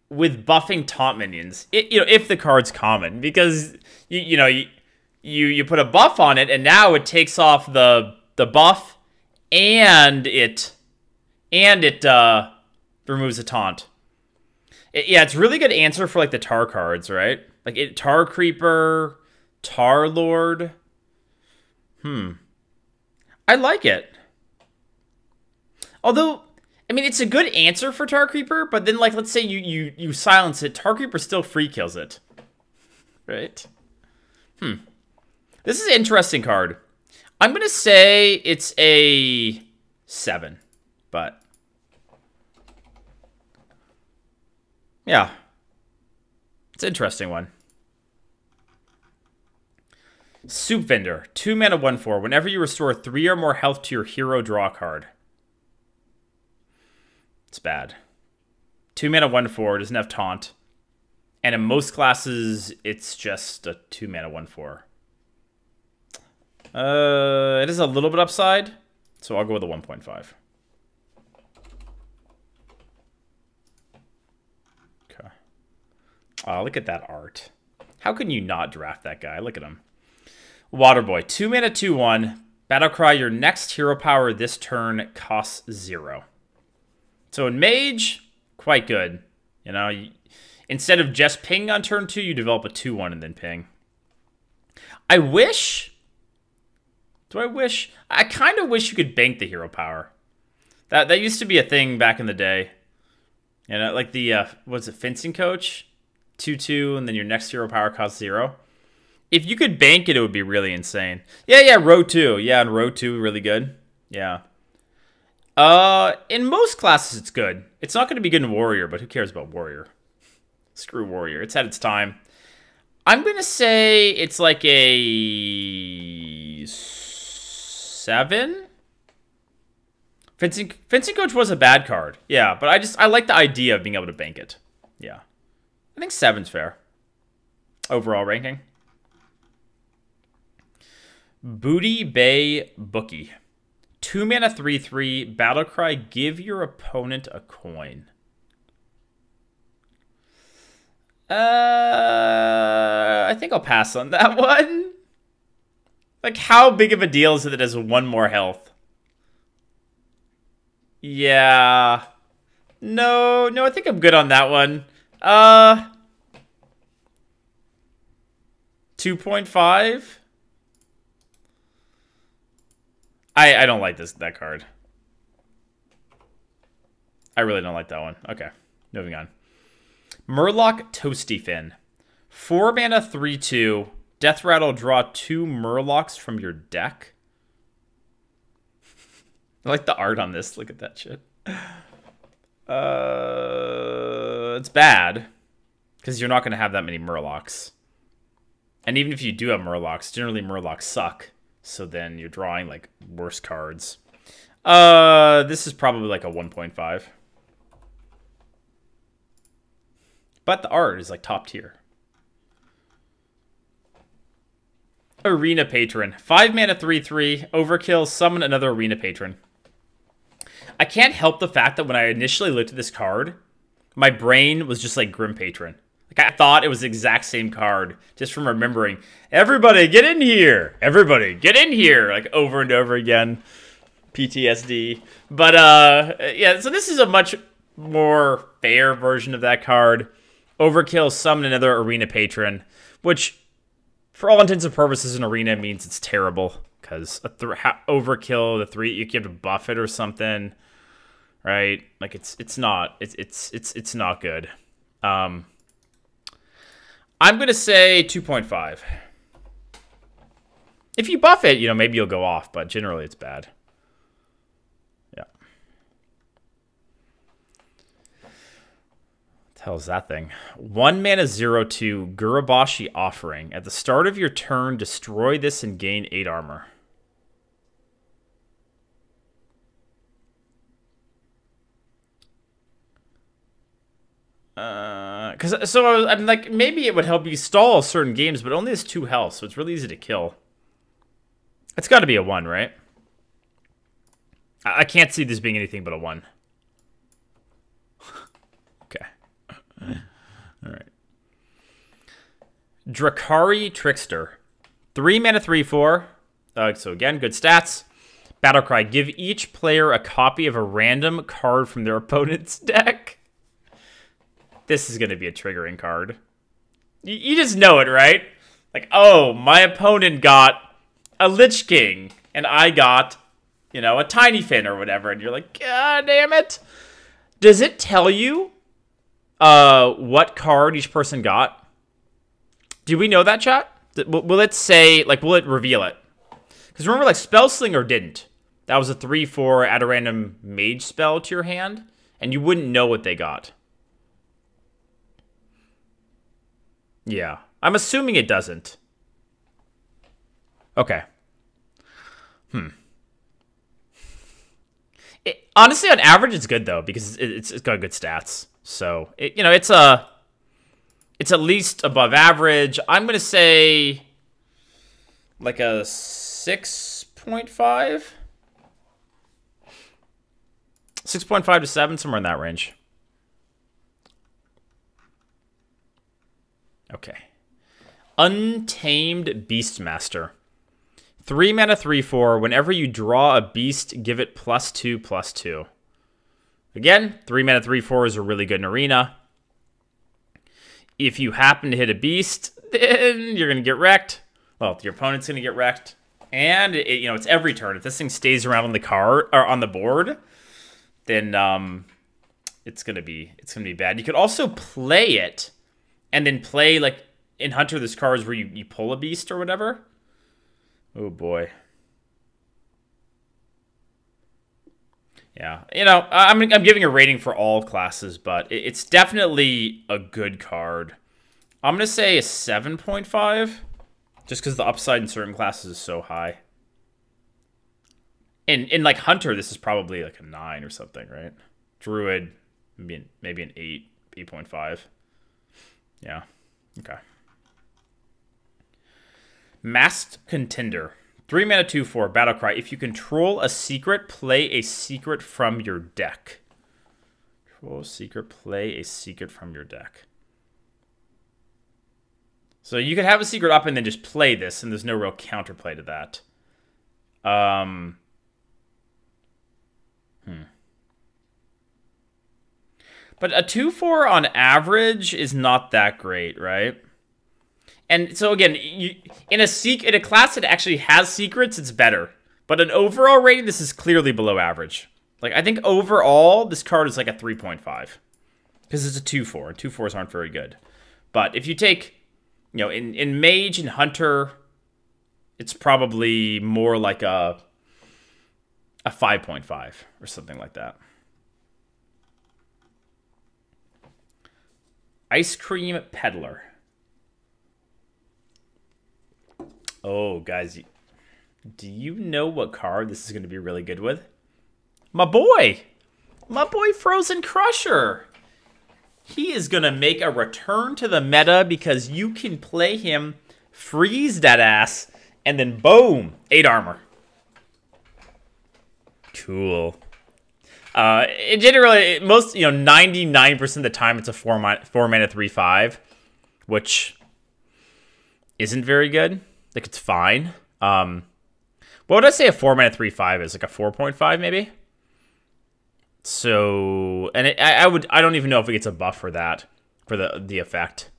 buffing taunt minions, if the card's common, because you put a buff on it, and now it takes off the buff, and it removes a taunt. Yeah, it's really good answer for like the Tar cards, right? Like Tar Creeper, Tar Lord. I like it. Although, I mean, it's a good answer for Tar Creeper, but then, like, let's say you silence it, Tar Creeper still free kills it. Right? This is an interesting card. I'm going to say it's a 7, but yeah. It's an interesting one. Soup Vendor. 2 mana, 1/4. Whenever you restore 3 or more health to your hero, draw a card. It's bad. 2 mana, 1/4. Doesn't have taunt. And in most classes, it's just a 2 mana, 1/4. It is a little bit upside, so I'll go with a 1.5. Okay. Oh, look at that art. How can you not draft that guy? Look at him. Waterboy. 2 mana, 2/1. Battlecry, your next hero power this turn costs 0. So in Mage, quite good. You know, instead of just ping on turn 2, you develop a 2/1 and then ping. I wish... Do I wish? I kind of wish you could bank the hero power. That used to be a thing back in the day. You know, like the, what's it, Fencing Coach? 2/2, and then your next hero power costs 0. If you could bank it, it would be really insane. Yeah, row 2. Yeah, and row 2, really good. Yeah. In most classes, it's good. It's not going to be good in Warrior, but who cares about Warrior? Screw Warrior. It's had its time. I'm going to say it's like a 7? Fencing Coach was a bad card. Yeah, but I like the idea of being able to bank it. Yeah. I think 7's fair. Overall ranking. Booty Bay Bookie. 2 mana, 3/3. Battlecry, give your opponent a coin. I think I'll pass on that one. Like, how big of a deal is it that it has 1 more health? Yeah. No, I think I'm good on that one. 2.5? I don't like that card. I really don't like that one. Okay, moving on. Murloc Toasty Fin. 4 mana, 3/2. Death Rattle, draw 2 Murlocs from your deck. I like the art on this. Look at that shit. It's bad. Because you're not going to have that many Murlocs. And even if you do have Murlocs, generally Murlocs suck. So then you're drawing, like, worse cards. This is probably like a 1.5. But the art is, like, top tier. Arena Patron. 5 mana, 3/3. Overkill, summon another Arena Patron. I can't help the fact that when I initially looked at this card, my brain was just like Grim Patron. Like, I thought it was the exact same card, just from remembering, everybody get in here! Everybody get in here! Like, over and over again. PTSD. But, yeah, so this is a much more fair version of that card. Overkill, summon another Arena Patron, which, for all intents and purposes, an Arena means it's terrible. Because Overkill, the 3, you have to buff it or something, right? Like, it's not good. I'm going to say 2.5. If you buff it, maybe you'll go off, but generally it's bad. Yeah. What the hell is that thing? 1 mana, 0/2, Gurabashi Offering. At the start of your turn, destroy this and gain 8 armor. I'm like, maybe it would help you stall certain games, but it only has 2 health, so it's really easy to kill. It's got to be a 1, right? I can't see this being anything but a 1. Okay. All right. Drakari Trickster. 3 mana, 3/4. So again, good stats. Battlecry. Give each player a copy of a random card from their opponent's deck. This is going to be a triggering card. You just know it, right? Like, oh, my opponent got a Lich King, and I got, a Tiny Fin or whatever, and you're like, God damn it. Does it tell you what card each person got? Do we know that, chat? Will it say, like, will it reveal it? Because remember, like, Spellslinger didn't. That was a 3/4, add a random mage spell to your hand, and you wouldn't know what they got. Yeah. I'm assuming it doesn't. Okay. Honestly, on average, it's good, though, because it's got good stats. So, it's at least above average. I'm going to say like a 6.5? 6.5 to 7, somewhere in that range. Okay. Untamed Beastmaster. 3 mana, 3/4. Whenever you draw a beast, give it +2/+2. Again, 3 mana, 3/4 is really good in Arena. If you happen to hit a beast, then you're going to get wrecked. Well, your opponent's going to get wrecked. And, it's every turn. If this thing stays around on the card or on the board, then it's going to be bad. You could also play it and then play, like, in Hunter, there's cards where you pull a beast or whatever. Oh, boy. Yeah. I'm giving a rating for all classes, but it's definitely a good card. I'm going to say a 7.5, just because the upside in certain classes is so high. In like, Hunter, this is probably, like, a 9 or something, right? Druid, maybe an 8, 8.5. Yeah. Okay. Masked Contender. 3 mana, 2/4. Battlecry. If you control a secret, play a secret from your deck. Control a secret, play a secret from your deck. So you could have a secret up and then just play this, and there's no real counterplay to that. But a 2/4 on average is not that great, right? And so again, in a class that actually has secrets, it's better. But an overall rating, this is clearly below average. Like, I think overall, this card is like a 3.5. Because it's a 2/4, and 2/4s aren't very good. But if you take, in Mage and Hunter, it's probably more like a 5.5 or something like that. Ice Cream Peddler. Oh, guys, do you know what card this is going to be really good with? My boy Frozen Crusher. He is going to make a return to the meta because you can play him, freeze that ass, and then boom, 8 armor. Cool. It generally, 99% of the time it's a 4 mana 3/5, which isn't very good. Like, it's fine. What would I say a 4 mana 3/5 is? Like a 4.5 maybe? So, and I don't even know if it gets a buff for that, for the effect.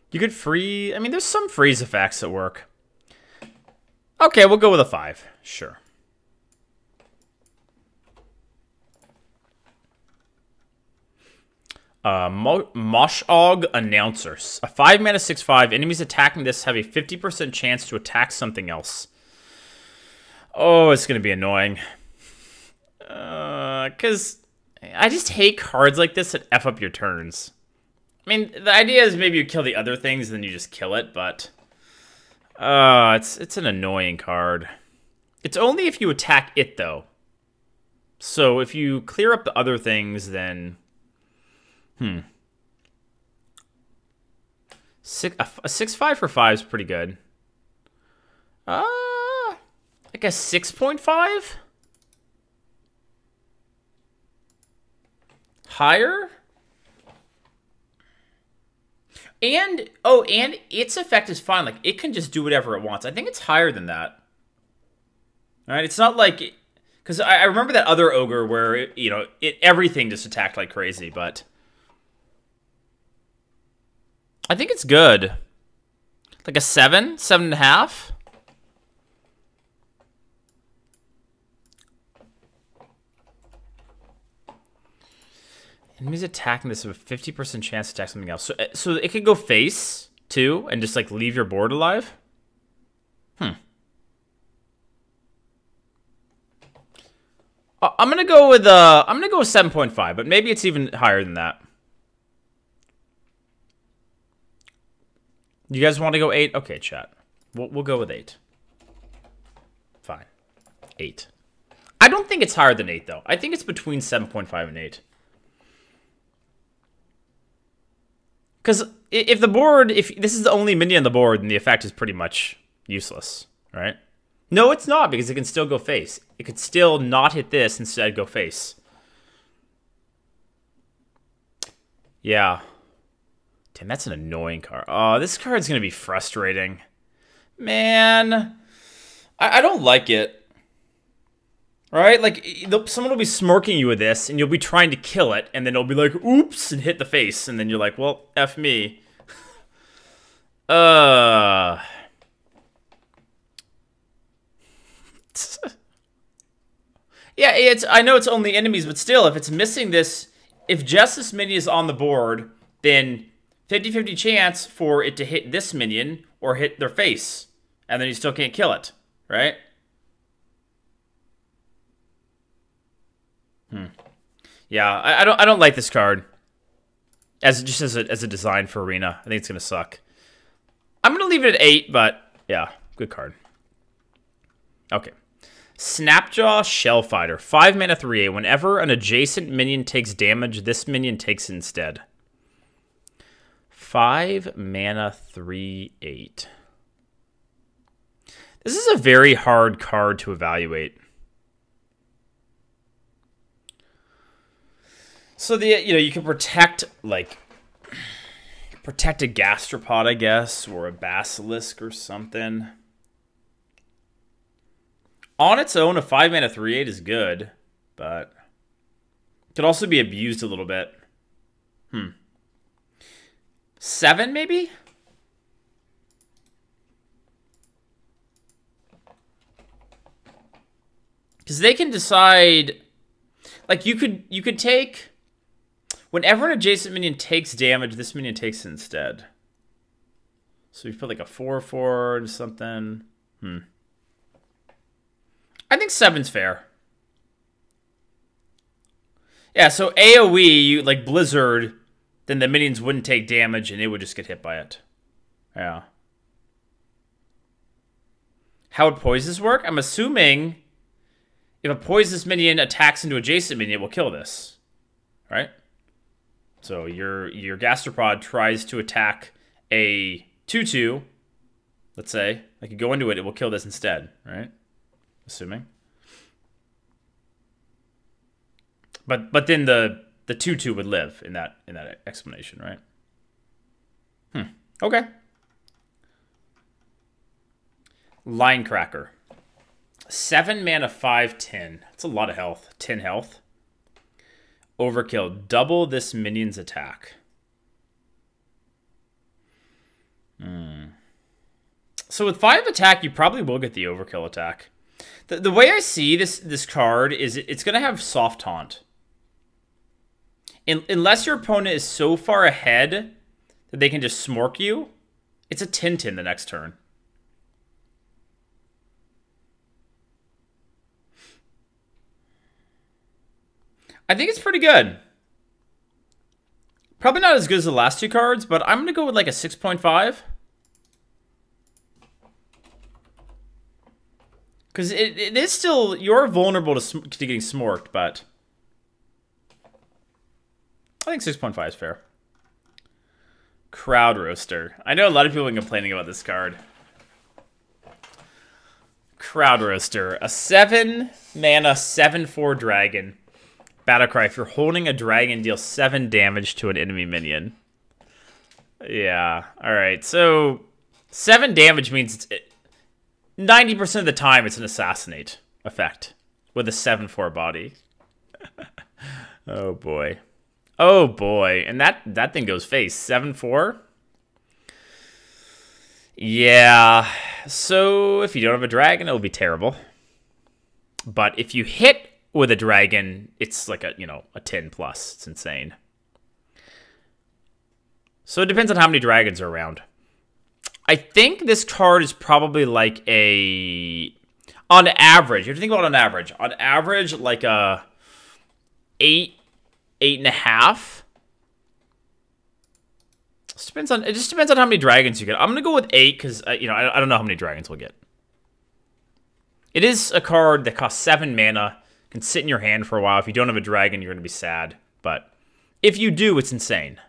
You could free, there's some freeze effects that work. Okay, we'll go with a 5. Sure. Moshog Announcers. A 5 mana 6/5. Enemies attacking this have a 50% chance to attack something else. Oh, it's going to be annoying. Because I just hate cards like this that F up your turns. The idea is maybe you kill the other things and then you just kill it, but it's an annoying card. It's only if you attack it, though. So if you clear up the other things, then... A 6/5 for 5 is pretty good. Like a 6.5? Higher? And its effect is fine. Like, it can just do whatever it wants. I think it's higher than that. All right, it's not like... Because I remember that other ogre where, everything just attacked like crazy, but... I think it's good. Like a 7? 7.5? Enemies attacking this have a 50% chance to attack something else. So it could go face, too, and just, like, leave your board alive? I'm gonna go with 7.5, but maybe it's even higher than that. You guys want to go 8? Okay, chat. We'll go with 8. Fine. 8. I don't think it's higher than 8, though. I think it's between 7.5 and 8. Because if this is the only minion on the board, then the effect is pretty much useless, right? No, it's not, because it can still go face. It could still not hit this, instead go face. Yeah. Damn, that's an annoying card. Oh, this card's going to be frustrating. Man. I don't like it. Right? Like, someone will be smirking you with this, and you'll be trying to kill it, and then it'll be like, oops, and hit the face. And then you're like, well, F me. Yeah, I know it's only enemies, but still, if it's missing this, if just this minion is on the board, then 50-50 chance for it to hit this minion or hit their face, and then you still can't kill it, right? Yeah, I don't like this card as a design for Arena. I think it's gonna suck. I'm gonna leave it at 8, but yeah, good card. Okay. Snapjaw Shellfighter. 5 mana 3/8. Whenever an adjacent minion takes damage, this minion takes it instead. 5 mana 3/8. This is a very hard card to evaluate. So you can protect like Protected Gastropod, I guess, or a Basilisk or something. On its own, a 5-mana 3/8 is good, but could also be abused a little bit. 7, maybe? Because they can decide, like, you could take, whenever an adjacent minion takes damage, this minion takes it instead. So you put like a 4/4 or something. I think 7's fair. Yeah, so AoE, you like Blizzard, then the minions wouldn't take damage and it would just get hit by it. Yeah. How would poisons work? I'm assuming if a poisonous minion attacks into adjacent minion, it will kill this. Right? So your Gastropod tries to attack a 2/2, let's say. Like you go into it, it will kill this instead, right? Assuming. But then the 2/2 would live in that explanation, right? Okay. Line Cracker. 7 mana, 5/10. That's a lot of health. 10 health. Overkill. Double this minion's attack. So with 5 attack, you probably will get the overkill attack. The way I see this card is it's going to have soft taunt. Unless your opponent is so far ahead that they can just smork you, it's a 10/10 the next turn. I think it's pretty good. Probably not as good as the last two cards, but I'm going to go with like a 6.5. Because it is still, you're vulnerable to getting smorked, but I think 6.5 is fair. Crowd Roaster. I know a lot of people have been complaining about this card. Crowd Roaster. A 7 mana, 7/4 dragon. Battlecry. If you're holding a dragon, deal 7 damage to an enemy minion. Yeah. Alright, so 7 damage means 90% of the time it's an assassinate effect with a 7/4 body. Oh boy. Oh boy. And that thing goes face. 7/4? Yeah. So if you don't have a dragon, it'll be terrible. But if you hit with a dragon, it's like a 10 plus. It's insane. So it depends on how many dragons are around. I think this card is probably like on average, you have to think about on average, like a 8, 8.5. It just depends on how many dragons you get. I'm gonna go with 8 because I don't know how many dragons we'll get. It is a card that costs 7 mana, can sit in your hand for a while. If you don't have a dragon, you're gonna be sad. But if you do, it's insane.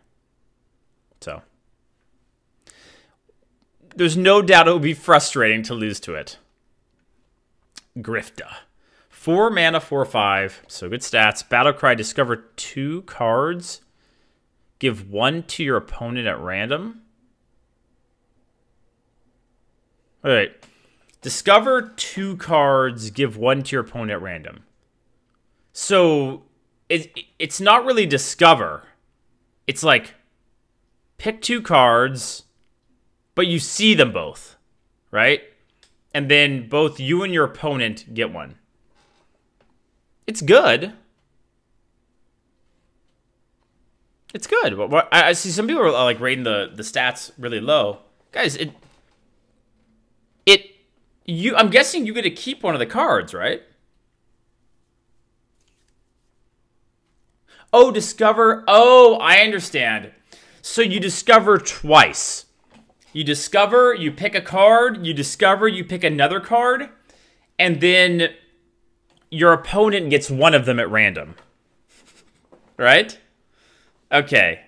So there's no doubt it will be frustrating to lose to it. Grifta. 4 mana, 4/5. So good stats. Battlecry, discover 2 cards. Give 1 to your opponent at random. Alright. Discover 2 cards. Give 1 to your opponent at random. So it's not really discover. It's like pick 2 cards, but you see them both, right? And then both you and your opponent get 1. It's good. It's good. But I see some people are like rating the stats really low. Guys, I'm guessing you get to keep one of the cards, right? Oh, discover. Oh, I understand. So you discover twice. You discover, you pick a card, you discover, you pick another card, and then your opponent gets 1 of them at random. Right? Okay.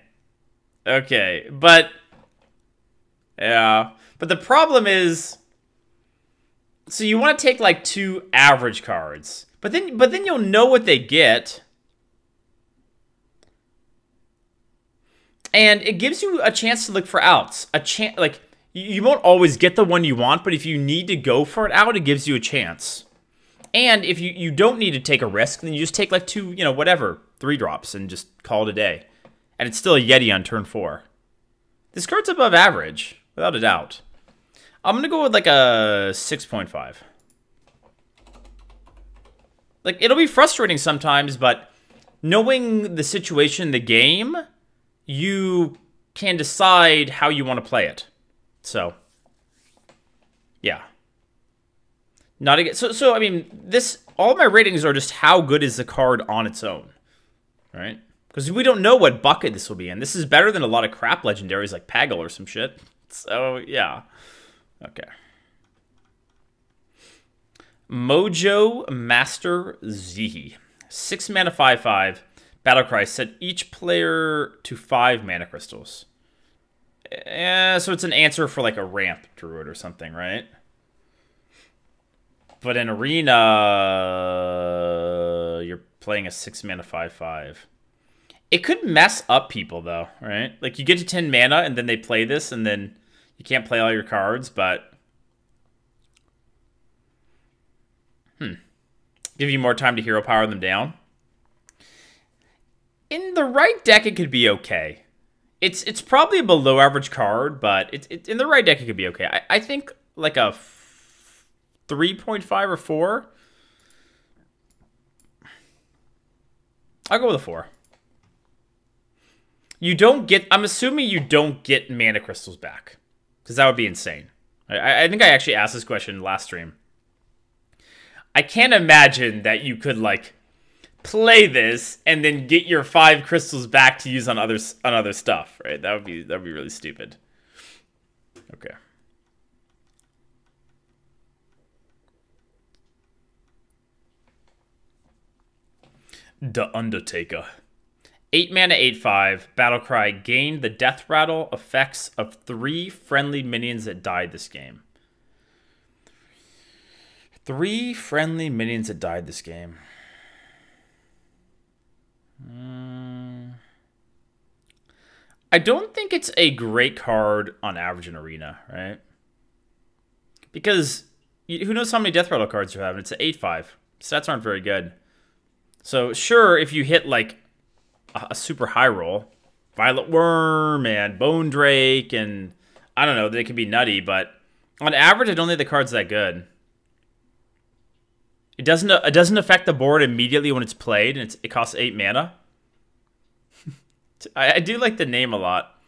Okay. But yeah. But the problem is, so you want to take like 2 average cards. But then you'll know what they get. And it gives you a chance to look for outs. A chance, like, you won't always get the one you want, but if you need to go for it out, it gives you a chance. And if you don't need to take a risk, then you just take like 2, whatever, 3 drops and just call it a day. And it's still a Yeti on turn 4. This card's above average, without a doubt. I'm going to go with like a 6.5. Like, it'll be frustrating sometimes, but knowing the situation in the game, you can decide how you want to play it. So, yeah. Not again. So I mean, all my ratings are just how good is the card on its own, right? Because we don't know what bucket this will be in. This is better than a lot of crap legendaries like Paggle or some shit. So, yeah. Okay. Mojo Master Z. 6 mana, 5/5. Battlecry. Set each player to 5 mana crystals. So it's an answer for like a ramp druid or something, right? But in Arena, you're playing a 6 mana, 5/5. It could mess up people though, right? Like you get to 10 mana and then they play this and then you can't play all your cards, but give you more time to hero power them down. In the right deck, it could be okay. It's probably a below average card, but in the right deck, it could be okay. I think like a 3.5 or 4. I'll go with a 4. I'm assuming you don't get mana crystals back, because that would be insane. I think I actually asked this question last stream. I can't imagine that you could like play this and then get your 5 crystals back to use on other stuff, right? That would be really stupid. Okay. The Undertaker. 8 mana, 8/5. Battlecry. Gain the death rattle effects of 3 friendly minions that died this game. 3 friendly minions that died this game. I don't think it's a great card on average in Arena, right? Because who knows how many death rattle cards you have? It's an 8/5. Stats aren't very good. So sure, if you hit like a super high roll, Violet Worm and Bone Drake, and I don't know, they can be nutty, but on average, I don't think the card's that good. It doesn't affect the board immediately when it's played, and it costs 8 mana. I do like the name a lot.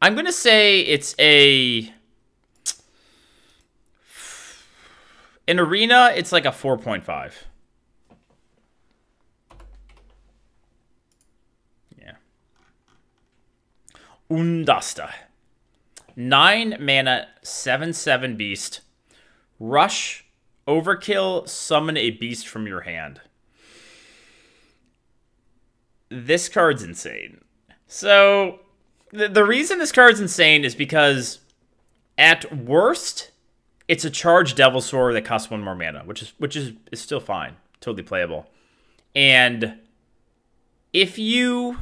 I'm gonna say it's in Arena, it's like a 4.5. Yeah. Undasta. 9 mana, 7/7 beast. Rush. Overkill, summon a beast from your hand. This card's insane. So, the reason this card's insane is because, at worst, it's a charged Devil Sword that costs 1 more mana, which is still fine. Totally playable. And if you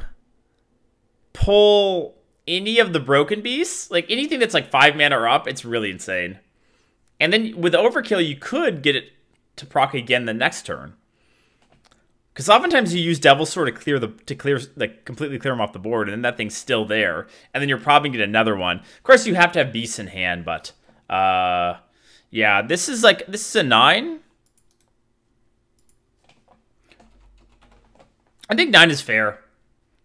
pull any of the Broken Beasts, like anything that's like 5 mana or up, it's really insane. And then with Overkill, you could get it to proc again the next turn. Because oftentimes you use Devil Sword to completely clear them off the board, and then that thing's still there, and then you're probably gonna get another one. Of course, you have to have beasts in hand, but yeah, this is a 9. I think 9 is fair,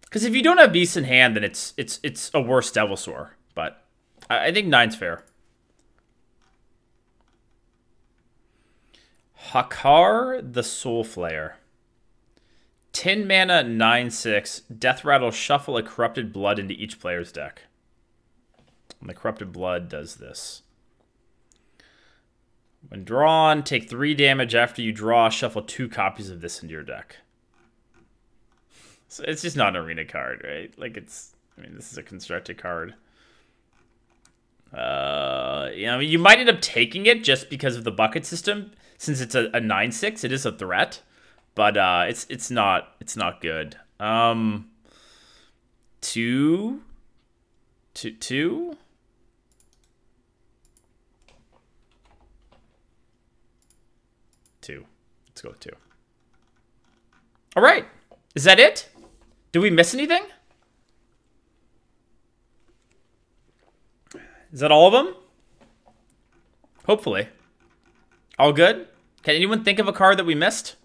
because if you don't have beasts in hand, then it's a worse Devil Sword. But I think 9's fair. Hakar the Soul Flayer. 10 mana, 9/6. Death Rattle, shuffle a Corrupted Blood into each player's deck. And the Corrupted Blood does this. When drawn, take 3 damage after you draw. Shuffle 2 copies of this into your deck. So it's just not an Arena card, right? Like this is a constructed card. You might end up taking it just because of the bucket system. Since it's a 9/6, it is a threat, but it's not good. 2 Two? Two. Let's go with 2. All right. Is that it? Did we miss anything? Is that all of them? Hopefully. All good? Can anyone think of a card that we missed?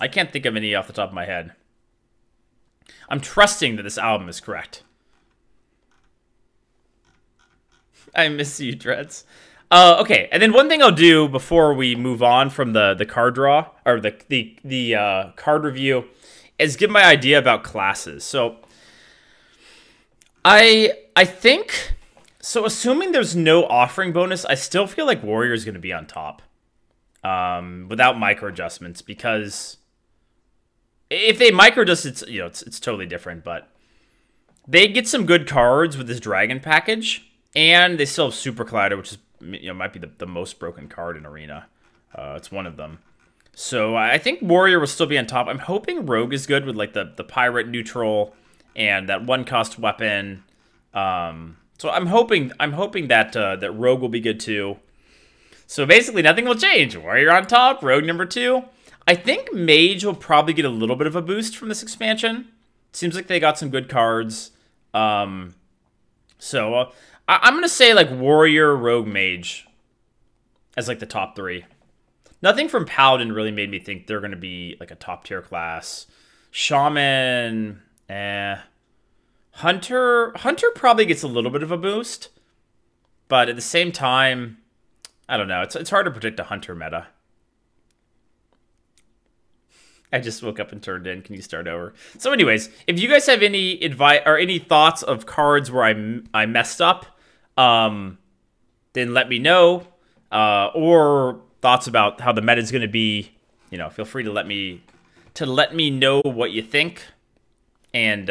I can't think of any off the top of my head. I'm trusting that this album is correct. I miss you, Dreads. Okay, and then one thing I'll do before we move on from the card draw, or the card review, is give my idea about classes. So, I think, so assuming there's no offering bonus, I still feel like Warrior is going to be on top. Without micro adjustments, because if they micro adjust, it's totally different, but they get some good cards with this Dragon package, and they still have Super Collider, which is, might be the most broken card in Arena. It's one of them. So I think Warrior will still be on top. I'm hoping Rogue is good with like the Pirate neutral and that 1-cost weapon. So I'm hoping that Rogue will be good too. So basically nothing will change. Warrior on top, Rogue number 2. I think Mage will probably get a little bit of a boost from this expansion. Seems like they got some good cards. So I'm going to say like Warrior, Rogue, Mage as like the top 3. Nothing from Paladin really made me think they're going to be like a top tier class. Shaman, Hunter probably gets a little bit of a boost. But at the same time, I don't know. It's hard to predict a Hunter meta. I just woke up and turned in. Can you start over? So anyways, if you guys have any advice or any thoughts of cards where I messed up, then let me know. Or thoughts about how the meta is going to be, feel free to let me know what you think. And